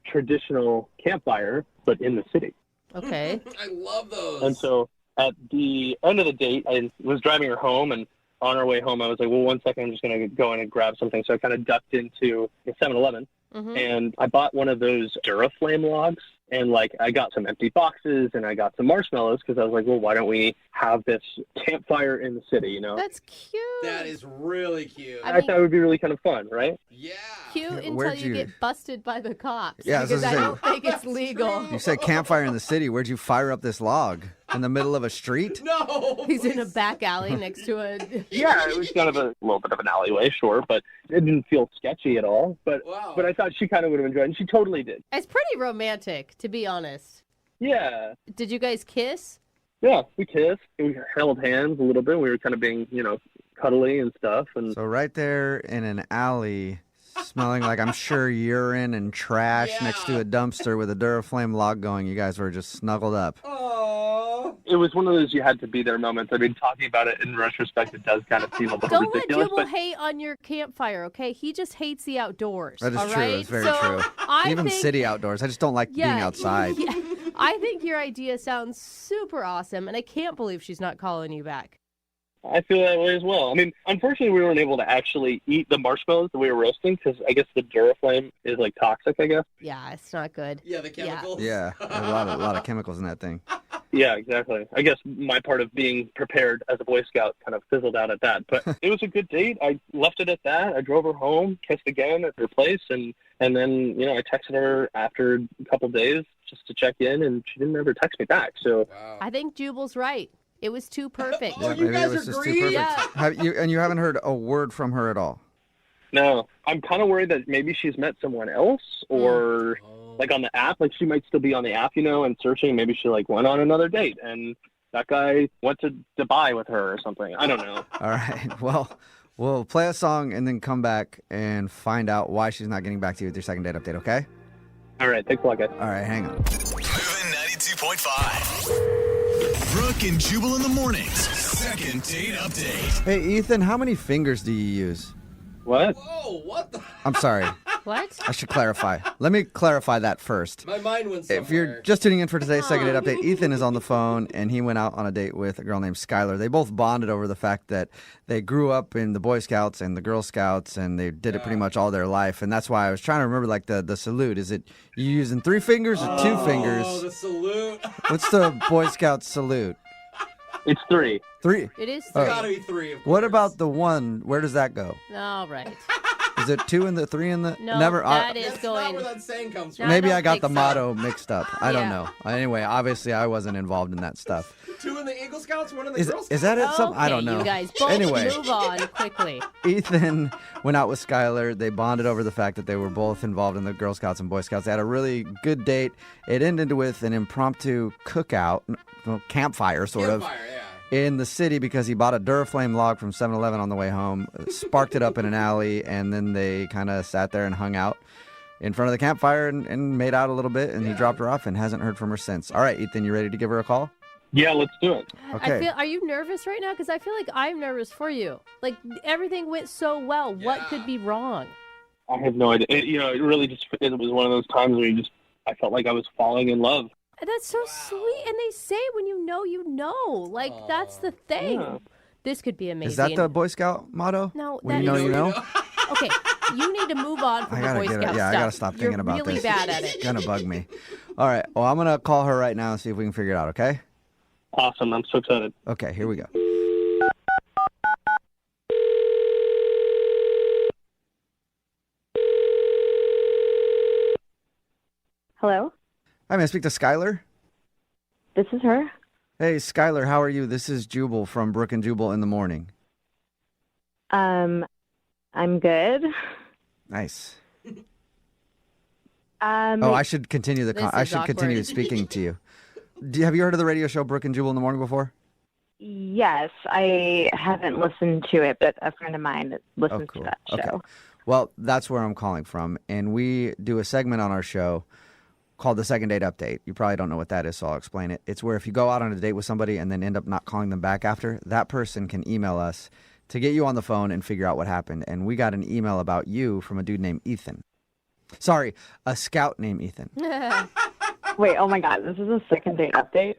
traditional campfire, but in the city. Okay. I love those. And so at the end of the date, I was driving her home, and on our way home, I was like, well, 1 second, I'm just going to go in and grab something. So I kind of ducked into a 7-Eleven, and I bought one of those Duraflame logs, and like I got some empty boxes, and I got some marshmallows, because I was like, well, why don't we have this campfire in the city, you know? That's cute. That is really cute. I thought it would be really kind of fun, right? Yeah. Cute until Where'd you you- get busted by the cops. Yeah, I was because I gonna don't think it's legal. You said campfire in the city. Where'd you fire up this log? In the middle of a street? No. He's in a back alley next to a. Yeah, it was kind of a little bit of an alleyway, sure, but it didn't feel sketchy at all. But I thought she kind of would have enjoyed it, and she totally did. It's pretty romantic, to be honest. Yeah. Did you guys kiss? Yeah, we kissed. We held hands a little bit. We were kind of being, cuddly and stuff. And So right there in an alley, smelling like I'm sure urine and trash next to a dumpster with a Duraflame log going, you guys were just snuggled up. it was one of those you had to be there moments. I mean, talking about it in retrospect, it does kind of seem a little Don't let ridiculous. Jubal But hate on your campfire, okay? He just hates the outdoors. That is all true. right? It's very So true. Even think, city outdoors. I just don't like being outside. Yeah, I think your idea sounds super awesome, and I can't believe she's not calling you back. I feel that way as well. I mean, unfortunately, we weren't able to actually eat the marshmallows that we were roasting because I guess the Duraflame is like toxic, I guess. Yeah, it's not good. Yeah, the chemicals. Yeah, a lot of chemicals in that thing. Yeah, exactly. I guess my part of being prepared as a Boy Scout kind of fizzled out at that. But it was a good date. I left it at that. I drove her home, kissed again at her place, and then, I texted her after a couple days just to check in, and she didn't ever text me back. So I think Jubal's right. It was too perfect. Yeah, maybe it was just too perfect. Yeah. You haven't heard a word from her at all? No, I'm kind of worried that maybe she's met someone else or like on the app, like she might still be on the app, and searching. Maybe she like went on another date and that guy went to Dubai with her or something. I don't know. All right. Well, we'll play a song and then come back and find out why she's not getting back to you with your second date update, okay? All right. Thanks a lot, guys. All right. Hang on. Moving 92.5. Brooke and Jubal in the mornings. Second date update. Hey, Ethan, how many fingers do you use? What? Whoa, what the? I'm sorry. What? I should clarify. Let me clarify that first. My mind went somewhere. If you're just tuning in for today's second date update, Ethan is on the phone, and he went out on a date with a girl named Skylar. They both bonded over the fact that they grew up in the Boy Scouts and the Girl Scouts, and they did it pretty much all their life. And that's why I was trying to remember, like, the salute. Is it you using 3 fingers or 2 fingers? Oh, the salute. What's the Boy Scout salute? It's 3. 3? It is Oh. 3. Gotta be 3. What about the 1? Where does that go? All right. Is it 2 and the 3 and the... No, Never. that is That's going. not where that saying comes from. Maybe don't I got think the so. motto mixed up. I don't Yeah. know. Anyway, obviously I wasn't involved in that stuff. 2 in the Eagle Scouts, 1 in the Is, Girl Scouts. is that it? Something? I don't Okay, know. You guys both Anyway. move on quickly. Ethan went out with Skylar. They bonded over the fact that they were both involved in the Girl Scouts and Boy Scouts. They had a really good date. It ended with an impromptu cookout, campfire sort of, in the city because he bought a Duraflame log from 7-Eleven on the way home, sparked it up in an alley, and then they kind of sat there and hung out in front of the campfire and made out a little bit, and he dropped her off and hasn't heard from her since. All right, Ethan, you ready to give her a call? Yeah, let's do it. Okay. Are you nervous right now? Because I feel like I'm nervous for you. Like, everything went so well. What could be wrong? I have no idea. It really it was one of those times where I felt like I was falling in love. That's so sweet. And they say when you know, you know. Like, that's the thing. Yeah. This could be amazing. Is that the Boy Scout motto? No, When that you know, is- you know? Okay, you need to move on from I the gotta Boy get Scout it. stuff. I gotta stop thinking You're about really this. bad at It's it. gonna bug me. All right. Well, I'm gonna call her right now and see if we can figure it out. Okay. Awesome. I'm so excited. Okay. Here we go. Hello, Hi, may I speak to Skylar? this is her. Hey, Skylar, how are you? This is Jubal from Brooke and Jubal in the morning. I'm good. Nice. Um, Oh, I should continue the. This I is should continue awkward. speaking to you. Have you heard of the radio show Brooke and Jubal in the morning before? yes, I haven't listened to it, but a friend of mine listens to that show. Okay. Well, that's where I'm calling from. And we do a segment on our show called the Second Date Update. You probably don't know what that is, so I'll explain it. It's where if you go out on a date with somebody and then end up not calling them back after, that person can email us to get you on the phone and figure out what happened. And we got an email about you from a dude named Ethan. Sorry, a scout named Ethan. Wait, oh my God, this is a second date update?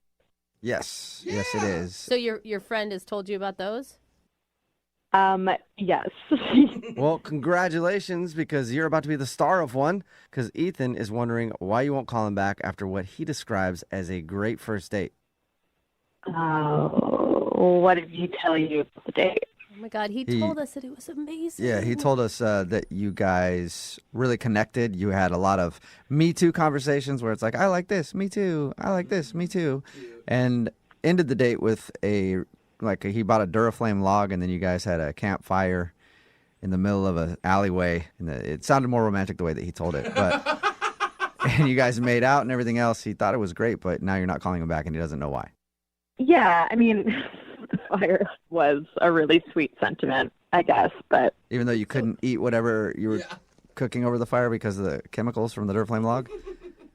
Yes, yes it is. So your friend has told you about those? Yes. Well, congratulations, because you're about to be the star of one, because Ethan is wondering why you won't call him back after what he describes as a great first date. What did he tell you about the date? Oh my God, he told us that it was amazing. Yeah, he told us that you guys really connected. You had a lot of Me Too conversations where it's like, I like this, me too. I like this, me too. And ended the date with he bought a Duraflame log, and then you guys had a campfire in the middle of an alleyway. And it sounded more romantic the way that he told it. But and you guys made out and everything else. He thought it was great, but now you're not calling him back, and he doesn't know why. Yeah, I mean, the fire was a really sweet sentiment, I guess, but... Even though you couldn't eat whatever you were cooking over the fire because of the chemicals from the Duraflame log?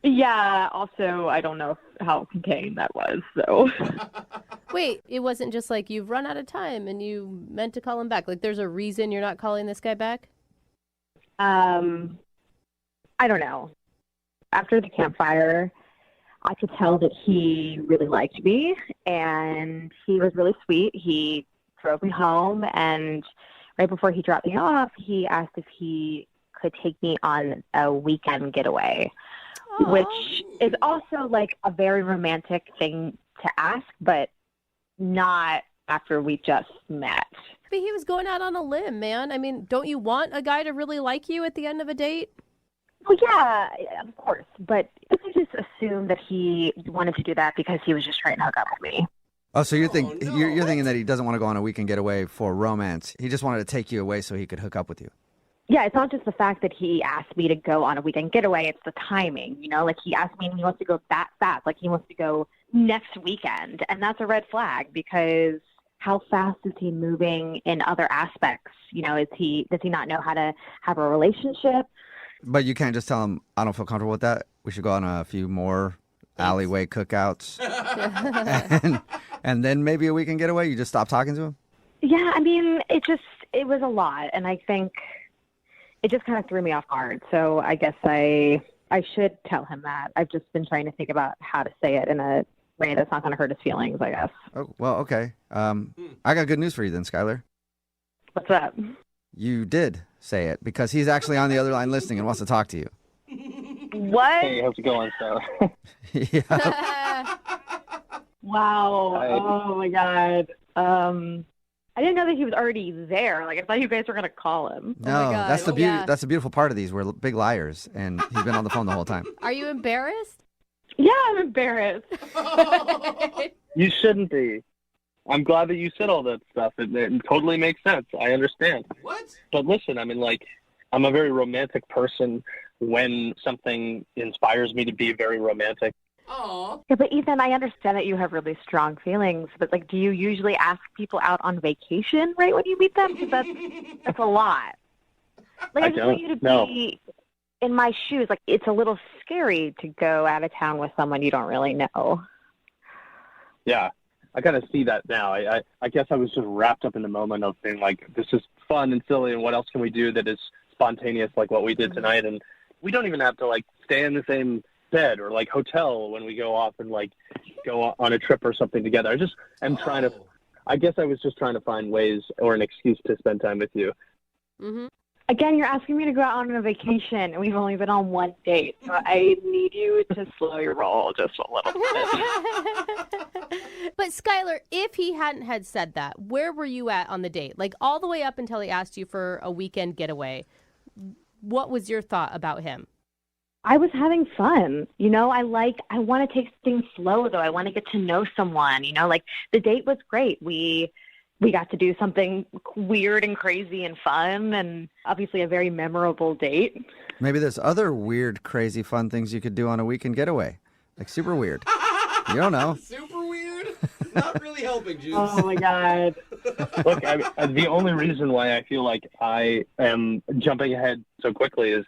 Yeah, also, I don't know how contained that was, so... Wait, it wasn't just like you've run out of time and you meant to call him back. Like, there's a reason you're not calling this guy back? I don't know. After the campfire, I could tell that he really liked me, and he was really sweet. He drove me home, and right before he dropped me off, he asked if he could take me on a weekend getaway, which is also like a very romantic thing to ask, but not after we just met. But he was going out on a limb, man. I mean, don't you want a guy to really like you at the end of a date? Well, yeah, of course. But I just assumed that he wanted to do that because he was just trying to hook up with me. Oh, so you're thinking that he doesn't want to go on a weekend getaway for romance. He just wanted to take you away so he could hook up with you. Yeah, it's not just the fact that he asked me to go on a weekend getaway. It's the timing, you know? Like, he asked me and he wants to go that fast. Like, he wants to go next weekend. And that's a red flag because how fast is he moving in other aspects? You know, does he not know how to have a relationship? But you can't just tell him, I don't feel comfortable with that. We should go on a few more alleyway cookouts. and then maybe a weekend getaway. You just stop talking to him? Yeah, I mean, it was a lot. And I think it just kind of threw me off guard. So I guess I should tell him that. I've just been trying to think about how to say it in a way that's not going to hurt his feelings, I guess. Oh, well, okay. I got good news for you then, Skylar. What's up? You did say it because he's actually on the other line listening and wants to talk to you. What? Hey, how's it going, Skylar? Yeah. Wow. Oh, my God. I didn't know that he was already there. Like, I thought you guys were going to call him. No, that's the beauty. That's the beautiful part of these. We're big liars, and he's been on the phone the whole time. Are you embarrassed? Yeah, I'm embarrassed. You shouldn't be. I'm glad that you said all that stuff. It totally makes sense. I understand. What? But listen, I mean, like, I'm a very romantic person when something inspires me to be very romantic. Yeah, but Ethan, I understand that you have really strong feelings, but like, do you usually ask people out on vacation right when you meet them? Because that's a lot. Like, I just want you to be in my shoes. Like, it's a little scary to go out of town with someone you don't really know. Yeah, I kind of see that now. I guess I was just wrapped up in the moment of being like, this is fun and silly, and what else can we do that is spontaneous like what we did tonight? And we don't even have to like stay in the same bed or like hotel when we go off and like go on a trip or something together. I guess I was just trying to find ways or an excuse to spend time with you. Mm-hmm. Again, you're asking me to go out on a vacation, and we've only been on one date. So I need you to slow your roll just a little bit. But Skylar, if he hadn't had said that, where were you at on the date? Like, all the way up until he asked you for a weekend getaway. What was your thought about him? I was having fun. You know, I want to take things slow, though. I want to get to know someone. You know, like, the date was great. We got to do something weird and crazy and fun, and obviously a very memorable date. Maybe there's other weird, crazy, fun things you could do on a weekend getaway. Like super weird. You don't know. Super weird? not really helping, Juice. Oh my God. Look, the only reason why I feel like I am jumping ahead so quickly is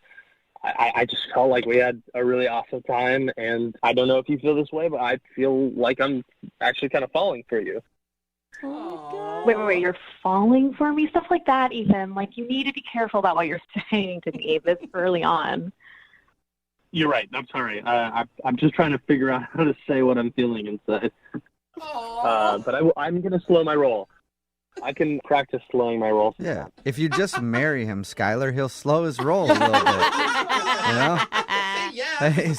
I just felt like we had a really awesome time, and I don't know if you feel this way, but I feel like I'm actually kind of falling for you. Oh wait, you're falling for me? Stuff like that, Ethan. Like, you need to be careful about what you're saying to me this early on. You're right. I'm sorry. I'm just trying to figure out how to say what I'm feeling inside. But I'm going to slow my roll. I can practice slowing my roll. Yeah. If you just marry him, Skylar, he'll slow his roll a little bit. You know? Hey,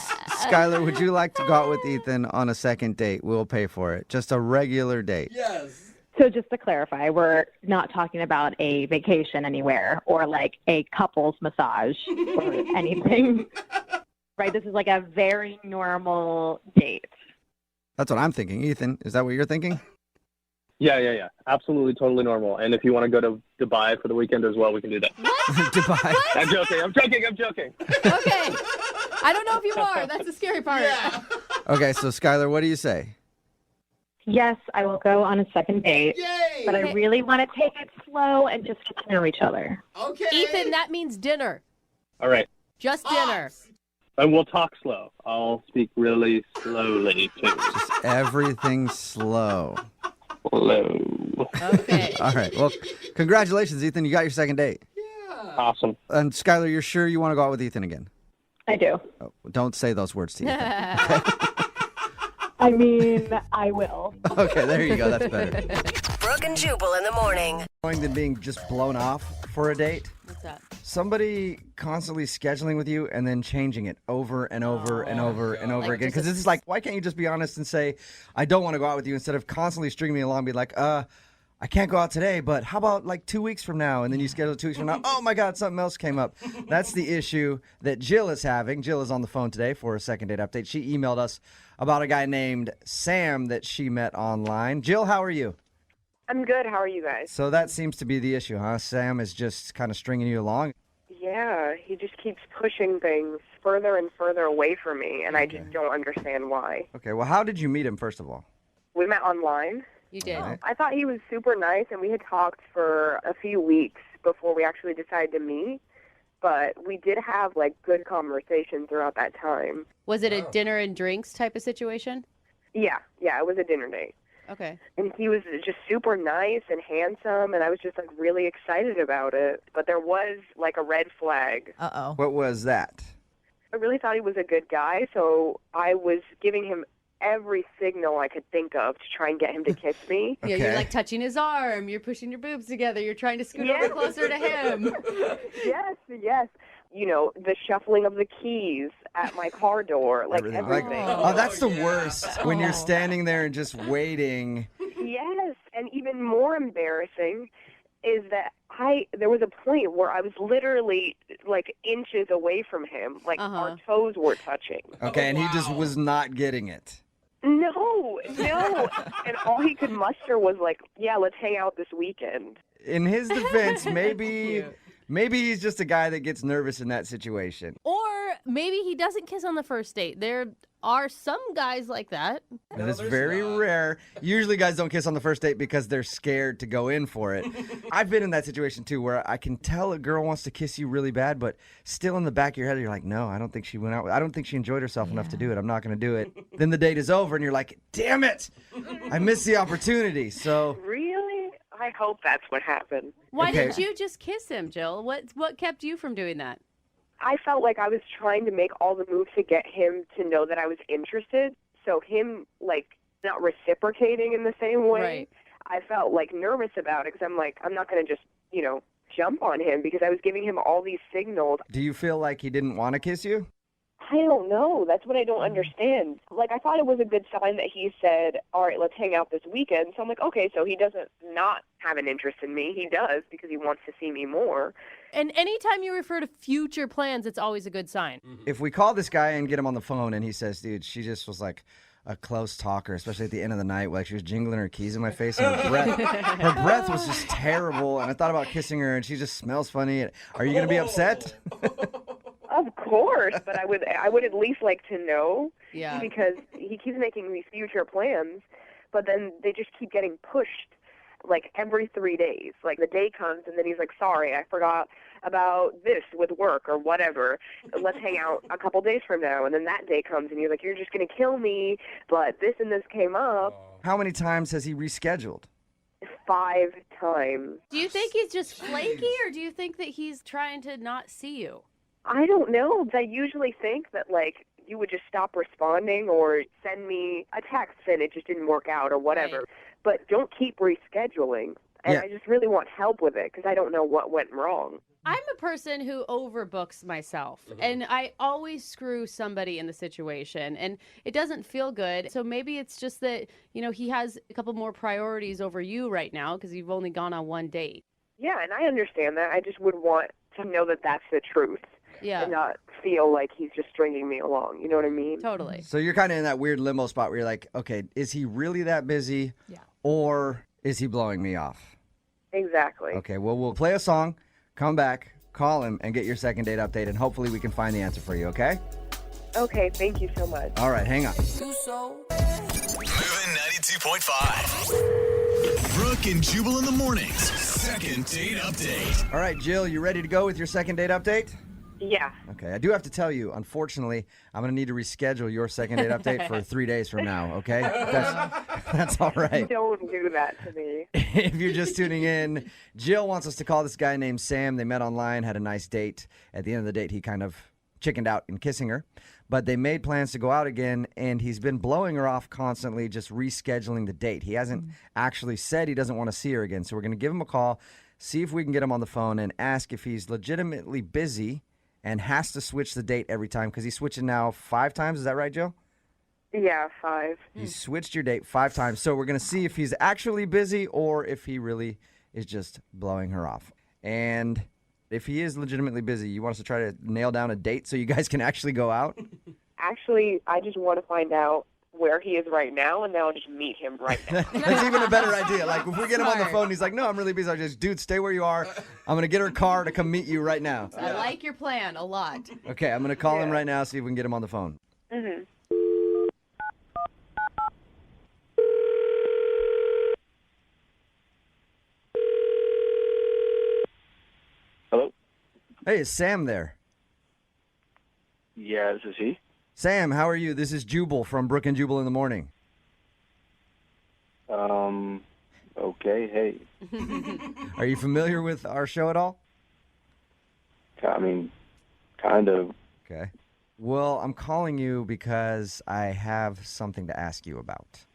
Skylar, would you like to go out with Ethan on a second date? We'll pay for it. Just a regular date. Yes. So just to clarify, we're not talking about a vacation anywhere or like a couple's massage or anything. Right? This is like a very normal date. That's what I'm thinking. Ethan, is that what you're thinking? Yeah. Absolutely, totally normal. And if you want to go to Dubai for the weekend as well, we can do that. Dubai. I'm joking. Okay. I don't know if you are. That's the scary part. Yeah. Okay, so Skylar, what do you say? Yes, I will go on a second date. Yay! But I really want to take it slow and just get to know each other. Okay. Ethan, that means dinner. All right. Just dinner. And we'll talk slow. I'll speak really slowly, too. Just everything slow. Slow. Okay. All right. Well, congratulations, Ethan. You got your second date. Yeah. Awesome. And Skylar, you're sure you want to go out with Ethan again? I do. Oh, don't say those words to Ethan. I mean, I will. Okay, there you go. That's better. Brooke and Jubal in the morning. More than being just blown off for a date. What's that? Somebody constantly scheduling with you and then changing it over and over and over and over Like again. just Because this is like, why can't you just be honest and say, I don't want to go out with you, instead of constantly stringing me along and be like, I can't go out today, but how about like 2 weeks from now? And then you schedule 2 weeks from now. Oh my God, something else came up. That's the issue that Jill is having. Jill is on the phone today for a second date update. She emailed us about a guy named Sam that she met online. Jill, how are you? I'm good. How are you guys? So that seems to be the issue, huh? Sam is just kind of stringing you along. Yeah, he just keeps pushing things further and further away from me, and I just don't understand why. Okay, well, how did you meet him, first of all? We met online. You did. Right. I thought he was super nice, and we had talked for a few weeks before we actually decided to meet, but we did have, like, good conversation throughout that time. Was it a dinner and drinks type of situation? Yeah, it was a dinner date. Okay. And he was just super nice and handsome, and I was just, like, really excited about it. But there was, like, a red flag. Uh-oh. What was that? I really thought he was a good guy, so I was giving him every signal I could think of to try and get him to kiss me. Yeah, you're like touching his arm. You're pushing your boobs together. You're trying to scoot over closer to him. Yes. You know, the shuffling of the keys at my car door, like everything. Oh, that's the worst, when you're standing there and just waiting. Yes, and even more embarrassing is that there was a point where I was literally like inches away from him, like our toes were touching. Okay, and he just was not getting it. No, and all he could muster was like, yeah, let's hang out this weekend. In his defense, maybe he's just a guy that gets nervous in that situation. Or maybe he doesn't kiss on the first date. There are some guys like that. That is very rare. Usually guys don't kiss on the first date because they're scared to go in for it. I've been in that situation too, where I can tell a girl wants to kiss you really bad, but still in the back of your head you're like, no, I don't think she went out. I don't think she enjoyed herself enough to do it. I'm not going to do it. Then the date is over and you're like, damn it, I missed the opportunity. So Really? I hope that's what happened. Why didn't you just kiss him, Jill? What kept you from doing that? I felt like I was trying to make all the moves to get him to know that I was interested. So him, like, not reciprocating in the same way, Right. I felt, like, nervous about it because I'm like, I'm not going to just, jump on him because I was giving him all these signals. do you feel like he didn't want to kiss you? I don't know. That's what I don't understand. Like, I thought it was a good sign that he said, all right, let's hang out this weekend. So I'm like, okay, so he doesn't not have an interest in me. He does because he wants to see me more. And anytime you refer to future plans, it's always a good sign. If we call this guy and get him on the phone and he says, dude, she just was like a close talker, especially at the end of the night, like she was jingling her keys in my face and her breath was just terrible. And I thought about kissing her and she just smells funny. Are you going to be upset? Of course, but I would at least like to know. Yeah. Because he keeps making these future plans. but then they just keep getting pushed like every 3 days. Like the day comes and then he's like, sorry, I forgot about this with work or whatever. Let's hang out a couple days from now. And then that day comes and he's like, you're just going to kill me, but this and this came up. How many times has he rescheduled? 5 times. Do you think he's just flaky, or do you think that he's trying to not see you? I don't know. I usually think that, like, you would just stop responding or send me a text and it just didn't work out or whatever. Right. But don't keep rescheduling. And Yeah. I just really want help with it because I don't know what went wrong. I'm a person who overbooks myself, and I always screw somebody in the situation, and it doesn't feel good. So maybe it's just that, you know, he has a couple more priorities over you right now because you've only gone on one date. Yeah, and I understand that. I just would want to know that that's the truth. Yeah. And not feel like he's just stringing me along. You know what I mean? Totally. So you're kind of in that weird limbo spot where you're like, okay, is he really that busy? Yeah. Or is he blowing me off? Exactly. Okay, well, we'll play a song, come back, call him, and get your second date update, and hopefully we can find the answer for you, okay? Okay, thank you so much. All right, hang on. Moving 92.5. Brooke and Jubal in the mornings. Second date update. All right, Jill, you ready to go with your second date update? Yeah. Okay, I do have to tell you, unfortunately, I'm going to need to reschedule your second date update for 3 days from now, okay? That's all right. Don't do that to me. If you're just tuning in, Jill wants us to call this guy named Sam. They met online, had a nice date. At the end of the date, he kind of chickened out in kissing her. But they made plans to go out again, and he's been blowing her off constantly, just rescheduling the date. He hasn't actually said he doesn't want to see her again. So we're going to give him a call, see if we can get him on the phone, and ask if he's legitimately busy and has to switch the date every time, because he's switching now 5 times. Is that right, Jill? Yeah, 5. He's switched your date 5 times. So we're going to see if he's actually busy or if he really is just blowing her off. And if he is legitimately busy, you want us to try to nail down a date so you guys can actually go out? Actually, I just want to find out where he is right now, and then I'll just meet him right now. That's even a better idea. Like, if we get him on the phone, he's like, no, I'm really busy. I just, dude, stay where you are. I'm going to get her car to come meet you right now. I like your plan a lot. Okay, I'm going to call him right now, see if we can get him on the phone. Mm-hmm. Hello? Hey, is Sam there? Yeah, this is he. Sam, how are you? This is Jubal from Brooke and Jubal in the morning. Okay, hey. Are you familiar with our show at all? I mean, kind of. Okay. Well, I'm calling you because I have something to ask you about.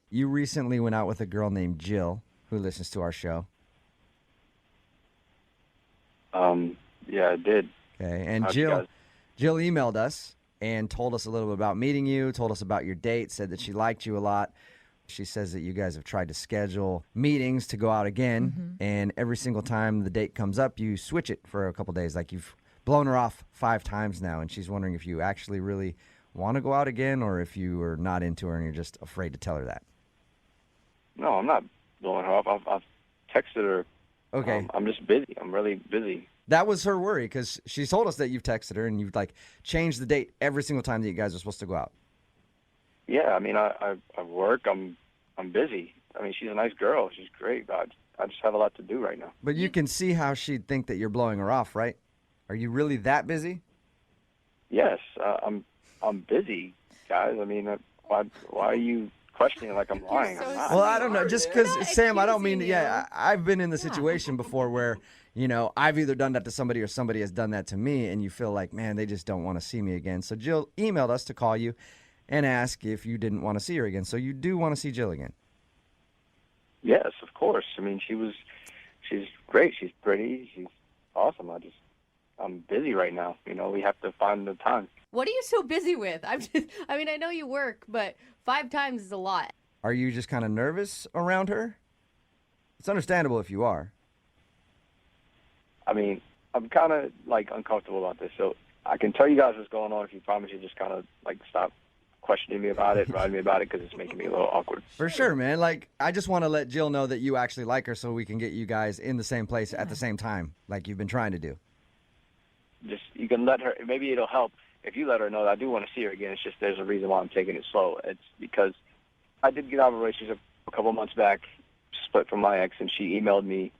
You recently went out with a girl named Jill who listens to our show. Yeah, I did. Okay, and How'd you Jill guys- Jill emailed us and told us a little bit about meeting you, told us about your date, said that she liked you a lot. She says that you guys have tried to schedule meetings to go out again, and every single time the date comes up, you switch it for a couple days. Like, you've blown her off 5 times now, and she's wondering if you actually really want to go out again or if you are not into her and you're just afraid to tell her that. No, I'm not blowing her off. I've texted her. Okay. I'm just busy. I'm really busy. That was her worry, because she told us that you've texted her and you've, like, changed the date every single time that you guys are supposed to go out. Yeah, I mean, I work. I'm busy. I mean, she's a nice girl. She's great. I just have a lot to do right now. But you can see how she'd think that you're blowing her off, right? Are you really that busy? Yes, I'm busy, guys. I mean, why are you questioning like I'm lying? I'm not. Well, I don't know. Just because, Sam, I don't mean, I've been in the situation before where, you know, I've either done that to somebody or somebody has done that to me, and you feel like, man, they just don't want to see me again. So Jill emailed us to call you and ask if you didn't want to see her again. So you do want to see Jill again? Yes, of course. I mean, she's great. She's pretty. She's awesome. I'm busy right now. You know, we have to find the time. What are you so busy with? I mean, I know you work, but 5 times is a lot. Are you just kind of nervous around her? It's understandable if you are. I mean, I'm kind of like uncomfortable about this, so I can tell you guys what's going on if you promise you just kind of like stop questioning me about it, writing me about it, because it's making me a little awkward. For sure, man. Like, I just want to let Jill know that you actually like her so we can get you guys in the same place at the same time, like you've been trying to do. Just, you can let her, maybe it'll help if you let her know that I do want to see her again. It's just there's a reason why I'm taking it slow. It's because I did get out of a relationship a couple months back, split from my ex, and she emailed me,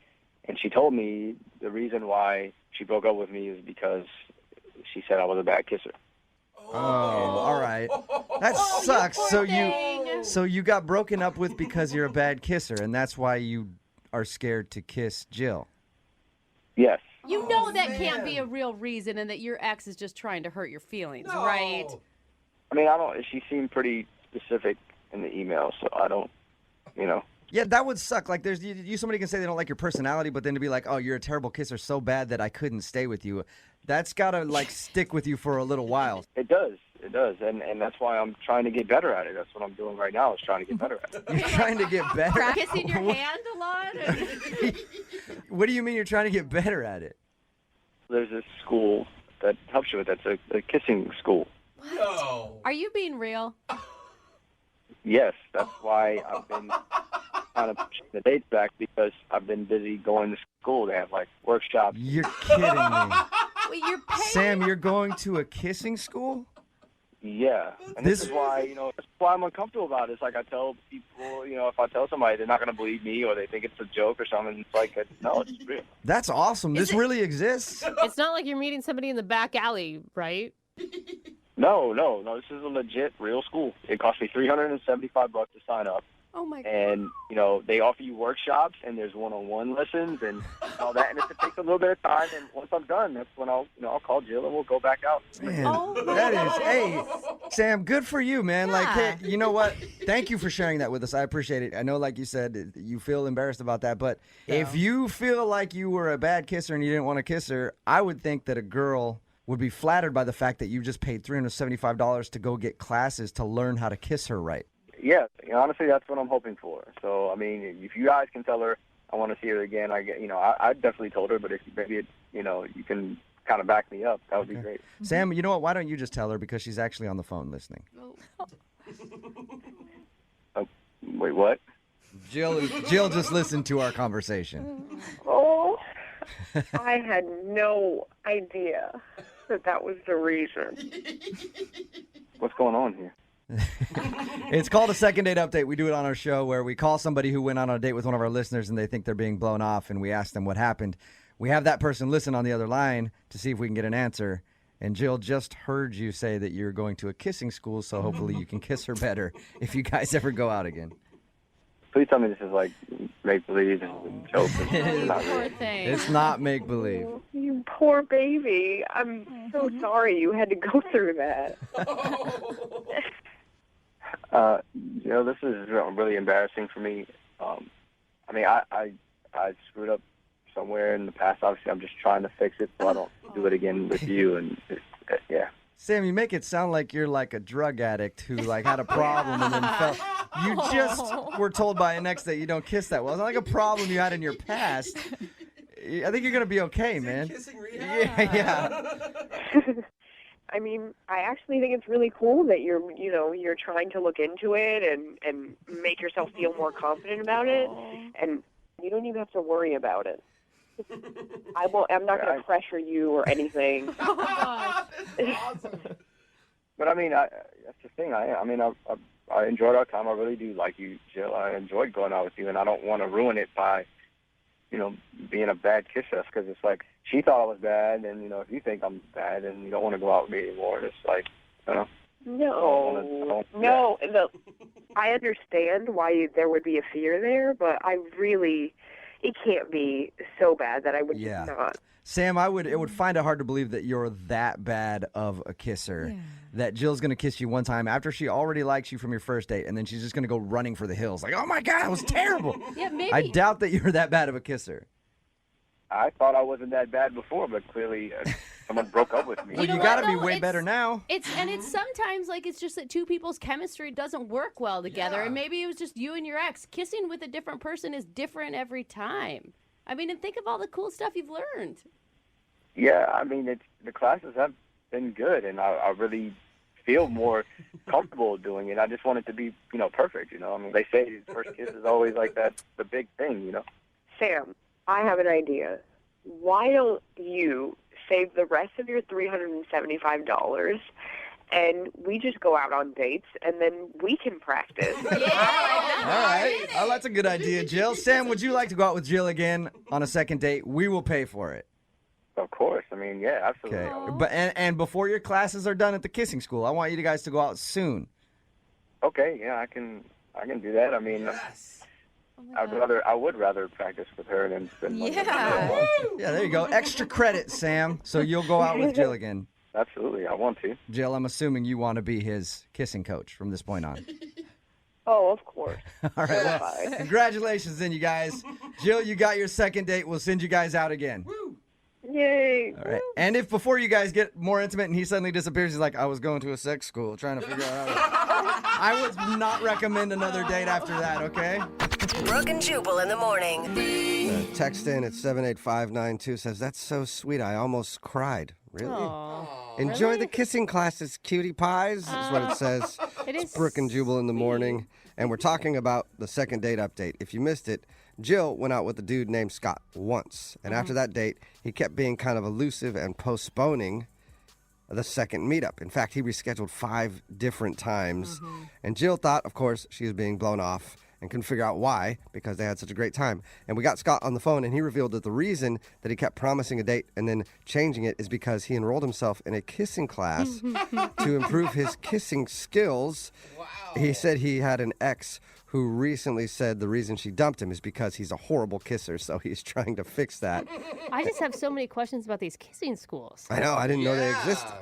and she told me the reason why she broke up with me is because she said I was a bad kisser. Oh, all right. That sucks. So you got broken up with because you're a bad kisser, and that's why you are scared to kiss Jill. Yes. You know that can't be a real reason, and that your ex is just trying to hurt your feelings, right? I mean, I don't. She seemed pretty specific in the email, so I don't. Yeah, that would suck. Like, somebody can say they don't like your personality, but then to be like, oh, you're a terrible kisser so bad that I couldn't stay with you. That's got to, like, stick with you for a little while. It does. And that's why I'm trying to get better at it. That's what I'm doing right now, is trying to get better at it. You're trying to get better? Kissing your hand a lot? What do you mean you're trying to get better at it? There's this school that helps you with that. It's a kissing school. What? Are you being real? Yes, that's why I've been kind of pushing the dates back, because I've been busy going to school. They have, like, workshops. You're kidding me. Wait, you're paying? Sam, you're going to a kissing school? Yeah, and this is why, that's why I'm uncomfortable about it. It's like I tell people, if I tell somebody, they're not going to believe me, or they think it's a joke or something. It's like, no, it's real. That's awesome. This really exists. It's not like you're meeting somebody in the back alley, right? No. This is a legit, real school. It cost me $375 to sign up. Oh my God. And they offer you workshops, and there's one-on-one lessons and all that. And it takes a little bit of time. And once I'm done, that's when I'll call Jill and we'll go back out. Man, that is, hey, Sam, good for you, man. Yeah. Like, hey, you know what? Thank you for sharing that with us. I appreciate it. I know, like you said, you feel embarrassed about that, but if you feel like you were a bad kisser and you didn't want to kiss her, I would think that a girl would be flattered by the fact that you just paid $375 to go get classes to learn how to kiss her right. Yeah, honestly, that's what I'm hoping for. So, I mean, if you guys can tell her I want to see her again, I definitely told her. But if maybe you can kind of back me up, that would be great. Sam, you know what? Why don't you just tell her, because she's actually on the phone listening. Wait, what? Jill just listened to our conversation. Oh, I had no idea that was the reason. What's going on here? It's called a second date update. We do it on our show where we call somebody who went on a date with one of our listeners and they think they're being blown off, and we ask them what happened. We have that person listen on the other line to see if we can get an answer. And Jill just heard you say that you're going to a kissing school, so hopefully you can kiss her better if you guys ever go out again. Please tell me this is like make-believe and joke. It's not make-believe. Oh, you poor baby. I'm so sorry you had to go through that. This is really embarrassing for me. I mean, I screwed up somewhere in the past. Obviously, I'm just trying to fix it so I don't do it again with you. And yeah. Sam, you make it sound like you're like a drug addict who like had a problem and then fell. You just were told by an ex that you don't kiss that well. It's not like a problem you had in your past. I think you're gonna be okay, man. Kissing rehab? Yeah. I mean, I actually think it's really cool that you're trying to look into it and make yourself feel more confident about it, and you don't even have to worry about it. I'm not going to pressure you or anything. Oh my gosh. Awesome. But I mean, that's the thing. I enjoyed our time. I really do like you, Jill. I enjoyed going out with you, and I don't want to ruin it by, being a bad kisser, because it's like she thought I was bad, and if you think I'm bad, and you don't want to go out with me anymore, it's like, No. I understand why there would be a fear there, but it can't be so bad that I would just not. Sam, it would find it hard to believe that you're that bad of a kisser. Yeah. That Jill's going to kiss you one time after she already likes you from your first date, and then she's just going to go running for the hills. Like, oh my God, it was terrible. Yeah, maybe. I doubt that you're that bad of a kisser. I thought I wasn't that bad before, but clearly someone broke up with me. Well, you got to be way better now. It's sometimes like it's just that two people's chemistry doesn't work well together, and maybe it was just you and your ex. Kissing with a different person is different every time. I mean, and think of all the cool stuff you've learned. Yeah, I mean, the classes have been good, and I really feel more comfortable doing it. I just want it to be, perfect, I mean, they say first kiss is always like that, the big thing, Sam, I have an idea. Why don't you save the rest of your $375 and we just go out on dates, and then we can practice. All right. Oh, that's a good idea, Jill. Sam, would you like to go out with Jill again on a second date? We will pay for it. Of course. I mean, yeah, absolutely. Okay. But and before your classes are done at the kissing school, I want you guys to go out soon. Okay, yeah, I can do that. I mean, I would rather practice with her than spend money. Yeah, there you go. Extra credit, Sam. So you'll go out with Jill again. Absolutely, I want to. Jill, I'm assuming you want to be his kissing coach from this point on. Oh, of course. All right. Well, congratulations then, you guys. Jill, you got your second date. We'll send you guys out again. Yay. All right. And if before you guys get more intimate and he suddenly disappears, he's like, I was going to a sex school trying to figure out how I would not recommend another date after that, okay? Brooke and Jubal in the morning. Text in at 78592 says, that's so sweet. I almost cried. Really? Aww. Enjoy the kissing classes, cutie pies, is what it says. It's Brooke and Jubal in the morning. And we're talking about the second date update. If you missed it, Jill went out with a dude named Scott once. And after that date, he kept being kind of elusive and postponing the second meetup. In fact, he rescheduled 5 different times. And Jill thought, of course, she was being blown off and couldn't figure out why because they had such a great time. And we got Scott on the phone, and he revealed that the reason that he kept promising a date and then changing it is because he enrolled himself in a kissing class to improve his kissing skills. Wow. He said he had an ex who recently said the reason she dumped him is because he's a horrible kisser, so he's trying to fix that. I just have so many questions about these kissing schools. I know, I didn't know they existed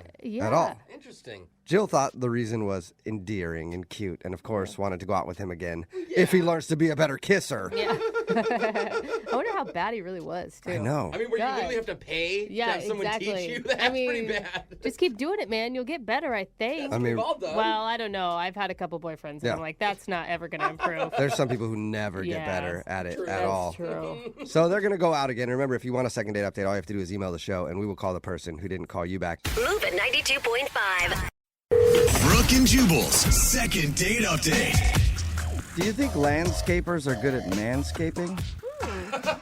at all. Interesting. Jill thought the reason was endearing and cute, and of course wanted to go out with him again if he learns to be a better kisser. Yeah. I wonder how bad he really was, too. I know. I mean, where you literally have to pay to have someone teach you? That's pretty bad. Just keep doing it, man. You'll get better, I think. I mean, we've all done. Well, I don't know. I've had a couple boyfriends, and I'm like, that's not ever going to improve. There's some people who never get better at it at all. True. So they're going to go out again. Remember, if you want a second date update, all you have to do is email the show, and we will call the person who didn't call you back. Move at 92.5. Brooke and Jubal's second date update. Do you think landscapers are good at manscaping?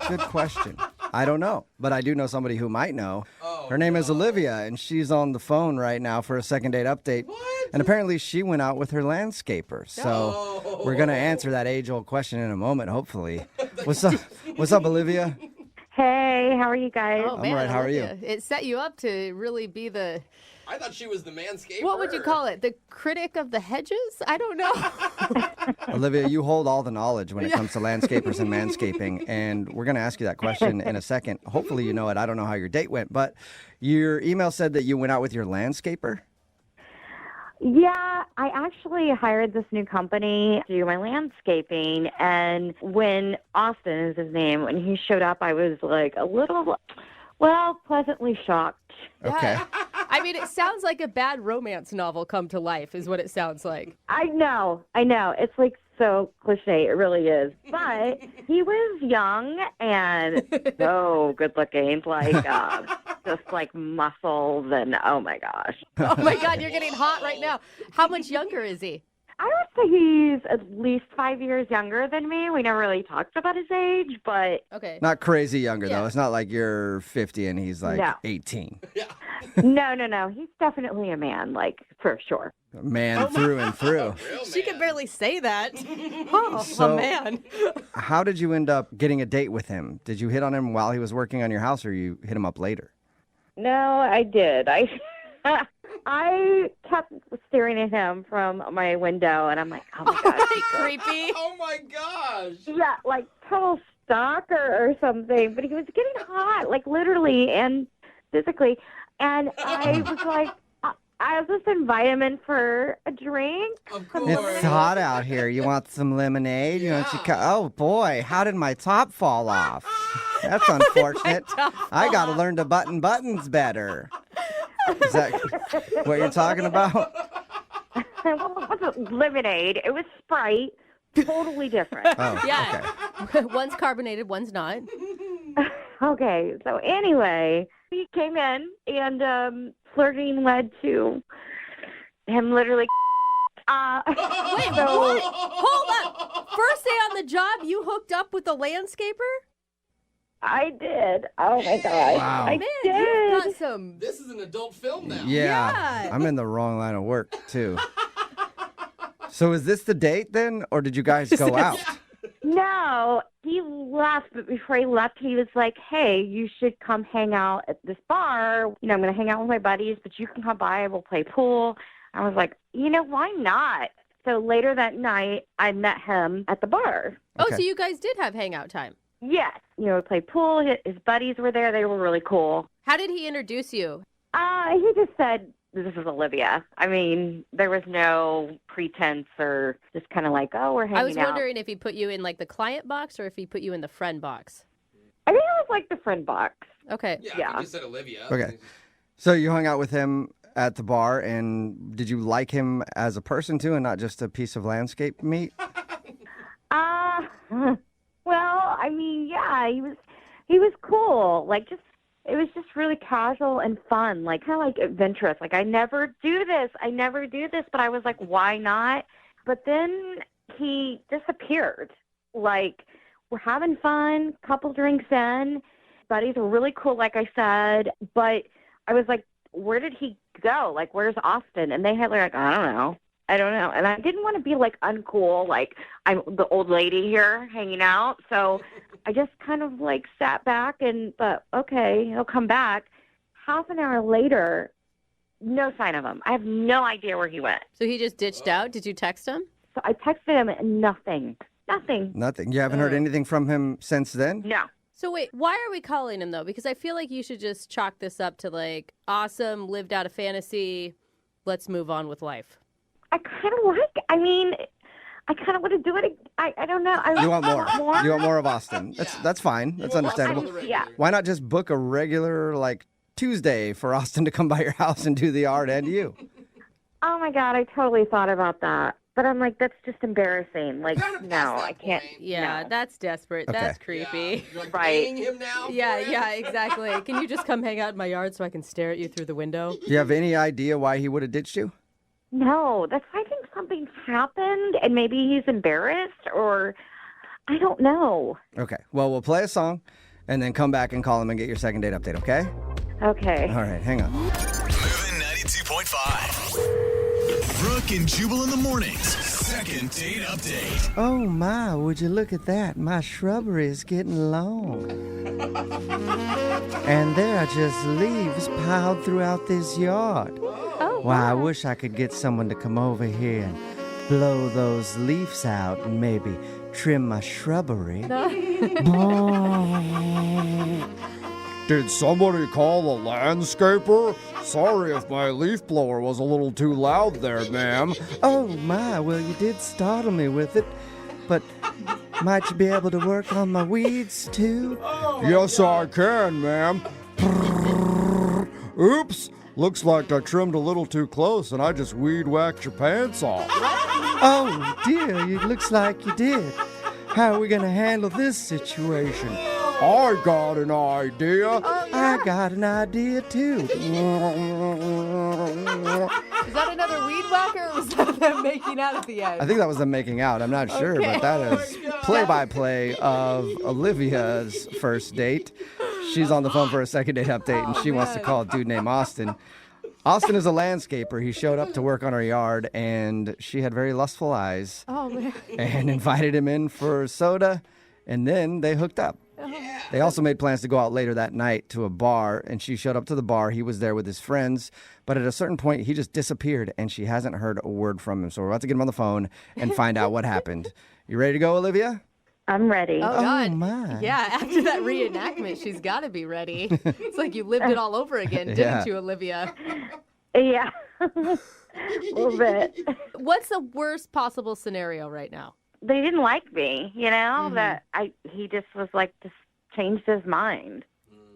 Good question. I don't know, but I do know somebody who might know. Her name is Olivia, and she's on the phone right now for a second date update. What? And apparently she went out with her landscaper. So we're going to answer that age-old question in a moment, hopefully. What's up, Olivia? Hey, how are you guys? Oh, I'm man, all right. How are you? It set you up to really be the... I thought she was the manscaper. What would you call it? The critic of the hedges? I don't know. Olivia, you hold all the knowledge when it comes to landscapers and manscaping, and we're going to ask you that question in a second. Hopefully you know it. I don't know how your date went, but your email said that you went out with your landscaper? Yeah, I actually hired this new company to do my landscaping, and when Austin is his name, when he showed up, I was like a little, pleasantly shocked. Okay. I mean, it sounds like a bad romance novel come to life is what it sounds like. I know. It's like so cliche. It really is. But he was young and so good looking, like just like muscles and oh my gosh. Oh my God, you're getting hot right now. How much younger is he? I would say he's at least 5 years younger than me. We never really talked about his age, but... Okay. Not crazy younger, though. It's not like you're 50 and he's like 18. No. He's definitely a man, like, for sure. Man through and through. She could barely say that. Oh, So- a man. How did you end up getting a date with him? Did you hit on him while he was working on your house, or you hit him up later? No, I did. I kept staring at him from my window, and I'm like, oh my gosh. Creepy. Oh my gosh. Yeah, like total stalker or something. But he was getting hot, like literally and physically. And I was like, I was just invite him in for a drink. Of course. It's hot out here. You want some lemonade? You want oh boy, how did my top fall off? That's unfortunate. I got to learn to button buttons better. Is that what you're talking about? Well, it wasn't lemonade. It was Sprite. Totally different. Oh, Yeah. One's carbonated, one's not. Okay, so anyway, he came in and flirting led to him literally. Wait, what? Hold up. First day on the job, you hooked up with the landscaper? I did. Oh my gosh. Wow. I Man, did. you've got some. This is an adult film now. Yeah. I'm in the wrong line of work, too. So is this the date then, or did you guys go out? No, he left, but before he left, he was like, hey, you should come hang out at this bar. You know, I'm going to hang out with my buddies, but you can come by. We'll play pool. I was like, why not? So later that night, I met him at the bar. Oh, so you guys did have hangout time. Yes. We played pool. His buddies were there. They were really cool. How did he introduce you? He just said, this is Olivia. I mean, there was no pretense or just kind of like, oh, we're hanging out. I was wondering if he put you in like the client box or if he put you in the friend box. I think it was like the friend box. Okay. Yeah. You just said Olivia. Okay. So you hung out with him at the bar, and did you like him as a person too, and not just a piece of landscape meat? Well, I mean, yeah, he was cool. Like, it was just really casual and fun, like kind of like adventurous. Like, I never do this, but I was like, why not? But then he disappeared. Like, we're having fun, couple drinks in, buddies were really cool, like I said, but I was like, where did he go? Like, where's Austin? And they had like, I don't know. And I didn't want to be like uncool, like I'm the old lady here hanging out. So I just kind of like sat back and thought, okay, he'll come back. Half an hour later, no sign of him. I have no idea where he went. So he just ditched out? Did you text him? So I texted him and nothing. Nothing. You haven't heard anything from him since then? No. So wait, why are we calling him though? Because I feel like you should just chalk this up to like, awesome, lived out a fantasy, let's move on with life. I kind of I kind of want to do it. I don't know. You want more? You want more of Austin? That's fine. That's understandable. Yeah. Why not just book a regular like Tuesday for Austin to come by your house and do the art and you? Oh my God, I totally thought about that. But I'm like, that's just embarrassing. Like, no, I can't. Yeah, no. that's desperate. Okay. That's creepy. You're like Right. paying him now? Yeah, exactly. Can you just come hang out in my yard so I can stare at you through the window? Do you have any idea why he would have ditched you? No, I think something's happened, and maybe he's embarrassed, or I don't know. Okay. Well, we'll play a song and then come back and call him and get your second date update, okay? Okay. All right, hang on. Moving 92.5. Brooke and Jubal in the mornings. Second date update. Oh my, would you look at that? My shrubbery is getting long. And there are just leaves piled throughout this yard. Oh, Why, I wish I could get someone to come over here and blow those leaves out and maybe trim my shrubbery. Did somebody call the landscaper? Sorry if my leaf blower was a little too loud there, ma'am. Oh my, well you did startle me with it. But might you be able to work on my weeds too? Yes, I can, ma'am. Oops, looks like I trimmed a little too close and I just weed whacked your pants off. Oh dear, it looks like you did. How are we gonna handle this situation? I got an idea. I got an idea too. Is that another weed whacker or was that them making out at the end? I think that was them making out. I'm not sure, but that is play-by-play of Olivia's first date. She's on the phone for a second date update, and she wants to call a dude named Austin. Austin is a landscaper. He showed up to work on her yard, and she had very lustful eyes. Oh, man. And invited him in for soda, and then they hooked up. They also made plans to go out later that night to a bar, and she showed up to the bar. He was there with his friends, but at a certain point, he just disappeared, and she hasn't heard a word from him. So we're about to get him on the phone and find out what happened. You ready to go, Olivia? I'm ready. Oh, God. My. Yeah, after that reenactment, she's got to be ready. It's like you lived it all over again, didn't you, Olivia? Yeah, a little bit. What's the worst possible scenario right now? They didn't like me, that he just was like, just changed his mind.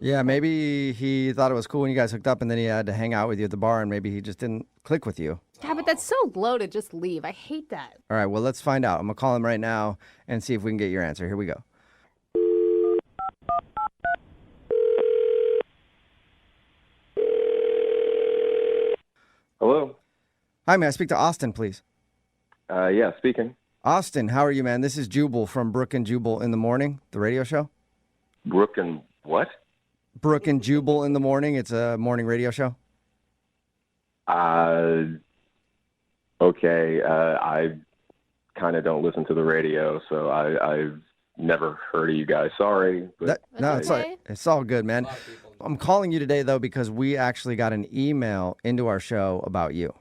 Yeah, maybe he thought it was cool when you guys hooked up, and then he had to hang out with you at the bar, and maybe he just didn't click with you. Yeah, but that's so low to just leave. I hate that. All right, well, let's find out. I'm going to call him right now and see if we can get your answer. Here we go. Hello? Hi, may I speak to Austin, please? Yeah, speaking. Austin, how are you, man? This is Jubal from Brooke and Jubal in the Morning, the radio show. Brooke and What? Brooke and Jubal in the morning. It's a morning radio show. Okay. I kind of don't listen to the radio, so I've never heard of you guys. Sorry. But It's all good, man. I'm calling you today, though, because we actually got an email into our show about you.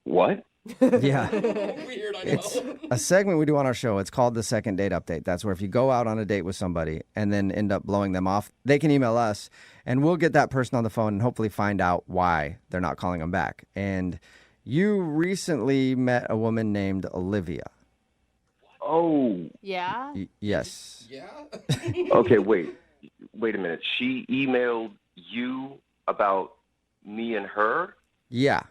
What? Yeah. Weird, I know. It's a segment we do on our show. It's called the Second Date Update. That's where if you go out on a date with somebody and then end up blowing them off, they can email us, and we'll get that person on the phone and hopefully find out why they're not calling them back. And you recently met a woman named Olivia. Oh. Yeah? Yes. Yeah? Okay, wait a minute. She emailed you about me and her? Yeah.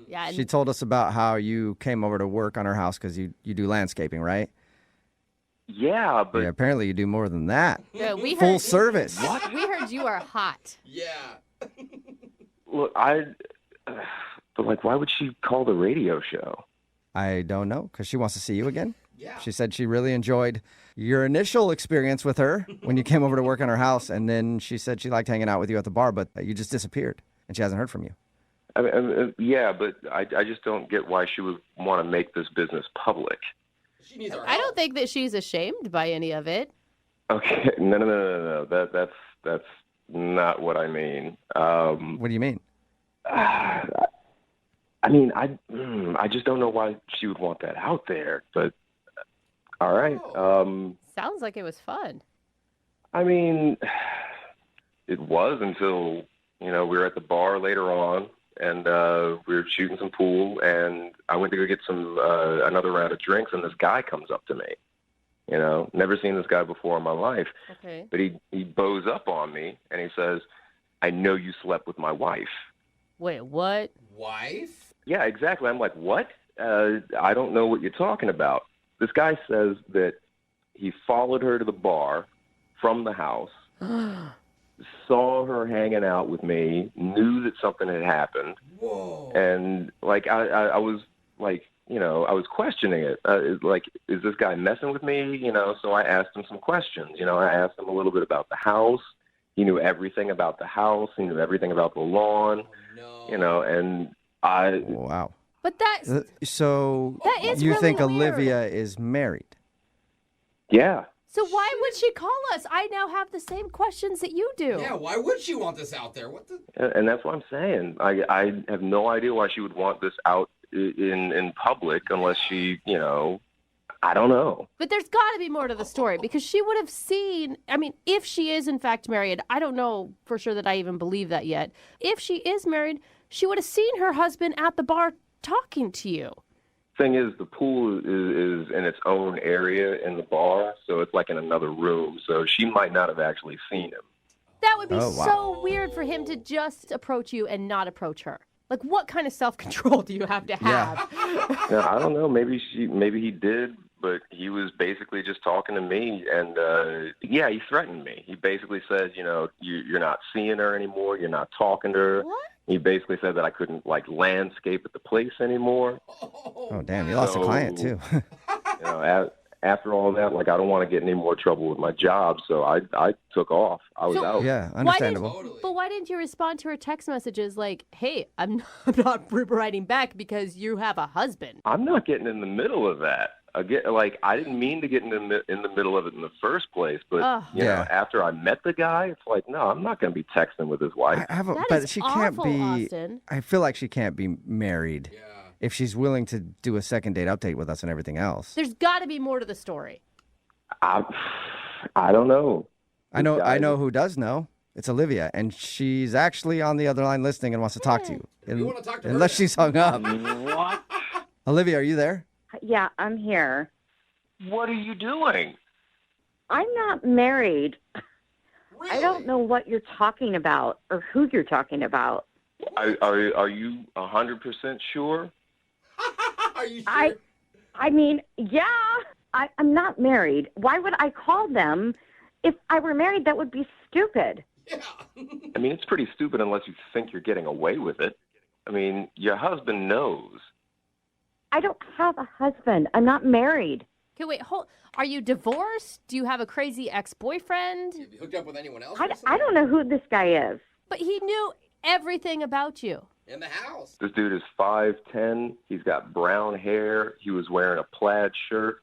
Yeah. She told us about how you came over to work on her house because you do landscaping, right? Yeah, but... Yeah, apparently you do more than that. Yeah, we Full heard, service. What? We heard you are hot. Yeah. Look, but like, why would she call the radio show? I don't know, because she wants to see you again. Yeah. She said she really enjoyed your initial experience with her when you came over to work on her house, and then she said she liked hanging out with you at the bar, but you just disappeared, and she hasn't heard from you. I mean, yeah, but I just don't get why she would want to make this business public. She needs our I don't think that she's ashamed by any of it. Okay, no. That's not what I mean. What do you mean? I mean, I just don't know why she would want that out there. But all right. Sounds like it was fun. I mean, it was until we were at the bar later on, and we were shooting some pool, and I went to go get some another round of drinks, and this guy comes up to me. Never seen this guy before in my life. Okay. But he bows up on me, and he says, "I know you slept with my wife." Wait, what? Wife? Yeah, exactly. I'm like, what? I don't know what you're talking about. This guy says that he followed her to the bar from the house, saw her hanging out with me, knew that something had happened. Whoa. And, like, I was, like, I was questioning it. Like, is this guy messing with me? So I asked him some questions. I asked him a little bit about the house. He knew everything about the house. He knew everything about the lawn. No. And I... Wow. But that's... So that is you really think weird. Olivia is married? Yeah. So why would she call us? I now have the same questions that you do. Yeah, why would she want this out there? What the? And that's what I'm saying. I have no idea why she would want this out in public unless she, I don't know. But there's got to be more to the story because she would have seen, if she is in fact married, I don't know for sure that I even believe that yet. If she is married, she would have seen her husband at the bar talking to you. Thing is, the pool is in its own area in the bar, so it's like in another room. So she might not have actually seen him. That would be so weird for him to just approach you and not approach her. Like, what kind of self-control do you have to have? Yeah, I don't know. Maybe he did, but he was basically just talking to me, and he threatened me. He basically says, you're not seeing her anymore. You're not talking to her. What? He basically said that I couldn't landscape at the place anymore. Oh, damn! You lost a client too. After all that, I don't want to get any more trouble with my job, so I took off. I was out. Yeah, understandable. But why didn't you respond to her text messages like, "Hey, I'm not writing back because you have a husband"? I'm not getting in the middle of that. I didn't mean to get in the middle of it in the first place, but after I met the guy, it's like, no, I'm not going to be texting with his wife. But she can't awful, be. Austin. I feel like she can't be married if she's willing to do a second date update with us and everything else. There's got to be more to the story. I don't know. I know who does know. It's Olivia, and she's actually on the other line listening and wants to talk to you. We want to talk to her. Unless she's hung up. What? Olivia, are you there? Yeah, I'm here. What are you doing? I'm not married. Really? I don't know what you're talking about or who you're talking about. Are you 100% sure? Are you sure? I mean, yeah. I'm not married. Why would I call them? If I were married, that would be stupid. Yeah. I mean, it's pretty stupid unless you think you're getting away with it. I mean, your husband knows. I don't have a husband. I'm not married. Okay, wait, are you divorced? Do you have a crazy ex-boyfriend? Have you hooked up with anyone else? I don't know who this guy is. But he knew everything about you. In the house. This dude is 5'10". He's got brown hair. He was wearing a plaid shirt.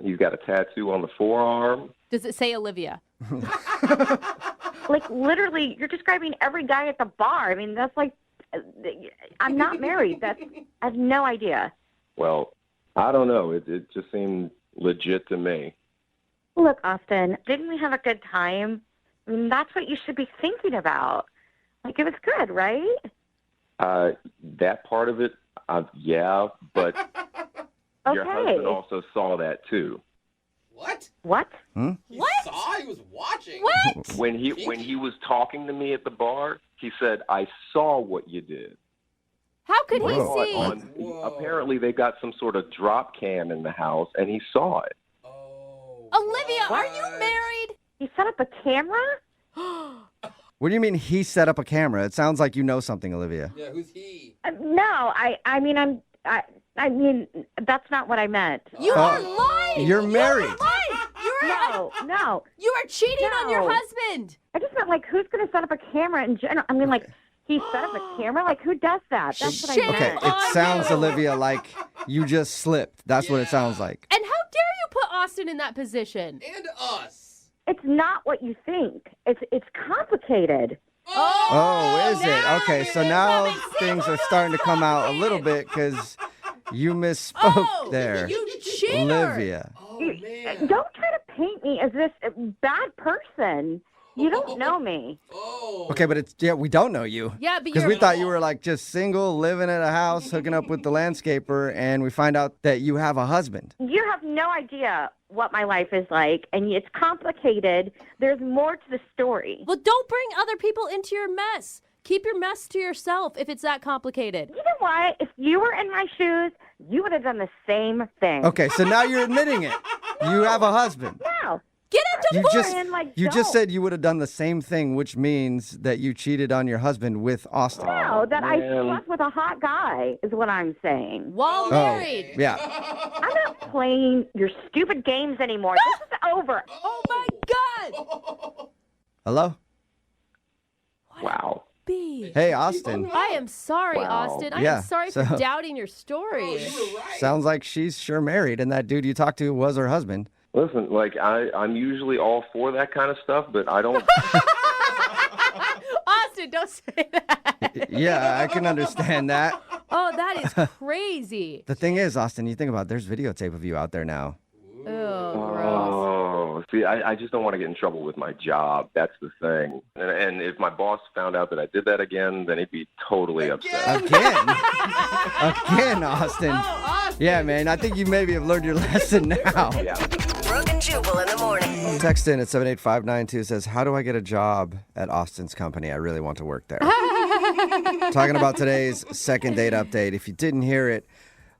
He's got a tattoo on the forearm. Does it say Olivia? Like, literally, you're describing every guy at the bar. I mean, that's like, I'm not married. I have no idea. Well, I don't know. It just seemed legit to me. Look, Austin, didn't we have a good time? I mean, that's what you should be thinking about. Like, it was good, right? That part of it, yeah, but your Okay. husband also saw that too. What? What? He saw? He was watching. What? When he was talking to me at the bar, he said, "I saw what you did." How could he Whoa. see? Apparently, they got some sort of drop cam in the house, and he saw it. Olivia, are you married? He set up a camera? What do you mean he set up a camera? It sounds like you know something, Olivia. Yeah, who's he? No, I mean, I mean, that's not what I meant. You are lying. You're married. You are lying. No. You are cheating on your No. husband. I just meant, like, who's going to set up a camera in general? I mean, like, he set up a camera? Like, who does that? That's what I Shame meant. Okay, it sounds, Olivia, like you just slipped. That's what it sounds like. And how dare you put Austin in that position? And us. It's not what you think. It's complicated. Oh, is it? Okay, so now things are starting to come out a little bit because you misspoke there. You cheater. Olivia. Don't try to paint me as this bad person. You don't know me. Okay, but we don't know you. Yeah, but because you're- we thought you were like just single, living at a house, hooking up with the landscaper, and we find out that you have a husband. You have no idea what my life is like, and it's complicated. There's more to the story. Well, don't bring other people into your mess. Keep your mess to yourself if it's that complicated. You know what? If you were in my shoes, you would have done the same thing. Okay, so now you're admitting it. You have a husband. No. Get a You divorce. just said you would have done the same thing, which means that you cheated on your husband with Austin. No, that I man. slept with a hot guy is what I'm saying. While married. Yeah. I'm not playing your stupid games anymore. This is over. Oh my God. Hello? Wow. B. Hey, Austin. I am sorry, Wow. Austin. I Yeah, am sorry so- for doubting your story. Sounds like she's sure married, and that dude you talked to was her husband. Listen, like I'm usually all for that kind of stuff, but I don't. Austin, don't say that. Yeah, I can understand that. Oh, that is crazy. The thing is, Austin, you think about it, there's videotape of you out there now. Oh, gross. Oh, see, I just don't want to get in trouble with my job. That's the thing. And if my boss found out that I did that again, then he'd be totally upset. Again, Austin. Yeah, man, I think you maybe have learned your lesson now. Brooke and Jubal in the morning. Text in at 78592 says, how do I get a job at Austin's company? I really want to work there. Talking about today's second date update. If you didn't hear it,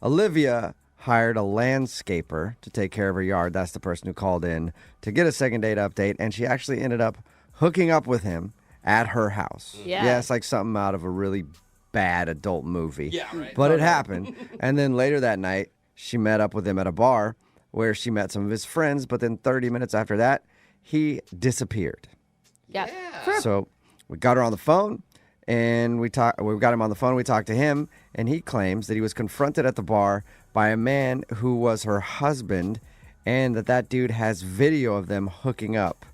Olivia hired a landscaper to take care of her yard. That's the person who called in to get a second date update, and she actually ended up hooking up with him at her house. Yeah. It's like something out of a really bad adult movie. Yeah, right. But it happened. And then later that night, she met up with him at a bar where she met some of his friends, but then 30 minutes after that, he disappeared. Yeah. So we got her on the phone, and we got him on the phone. We talked to him, and he claims that he was confronted at the bar by a man who was her husband, and that dude has video of them hooking up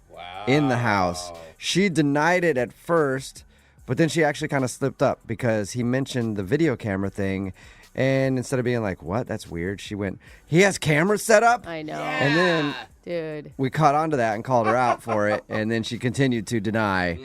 in the house. She denied it at first, but then she actually kind of slipped up because he mentioned the video camera thing. And instead of being like, what? That's weird, she went, he has cameras set up? I know. And then Dude. we caught on to that and called her out for it. And then she continued to deny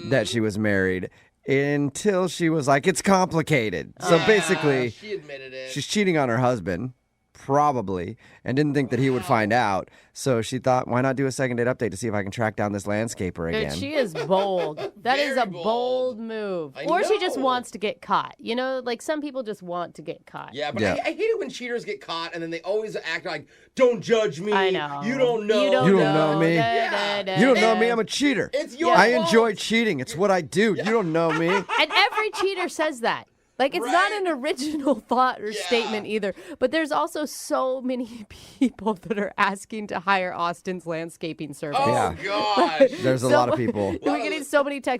that she was married until she was like, it's complicated. So basically, She admitted it. she's cheating on her husband, probably, and didn't think that he would find out. So she thought, why not do a second date update to see if I can track down this landscaper Dude, again? she is bold. That is a bold move. I Or she just know. wants to get caught. You know, like some people just want to get caught. Yeah, but Yeah. I hate it when cheaters get caught and then they always act like, don't judge me. I know. You don't know. You don't You don't know me. Da, da, da, You don't know da. me, I'm a cheater. It's your I fault. enjoy cheating. It's what I do. You don't know me. And every cheater says that. Like, it's not an original thought or statement either. But there's also so many people that are asking to hire Austin's landscaping service. Oh, gosh. There's a lot of people. We're getting so many texts.